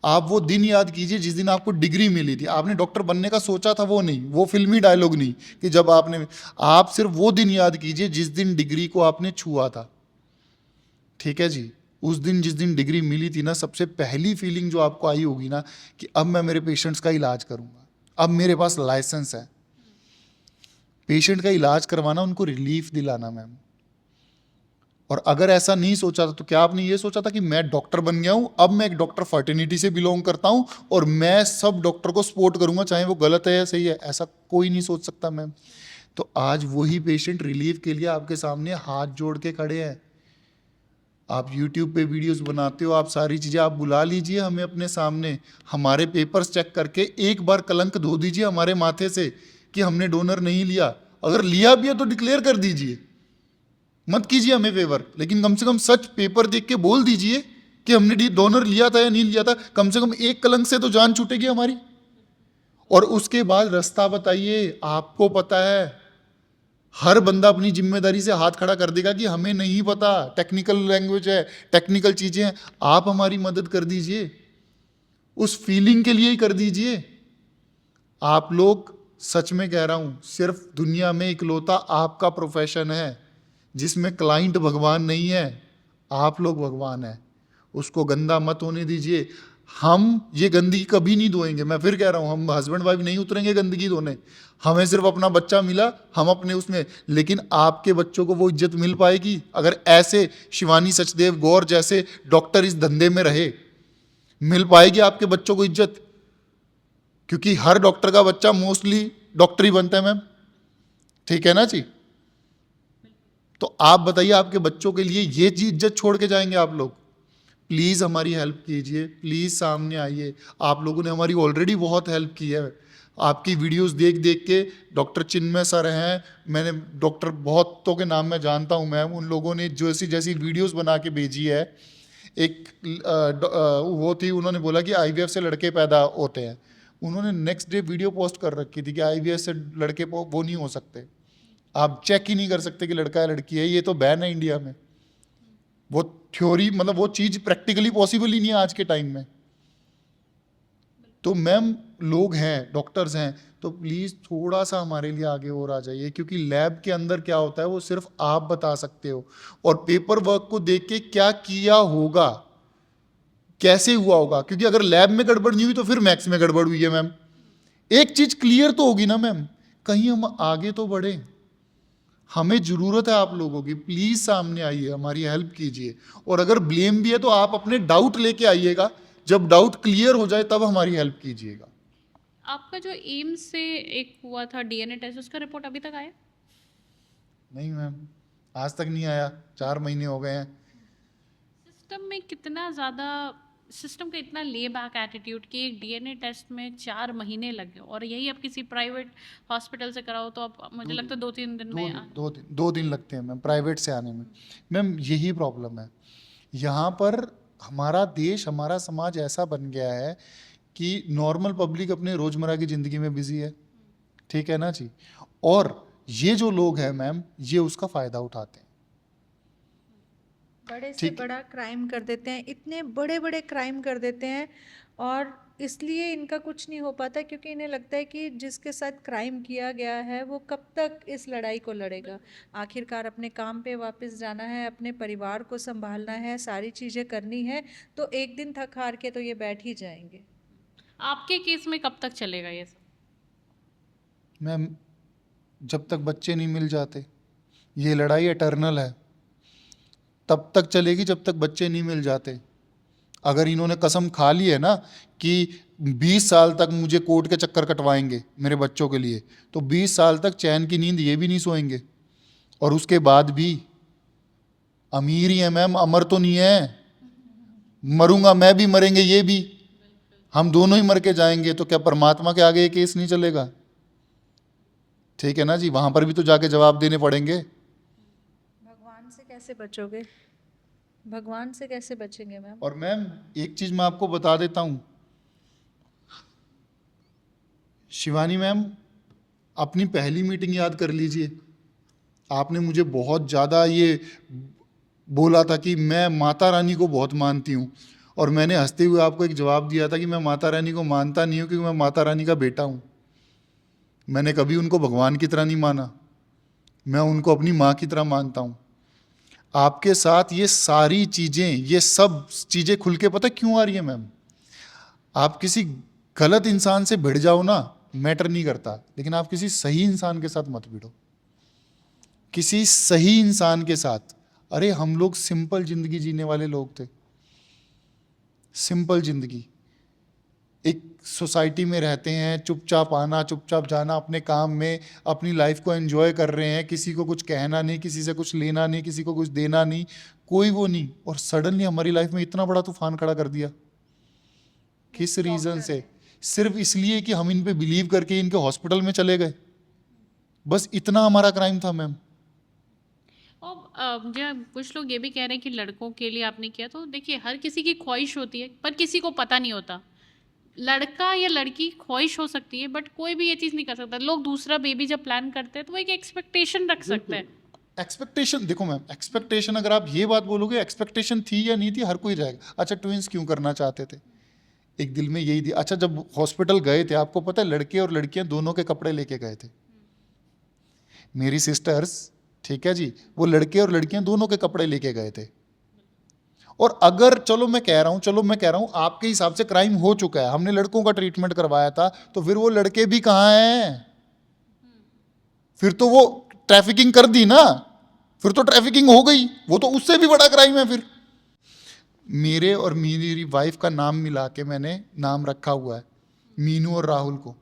आप वो दिन याद कीजिए जिस दिन आपको डिग्री मिली थी। आपने डॉक्टर बनने का सोचा था, वो नहीं, वो फिल्मी डायलॉग नहीं कि जब आपने, आप सिर्फ वो दिन याद कीजिए जिस दिन डिग्री को आपने छुआ था, ठीक है जी। उस दिन जिस दिन डिग्री मिली थी ना, सबसे पहली फीलिंग जो आपको आई होगी ना कि अब मैं मेरे पेशेंट्स का इलाज करूंगा, अब मेरे पास लाइसेंस है। पेशेंट का इलाज करवाना, उनको रिलीफ दिलाना मैम। और अगर ऐसा नहीं सोचा था तो क्या आपने ये सोचा था कि मैं डॉक्टर बन गया हूं, अब मैं एक डॉक्टर फर्टिनिटी से बिलोंग करता हूं और मैं सब डॉक्टर को सपोर्ट करूंगा चाहे वो गलत है या सही है? ऐसा कोई नहीं सोच सकता मैम। तो आज वही पेशेंट रिलीफ के लिए आपके सामने हाथ जोड़ के खड़े हैं। आप YouTube पे वीडियोस बनाते हो, आप सारी चीज़ें, आप बुला लीजिए हमें अपने सामने, हमारे पेपर्स चेक करके एक बार कलंक धो दीजिए हमारे माथे से कि हमने डोनर नहीं लिया। अगर लिया भी है तो डिक्लेयर कर दीजिए, मत कीजिए हमें फेवर, लेकिन कम से कम सच पेपर देख के बोल दीजिए कि हमने डोनर लिया था या नहीं लिया था। कम से कम एक कलंक से तो जान छूटेगी हमारी। और उसके बाद रास्ता बताइए, आपको पता है हर बंदा अपनी जिम्मेदारी से हाथ खड़ा कर देगा कि हमें नहीं पता, टेक्निकल लैंग्वेज है, टेक्निकल चीज़ें हैं, आप हमारी मदद कर दीजिए, उस फीलिंग के लिए ही कर दीजिए। आप लोग, सच में कह रहा हूं, सिर्फ दुनिया में इकलौता आपका प्रोफेशन है जिसमें क्लाइंट भगवान नहीं है, आप लोग भगवान है। उसको गंदा मत होने दीजिए। हम ये गंदगी कभी नहीं धोएंगे, मैं फिर कह रहा हूं, हम हस्बैंड वाइफ नहीं उतरेंगे गंदगी धोने। हमें सिर्फ अपना बच्चा मिला, हम अपने उसमें, लेकिन आपके बच्चों को वो इज्जत मिल पाएगी अगर ऐसे शिवानी सचदेव गौर जैसे डॉक्टर इस धंधे में रहे। मिल पाएगी आपके बच्चों को इज्जत, क्योंकि हर डॉक्टर का बच्चा मोस्टली डॉक्टर ही बनता है मैम, ठीक है ना जी। तो आप बताइए, आपके बच्चों के लिए ये इज्जत छोड़ के जाएंगे आप लोग? प्लीज़ हमारी हेल्प कीजिए, प्लीज़ सामने आइए। आप लोगों ने हमारी ऑलरेडी बहुत हेल्प की है। आपकी वीडियोस देख देख के, डॉक्टर चिन्मय सर हैं, मैंने डॉक्टर बहुतों के नाम मैं जानता हूं मैम, उन लोगों ने जैसी जैसी वीडियोस बना के भेजी है। एक वो थी, उन्होंने बोला कि आईवीएफ से लड़के पैदा होते हैं, उन्होंने नेक्स्ट डे वीडियो पोस्ट कर रखी थी कि आईवीएफ से लड़के वो नहीं हो सकते, आप चेक ही नहीं कर सकते कि लड़का है लड़की है, ये तो बैन है इंडिया में। वो थ्योरी, मतलब वो चीज़ प्रैक्टिकली पॉसिबल ही नहीं है आज के टाइम में। तो मैम, लोग हैं, डॉक्टर्स हैं, तो प्लीज़ थोड़ा सा हमारे लिए आगे और आ जाइए, क्योंकि लैब के अंदर क्या होता है वो सिर्फ आप बता सकते हो। और पेपर वर्क को देख के क्या किया होगा, कैसे हुआ होगा, क्योंकि अगर लैब में गड़बड़ नहीं हुई तो फिर मैथ्स में गड़बड़ हुई है मैम। एक चीज़ क्लियर तो होगी ना मैम, कहीं हम आगे तो बढ़े। हमें ज़रूरत है आप लोगों की, प्लीज़ सामने आइए, हमारी हेल्प कीजिए। और अगर ब्लेम भी है तो आप अपने डाउट लेके आइएगा, जब डाउट क्लियर हो जाए तब हमारी हेल्प कीजिएगा। आपका जो एम्स से एक हुआ था डीएनए टेस्ट, उसका रिपोर्ट अभी तक आया? नहीं मैम, आज तक नहीं आया, 4 महीने हो गए हैं। सिस्टम में कितना ज़्यादा, सिस्टम का इतना ले बैक एटीट्यूड कि एक डीएनए टेस्ट में 4 महीने लगे, और यही आप किसी प्राइवेट हॉस्पिटल से कराओ तो आप, मुझे लगता है 2-3 दिन में दो दिन लगते हैं मैम प्राइवेट से आने में। मैम यही प्रॉब्लम है यहाँ पर। हमारा देश, हमारा समाज ऐसा बन गया है कि नॉर्मल पब्लिक अपने रोज़मर्रा की ज़िंदगी में बिजी है, ठीक है ना जी। और ये जो लोग हैं मैम, ये उसका फ़ायदा उठाते हैं। बड़े से ठीक। बड़ा क्राइम कर देते हैं, इतने बड़े बड़े क्राइम कर देते हैं, और इसलिए इनका कुछ नहीं हो पाता, क्योंकि इन्हें लगता है कि जिसके साथ क्राइम किया गया है वो कब तक इस लड़ाई को लड़ेगा। आखिरकार अपने काम पे वापस जाना है, अपने परिवार को संभालना है, सारी चीज़ें करनी है, तो एक दिन थक हार के तो ये बैठ ही जाएंगे। आपके केस में कब तक चलेगा ये सब? मैम, जब तक बच्चे नहीं मिल जाते, ये लड़ाई एटर्नल है, तब तक चलेगी जब तक बच्चे नहीं मिल जाते। अगर इन्होंने कसम खा ली है ना कि 20 साल तक मुझे कोर्ट के चक्कर कटवाएंगे मेरे बच्चों के लिए, तो 20 साल तक चैन की नींद ये भी नहीं सोएंगे। और उसके बाद भी अमीर ही है मैम, अमर तो नहीं है। मरूंगा मैं भी, मरेंगे ये भी, हम दोनों ही मर के जाएंगे। तो क्या परमात्मा के आगे ये केस नहीं चलेगा? ठीक है ना जी, वहां पर भी तो जाके जवाब देने पड़ेंगे। भगवान से कैसे बचोगे? भगवान से कैसे बचेंगे मैम? और मैम एक चीज मैं आपको बता देता हूं, शिवानी मैम, अपनी पहली मीटिंग याद कर लीजिए। आपने मुझे बहुत ज़्यादा ये बोला था कि मैं माता रानी को बहुत मानती हूँ, और मैंने हंसते हुए आपको एक जवाब दिया था कि मैं माता रानी को मानता नहीं हूँ, क्योंकि मैं माता रानी का बेटा हूँ। मैंने कभी उनको भगवान की तरह नहीं माना, मैं उनको अपनी माँ की तरह मानता हूँ। आपके साथ ये सारी चीज़ें, ये सब चीज़ें खुल के पता क्यों आ रही है मैम? आप किसी गलत इंसान से भिड़ जाओ ना, मैटर नहीं करता, लेकिन आप किसी सही इंसान के साथ मत भिड़ो, किसी सही इंसान के साथ। अरे हम लोग सिंपल जिंदगी जीने वाले लोग थे, सिंपल जिंदगी। एक सोसाइटी में रहते हैं, चुपचाप आना चुपचाप जाना, अपने काम में अपनी लाइफ को एंजॉय कर रहे हैं, किसी को कुछ कहना नहीं, किसी से कुछ लेना नहीं, किसी को कुछ देना नहीं, कोई वो नहीं। और सडनली हमारी लाइफ में इतना बड़ा तूफान खड़ा कर दिया। किस रीज़न से? सिर्फ इसलिए कि हम इन पे बिलीव करके इनके हॉस्पिटल में चले गए, बस इतना हमारा क्राइम था मैम। और जो कुछ लोग ये भी कह रहे हैं कि लड़कों के लिए आपने किया, तो देखिए हर किसी की ख्वाहिश होती है, पर किसी को पता नहीं होता लड़का या लड़की ख्वाहिश हो सकती है, बट कोई भी ये चीज़ नहीं कर सकता। लोग दूसरा बेबी जब प्लान करते हैं तो वो एक एक्सपेक्टेशन रख सकते हैं। एक्सपेक्टेशन देखो मैम, एक्सपेक्टेशन अगर आप ये बात बोलोगे एक्सपेक्टेशन थी या नहीं थी, हर कोई रहेगा। अच्छा ट्विंस क्यों करना चाहते थे, एक दिल में यही थी। अच्छा जब हॉस्पिटल गए थे, आपको पता है लड़के और लड़कियां दोनों के कपड़े लेके गए थे। मेरी सिस्टर्स, ठीक है जी, वो लड़के और लड़कियां दोनों के कपड़े लेके गए थे। और अगर चलो मैं कह रहा हूं आपके हिसाब से क्राइम हो चुका है, हमने लड़कों का ट्रीटमेंट करवाया था, तो फिर वो लड़के भी कहां हैं? फिर तो वो ट्रैफिकिंग कर दी ना, फिर तो ट्रैफिकिंग हो गई, वो तो उससे भी बड़ा क्राइम है। फिर मेरे और मेरी वाइफ का नाम मिला के मैंने नाम रखा हुआ है मीनू और राहुल को।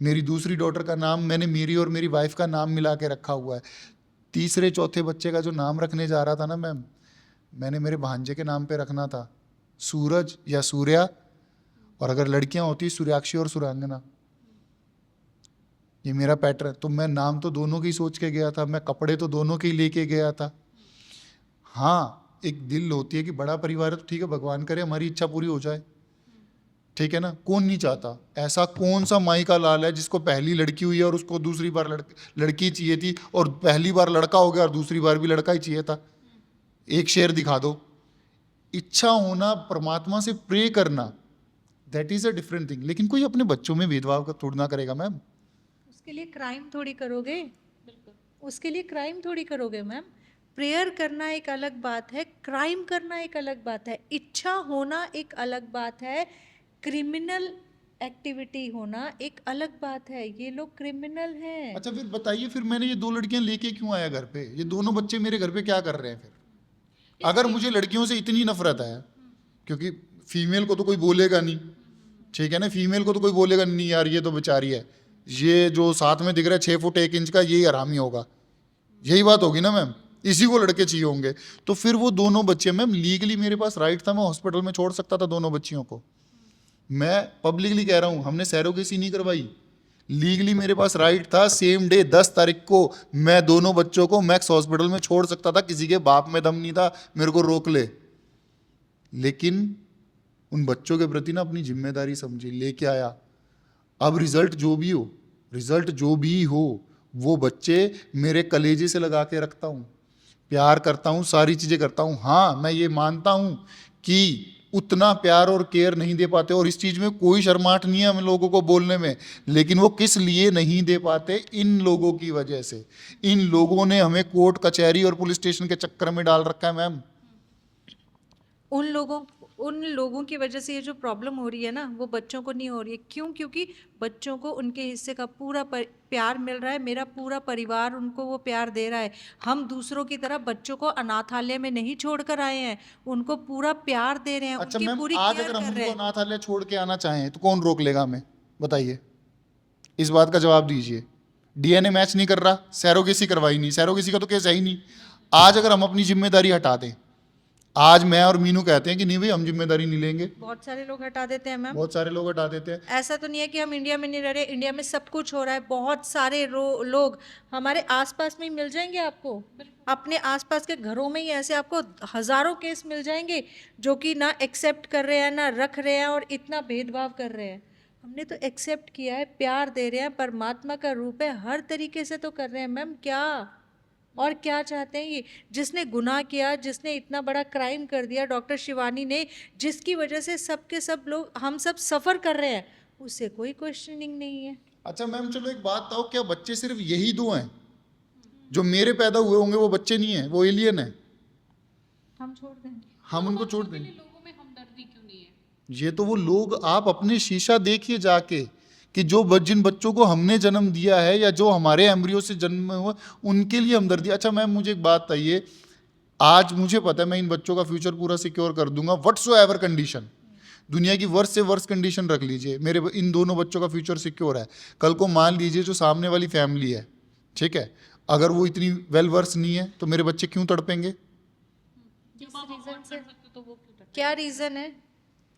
मेरी दूसरी डॉटर का नाम मैंने मेरी और मेरी वाइफ का नाम मिला के रखा हुआ है। तीसरे चौथे बच्चे का जो नाम रखने जा रहा था ना मैम, मैंने मेरे भांजे के नाम पे रखना था, सूरज या सूर्या, और अगर लड़कियां होती सूर्याक्षी और सुरांगना। ये मेरा पैटर्न। तो मैं नाम तो दोनों की सोच के गया था, मैं कपड़े तो दोनों के ही लेके गया था। हाँ एक दिल होती है कि बड़ा परिवार है तो ठीक है, भगवान करे हमारी इच्छा पूरी हो जाए, ठीक है ना। कौन नहीं चाहता, ऐसा कौन सा माई का लाल है जिसको पहली लड़की हुई है और उसको दूसरी बार लड़की चाहिए थी, और पहली बार लड़का हो गया और दूसरी बार भी लड़का ही चाहिए था। एक शेर दिखा दो। इच्छा होना, परमात्मा से प्रे करना, that is a different thing. लेकिन कोई अपने बच्चों में भेदभाव का थोड़ा ना करेगा मैम। उसके लिए क्राइम थोड़ी करोगे, उसके लिए क्राइम थोड़ी करोगे मैम। प्रेयर करना एक अलग बात है, क्राइम करना एक अलग बात है, इच्छा होना एक अलग बात है, क्रिमिनल एक्टिविटी होना एक अलग बात है। ये लोग क्रिमिनल हैं। अच्छा फिर बताइए, फिर मैंने ये दो लड़कियां लेके क्यों आया घर पे? ये दोनों बच्चे मेरे घर पे क्या कर रहे हैं फिर? अगर मुझे लड़कियों से इतनी नफरत है, क्योंकि फीमेल को तो कोई बोलेगा नहीं, ठीक है ना, फीमेल को तो कोई बोलेगा नहीं यार ये तो बेचारी है, ये जो साथ में दिख रहा है 6 फुट 1 इंच का, यही हरामी होगा, यही बात होगी ना मैम, इसी को लड़के चाहिए होंगे। तो फिर वो दोनों बच्चे, मैम लीगली मेरे पास राइट था, मैं हॉस्पिटल में छोड़ सकता था दोनों बच्चियों को। मैं पब्लिकली कह रहा हूं, हमने सैरोगेसी नहीं करवाई, लीगली मेरे पास राइट था। सेम डे 10 तारीख को मैं दोनों बच्चों को मैक्स हॉस्पिटल में छोड़ सकता था, किसी के बाप में दम नहीं था मेरे को रोक ले। लेकिन उन बच्चों के प्रति ना अपनी जिम्मेदारी समझी, लेके आया। अब रिजल्ट जो भी हो, वो बच्चे मेरे कलेजे से लगा के रखता हूं, प्यार करता हूं, सारी चीजें करता हूं। हाँ मैं ये मानता हूं कि उतना प्यार और केयर नहीं दे पाते, और इस चीज में कोई शर्माहट नहीं है हम लोगों को बोलने में, लेकिन वो किस लिए नहीं दे पाते? इन लोगों की वजह से। इन लोगों ने हमें कोर्ट कचहरी और पुलिस स्टेशन के चक्कर में डाल रखा है मैम। उन लोगों की वजह से ये जो प्रॉब्लम हो रही है ना, वो बच्चों को नहीं हो रही है। क्यों? क्योंकि बच्चों को उनके हिस्से का पूरा प्यार मिल रहा है, मेरा पूरा परिवार उनको वो प्यार दे रहा है। हम दूसरों की तरह बच्चों को अनाथालय में नहीं छोड़कर आए हैं, उनको पूरा प्यार दे रहे हैं, अच्छा उनकी मैम, पूरी आज केयर अगर हम कर रहे उनको हैं। अनाथालय छोड़ के आना चाहें तो कौन रोक लेगा हमें? बताइए, इस बात का जवाब दीजिए। डीएनए मैच नहीं कर रहा, सैरोगेसी करवाई नहीं, सैरोगेसी का तो केस है ही नहीं। आज अगर हम अपनी जिम्मेदारी हटा दें, आज मैं और मीनू कहते हैं कि नहीं भाई हम जिम्मेदारी नहीं लेंगे, बहुत सारे लोग हटा देते हैं मैम। बहुत सारे लोग हटा देते हैं। ऐसा तो नहीं है कि हम इंडिया में नहीं रह रहे, इंडिया में सब कुछ हो रहा है। बहुत सारे लोग हमारे आसपास में ही मिल जाएंगे आपको, अपने आसपास के घरों में ही ऐसे आपको हजारों केस मिल जाएंगे जो कि ना एक्सेप्ट कर रहे हैं, ना रख रहे हैं, और इतना भेदभाव कर रहे हैं। हमने तो एक्सेप्ट किया है, प्यार दे रहे हैं, परमात्मा का रूप है, हर तरीके से तो कर रहे हैं मैम। क्या और क्या चाहते हैं ये? जिसने गुनाह किया, जिसने इतना बड़ा क्राइम कर दिया, डॉक्टर शिवानी ने, जिसकी वजह से सबके सब लोग, हम सब सफ़र कर रहे हैं, उससे कोई क्वेश्चनिंग नहीं है। अच्छा मैम चलो एक बात बताओ, क्या बच्चे सिर्फ यही दो हैं जो मेरे पैदा हुए होंगे? वो बच्चे नहीं हैं, वो एलियन है। हम छोड़ देंगे, हम उनको छोड़ देंगे? लोगों में हमदर्दी क्यों नहीं है? ये तो वो लोग, आप अपने शीशा देखिए जाके कि जो जिन बच्चों को हमने जन्म दिया है या जो हमारे एम्ब्रियो से जन्म हुए, उनके लिए हमदर्दी। अच्छा मैम मुझे एक बात बताइए, आज मुझे पता है मैं इन बच्चों का फ्यूचर पूरा सिक्योर कर दूंगा, व्हाट्सोएवर कंडीशन, दुनिया की वर्स्ट से वर्स्ट कंडीशन रख लीजिए, मेरे इन दोनों बच्चों का फ्यूचर सिक्योर है। कल को मान लीजिए जो सामने वाली फैमिली है, ठीक है, अगर वो इतनी वेल वर्स नहीं है तो मेरे बच्चे क्यों तड़पेंगे? क्या रीज़न है?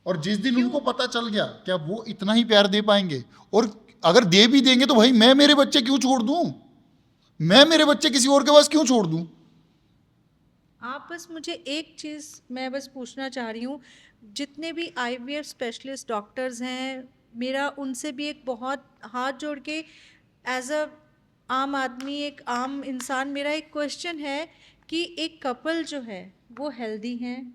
और जिस दिन उनको पता चल गया, क्या वो इतना ही प्यार दे पाएंगे? और अगर दे भी देंगे तो भाई मैं मेरे बच्चे क्यों छोड़ दूं? मैं मेरे बच्चे किसी और के पास क्यों छोड़ दूं? आप बस मुझे एक चीज़ मैं बस पूछना चाह रही हूँ, जितने भी आईवीएफ स्पेशलिस्ट डॉक्टर्स हैं, मेरा उनसे भी एक बहुत हाथ जोड़ के एज अ आम आदमी, एक आम इंसान, मेरा एक क्वेश्चन है कि एक कपल जो है वो हेल्दी हैं,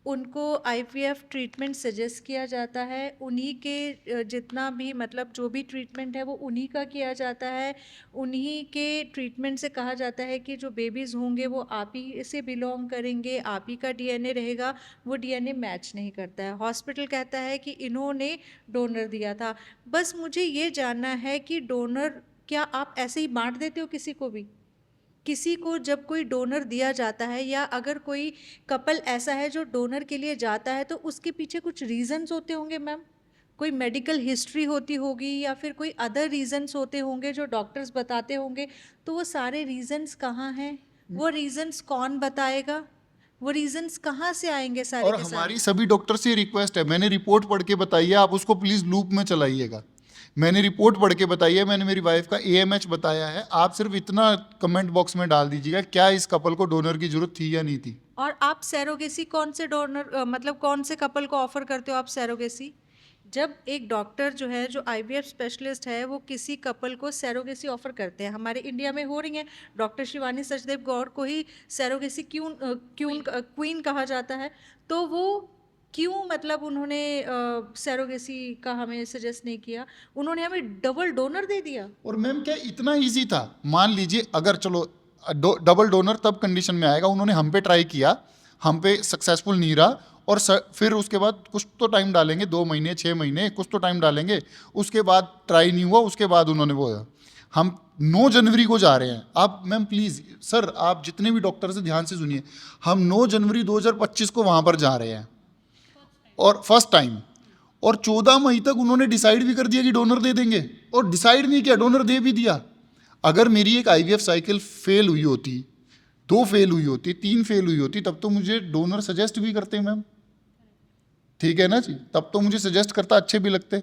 उनको आईवीएफ ट्रीटमेंट सजेस्ट किया जाता है, उन्हीं के जितना भी मतलब जो भी ट्रीटमेंट है वो उन्हीं का किया जाता है, उन्हीं के ट्रीटमेंट से कहा जाता है कि जो बेबीज़ होंगे वो आप ही से बिलोंग करेंगे, आप ही का डीएनए रहेगा, वो डीएनए मैच नहीं करता है, हॉस्पिटल कहता है कि इन्होंने डोनर दिया था। बस मुझे ये जानना है कि डोनर क्या आप ऐसे ही बांट देते हो किसी को भी? किसी को जब कोई डोनर दिया जाता है, या अगर कोई कपल ऐसा है जो डोनर के लिए जाता है, तो उसके पीछे कुछ रीजंस होते होंगे मैम, कोई मेडिकल हिस्ट्री होती होगी या फिर कोई अदर रीजंस होते होंगे जो डॉक्टर्स बताते होंगे, तो वो सारे रीजंस कहाँ हैं? वो रीजंस कौन बताएगा? वो रीजंस कहाँ से आएंगे सारे और के हमारी सारे? सभी डॉक्टर से रिक्वेस्ट है, मैंने रिपोर्ट पढ़ के बताई है, आप उसको प्लीज़ लूप में चलाइएगा। मैंने रिपोर्ट पढ़ के बताई है, मैंने मेरी वाइफ का एएमएच बताया है, आप सिर्फ इतना कमेंट बॉक्स में डाल दीजिएगा क्या इस कपल को डोनर की जरूरत थी या नहीं थी। और आप सैरोगेसी कौन से डोनर मतलब कौन से कपल को ऑफर करते हो आप सैरोगेसी? जब एक डॉक्टर जो है, जो आईवीएफ स्पेशलिस्ट है, वो किसी कपल को सैरोगेसी ऑफर करते हैं, हमारे इंडिया में हो रही है, डॉक्टर शिवानी सचदेव गौर को ही सैरोगेसी क्वीन कहा जाता है, तो वो क्यों मतलब उन्होंने सैरोगेसी का हमें सजेस्ट नहीं किया, उन्होंने हमें डबल डोनर दे दिया। और मैम क्या इतना इजी था? मान लीजिए अगर चलो डबल डोनर तब कंडीशन में आएगा, उन्होंने हम पे ट्राई किया, हम पे सक्सेसफुल नहीं रहा, और फिर उसके बाद कुछ तो टाइम डालेंगे, 2 महीने 6 महीने कुछ तो टाइम डालेंगे, उसके बाद ट्राई नहीं हुआ, उसके बाद उन्होंने वो हम 9 जनवरी को जा रहे हैं। आप मैम प्लीज़ सर, आप जितने भी डॉक्टर से ध्यान से सुनिए, हम 9 जनवरी 2025 को वहाँ पर जा रहे हैं, और फर्स्ट टाइम, और 14 मई तक उन्होंने डिसाइड भी कर दिया कि डोनर दे देंगे, और डिसाइड नहीं किया, डोनर दे भी दिया। अगर मेरी एक आईवीएफ साइकिल फेल हुई होती, 2 फेल हुई होती, 3 फेल हुई होती, तब तो मुझे डोनर सजेस्ट भी करते मैम, ठीक है ना जी, तब तो मुझे सजेस्ट करता, अच्छे भी लगते,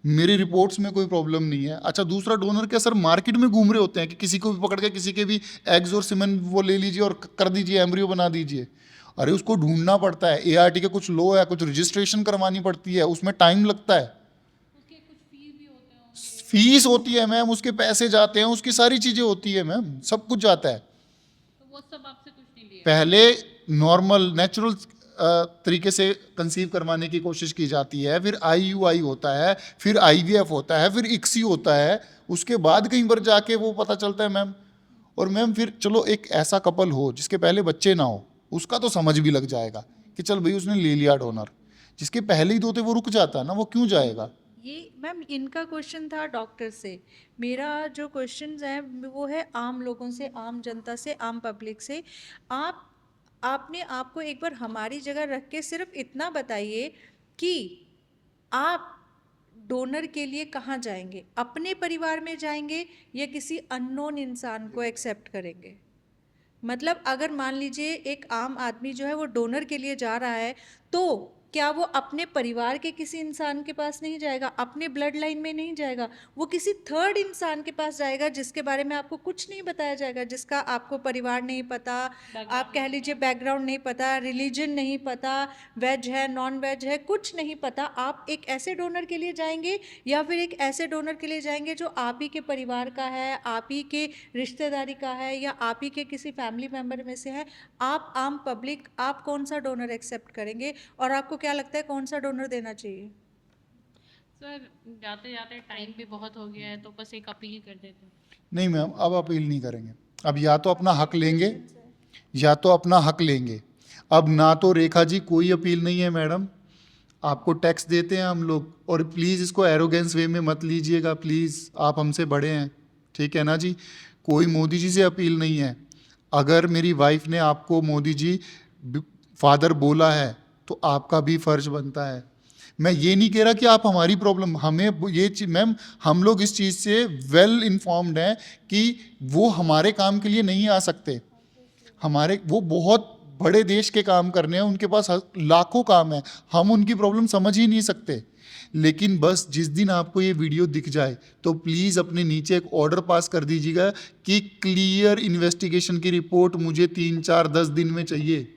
मेरी रिपोर्ट्स में कोई प्रॉब्लम नहीं है। अच्छा दूसरा, डोनर क्या सर मार्केट में घूम रहे होते हैं कि किसी को भी पकड़ के किसी के भी एग्स और सीमेन वो ले लीजिए और कर दीजिए, एम्ब्रियो बना दीजिए। अरे उसको ढूंढना पड़ता है, एआरटी के कुछ लॉ है, कुछ रजिस्ट्रेशन करवानी पड़ती है, उसमें टाइम लगता है, फीस होती है मैम, उसके पैसे जाते हैं, उसकी सारी चीज़ें होती है मैम, सब कुछ जाता है। तो वो सब आपसे कुछ नहीं लिया? पहले नॉर्मल नेचुरल तरीके से कंसीव करवाने की कोशिश की जाती है, फिर आईयूआई होता है, फिर आईवीएफ होता है, फिर इक्सी होता है, उसके बाद कहीं पर जाके वो पता चलता है मैम। और मैम फिर चलो एक ऐसा कपल हो जिसके पहले बच्चे ना हो, उसका तो समझ भी लग जाएगा कि चल भाई उसने ले लिया डोनर, जिसके पहले ही 2 थे वो रुक जाता है ना, वो क्यों जाएगा? ये मैम इनका क्वेश्चन था डॉक्टर से, मेरा जो क्वेश्चन है वो है आम लोगों से, आम जनता से, आम पब्लिक से। आपने आपको एक बार हमारी जगह रख के सिर्फ इतना बताइए कि आप डोनर के लिए कहाँ जाएंगे, अपने परिवार में जाएंगे या किसी अननोन इंसान को एक्सेप्ट करेंगे? मतलब अगर मान लीजिए एक आम आदमी जो है वो डोनर के लिए जा रहा है, तो क्या वो अपने परिवार के किसी इंसान के पास नहीं जाएगा, अपने ब्लड लाइन में नहीं जाएगा, वो किसी थर्ड इंसान के पास जाएगा जिसके बारे में आपको कुछ नहीं बताया जाएगा, जिसका आपको परिवार नहीं पता, आप कह लीजिए बैकग्राउंड नहीं पता, रिलीजन नहीं पता, वेज है नॉन वेज है कुछ नहीं पता। आप एक ऐसे डोनर के लिए जाएंगे या फिर एक ऐसे डोनर के लिए जाएंगे जो आप ही के परिवार का है, आप ही के रिश्तेदारी का है, या आप ही के किसी फैमिली मेम्बर में से है? आप आम पब्लिक, आप कौन सा डोनर एक्सेप्ट करेंगे, और आपको क्या लगता है कौन सा डोनर देना चाहिए? सर जाते जाते टाइम भी बहुत हो गया है, तो बस एक अपील कर देते हैं। नहीं मैम, अब अपील नहीं करेंगे, अब या तो अपना हक लेंगे, या तो अपना हक लेंगे। अब ना तो रेखा जी कोई अपील नहीं है मैडम, आपको टैक्स देते हैं हम लोग, और प्लीज़ इसको एरोगेंस वे में मत लीजिएगा प्लीज़, आप हमसे बड़े हैं, ठीक है ना जी। कोई मोदी जी से अपील नहीं है। अगर मेरी वाइफ ने आपको मोदी जी फादर बोला है तो आपका भी फर्ज बनता है। मैं ये नहीं कह रहा कि आप हमारी प्रॉब्लम, हमें ये मैम हम लोग इस चीज़ से वेल इन्फॉर्म्ड हैं कि वो हमारे काम के लिए नहीं आ सकते, हमारे वो बहुत बड़े देश के काम करने हैं, उनके पास लाखों काम है, हम उनकी प्रॉब्लम समझ ही नहीं सकते। लेकिन बस जिस दिन आपको ये वीडियो दिख जाए तो प्लीज़ अपने नीचे एक ऑर्डर पास कर दीजिएगा कि क्लियर इन्वेस्टिगेशन की रिपोर्ट मुझे 3, 4, 10 दिन में चाहिए।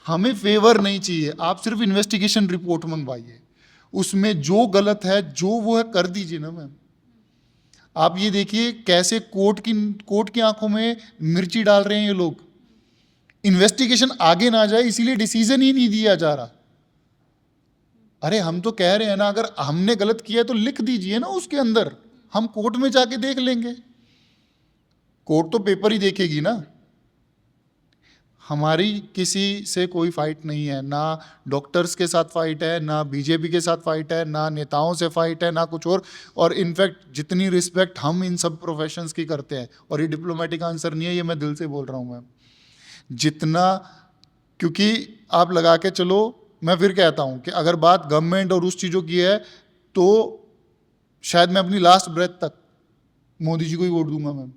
हमें फेवर नहीं चाहिए, आप सिर्फ इन्वेस्टिगेशन रिपोर्ट मंगवाइए, उसमें जो गलत है जो वो है कर दीजिए ना मैम। आप ये देखिए कैसे कोर्ट की आंखों में मिर्ची डाल रहे हैं ये लोग। इन्वेस्टिगेशन आगे ना जाए इसीलिए डिसीजन ही नहीं दिया जा रहा। अरे हम तो कह रहे हैं ना, अगर हमने गलत किया तो लिख दीजिए ना उसके अंदर, हम कोर्ट में जाके देख लेंगे। कोर्ट तो पेपर ही देखेगी ना। हमारी किसी से कोई फाइट नहीं है, ना डॉक्टर्स के साथ फाइट है, ना बीजेपी के साथ फाइट है, ना नेताओं से फाइट है, ना कुछ और इनफैक्ट जितनी रिस्पेक्ट हम इन सब प्रोफेशंस की करते हैं, और ये डिप्लोमेटिक आंसर नहीं है, ये मैं दिल से बोल रहा हूँ मैम, जितना, क्योंकि आप लगा के चलो, मैं फिर कहता हूँ कि अगर बात गवर्नमेंट और उस चीज़ों की है तो शायद मैं अपनी लास्ट ब्रेथ तक मोदी जी को ही वोट दूंगा मैम।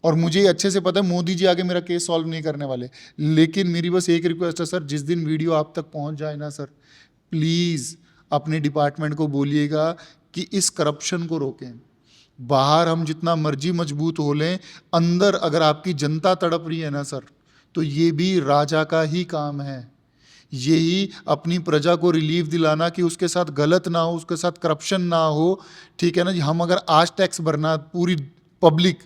और मुझे अच्छे से पता है मोदी जी आगे मेरा केस सॉल्व नहीं करने वाले। लेकिन मेरी बस एक रिक्वेस्ट है सर, जिस दिन वीडियो आप तक पहुंच जाए ना सर, प्लीज़ अपने डिपार्टमेंट को बोलिएगा कि इस करप्शन को रोकें। बाहर हम जितना मर्जी मजबूत हो लें, अंदर अगर आपकी जनता तड़प रही है ना सर, तो ये भी राजा का ही काम है। यही अपनी प्रजा को रिलीफ दिलाना कि उसके साथ गलत ना हो, उसके साथ करप्शन ना हो, ठीक है ना जी। हम अगर आज टैक्स भरना, पूरी पब्लिक,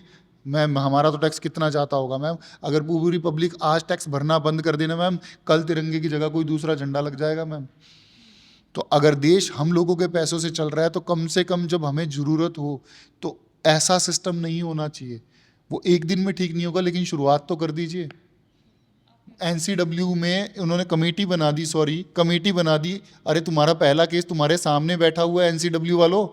मैम हमारा तो टैक्स कितना जाता होगा मैम, अगर पूरी पब्लिक आज टैक्स भरना बंद कर देना मैम, कल तिरंगे की जगह कोई दूसरा झंडा लग जाएगा मैम। तो अगर देश हम लोगों के पैसों से चल रहा है तो कम से कम जब हमें ज़रूरत हो तो ऐसा सिस्टम नहीं होना चाहिए। वो एक दिन में ठीक नहीं होगा, लेकिन शुरुआत तो कर दीजिए। NCW में उन्होंने कमेटी बना दी, अरे तुम्हारा पहला केस तुम्हारे सामने बैठा हुआ है NCW वालों,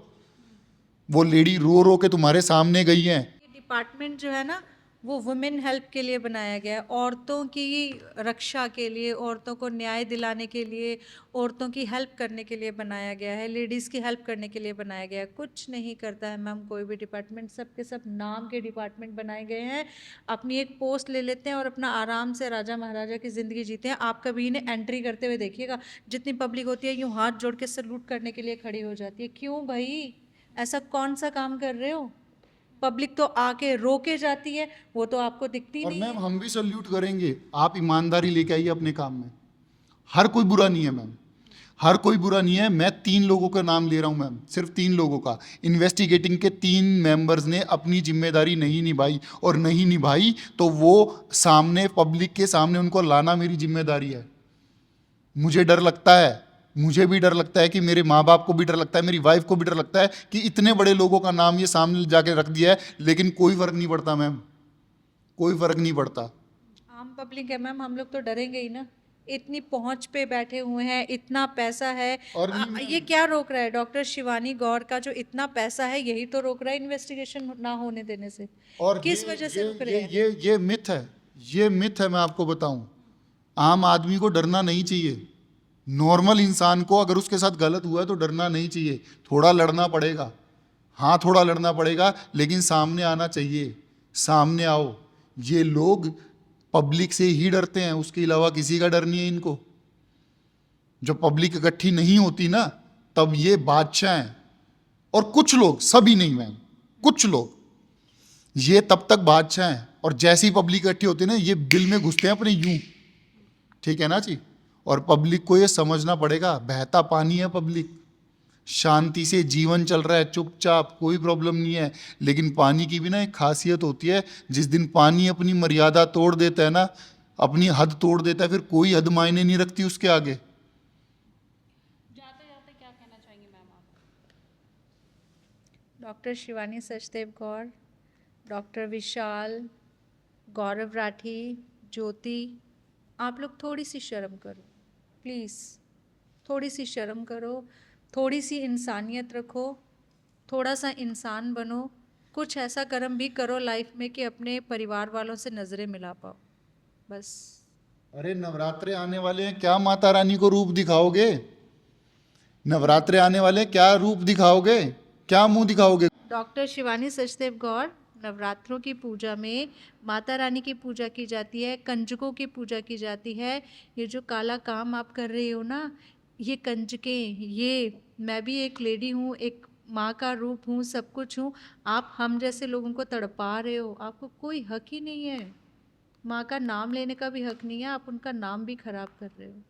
वो लेडी रो रो के तुम्हारे सामने गई हैं। डिपार्टमेंट जो है ना वो वुमेन हेल्प के लिए बनाया गया है, औरतों की रक्षा के लिए, औरतों को न्याय दिलाने के लिए, औरतों की हेल्प करने के लिए बनाया गया है, लेडीज़ की हेल्प करने के लिए बनाया गया है। कुछ नहीं करता है मैम कोई भी डिपार्टमेंट, सब के सब नाम के डिपार्टमेंट बनाए गए हैं। अपनी एक पोस्ट ले लेते हैं और अपना आराम से राजा महाराजा की ज़िंदगी जीते हैं। आप कभी इन्हें एंट्री करते हुए देखिएगा, जितनी पब्लिक होती है यूँ हाथ जोड़ के सल्यूट करने के लिए खड़ी हो जाती है। क्यों भाई, ऐसा कौन सा काम कर रहे हो? पब्लिक तो आके रोके जाती है, वो तो आपको दिखती और नहीं मैम है। हम भी सल्यूट करेंगे, आप ईमानदारी लेके आइए अपने काम में। हर कोई बुरा नहीं है मैम, हर कोई बुरा नहीं है। मैं 3 लोगों का नाम ले रहा हूँ मैम, सिर्फ 3 लोगों का। इन्वेस्टिगेटिंग के 3 मेंबर्स ने अपनी जिम्मेदारी नहीं निभाई, और नहीं निभाई तो वो सामने, पब्लिक के सामने उनको लाना मेरी जिम्मेदारी है। मुझे डर लगता है, मुझे भी डर लगता है कि मेरे माँ बाप को भी डर लगता है, मेरी वाइफ को भी डर लगता है कि इतने बड़े लोगों का नाम ये सामने जाके रख दिया है, लेकिन कोई फर्क नहीं पड़ता मैम, कोई फर्क नहीं पड़ता। आम पब्लिक है मैम, हम लोग तो डरेंगे ही ना। इतनी पहुंच पे बैठे हुए हैं, इतना पैसा है, और ये क्या रोक रहा है? डॉक्टर शिवानी गौर का जो इतना पैसा है, यही तो रोक रहा है इन्वेस्टिगेशन ना होने देने से। और किस वजह से रोक रहे हैं? ये मिथ है, ये मिथ है। मैं आपको बताऊं, आम आदमी को डरना नहीं चाहिए। नॉर्मल इंसान को अगर उसके साथ गलत हुआ है तो डरना नहीं चाहिए। थोड़ा लड़ना पड़ेगा, हाँ थोड़ा लड़ना पड़ेगा, लेकिन सामने आना चाहिए। सामने आओ। ये लोग पब्लिक से ही डरते हैं, उसके अलावा किसी का डर नहीं है इनको। जब पब्लिक इकट्ठी नहीं होती ना, तब ये बादशाह हैं। और कुछ लोग, सभी नहीं मैम, कुछ लोग ये तब तक बादशाह हैं, और जैसी पब्लिक इकट्ठी होती है ना, ये बिल में घुसते हैं अपने यूं, ठीक है ना जी। और पब्लिक को ये समझना पड़ेगा, बहता पानी है पब्लिक, शांति से जीवन चल रहा है, चुपचाप, कोई प्रॉब्लम नहीं है। लेकिन पानी की भी ना एक खासियत होती है, जिस दिन पानी अपनी मर्यादा तोड़ देता है ना, अपनी हद तोड़ देता है, फिर कोई हद मायने नहीं रखती उसके आगे। जाते जाते क्या कहना चाहेंगे मैम आप? डॉक्टर शिवानी सचदेव गौर, डॉक्टर विशाल, गौरव राठी, ज्योति, आप लोग थोड़ी सी शर्म करो प्लीज़, थोड़ी सी शर्म करो, थोड़ी सी इंसानियत रखो, थोड़ा सा इंसान बनो। कुछ ऐसा कर्म भी करो लाइफ में कि अपने परिवार वालों से नज़रें मिला पाओ, बस। अरे नवरात्रे आने वाले हैं, क्या माता रानी को रूप दिखाओगे? नवरात्रे आने वाले, क्या रूप दिखाओगे, क्या मुंह दिखाओगे? डॉक्टर शिवानी सचदेव गौर, नवरात्रों की पूजा में माता रानी की पूजा की जाती है, कंजकों की पूजा की जाती है। ये जो काला काम आप कर रही हो ना, ये कंजकें, ये मैं भी एक लेडी हूँ, एक माँ का रूप हूँ, सब कुछ हूँ। आप हम जैसे लोगों को तड़पा रहे हो, आपको कोई हक ही नहीं है। माँ का नाम लेने का भी हक नहीं है, आप उनका नाम भी खराब कर रहे हो।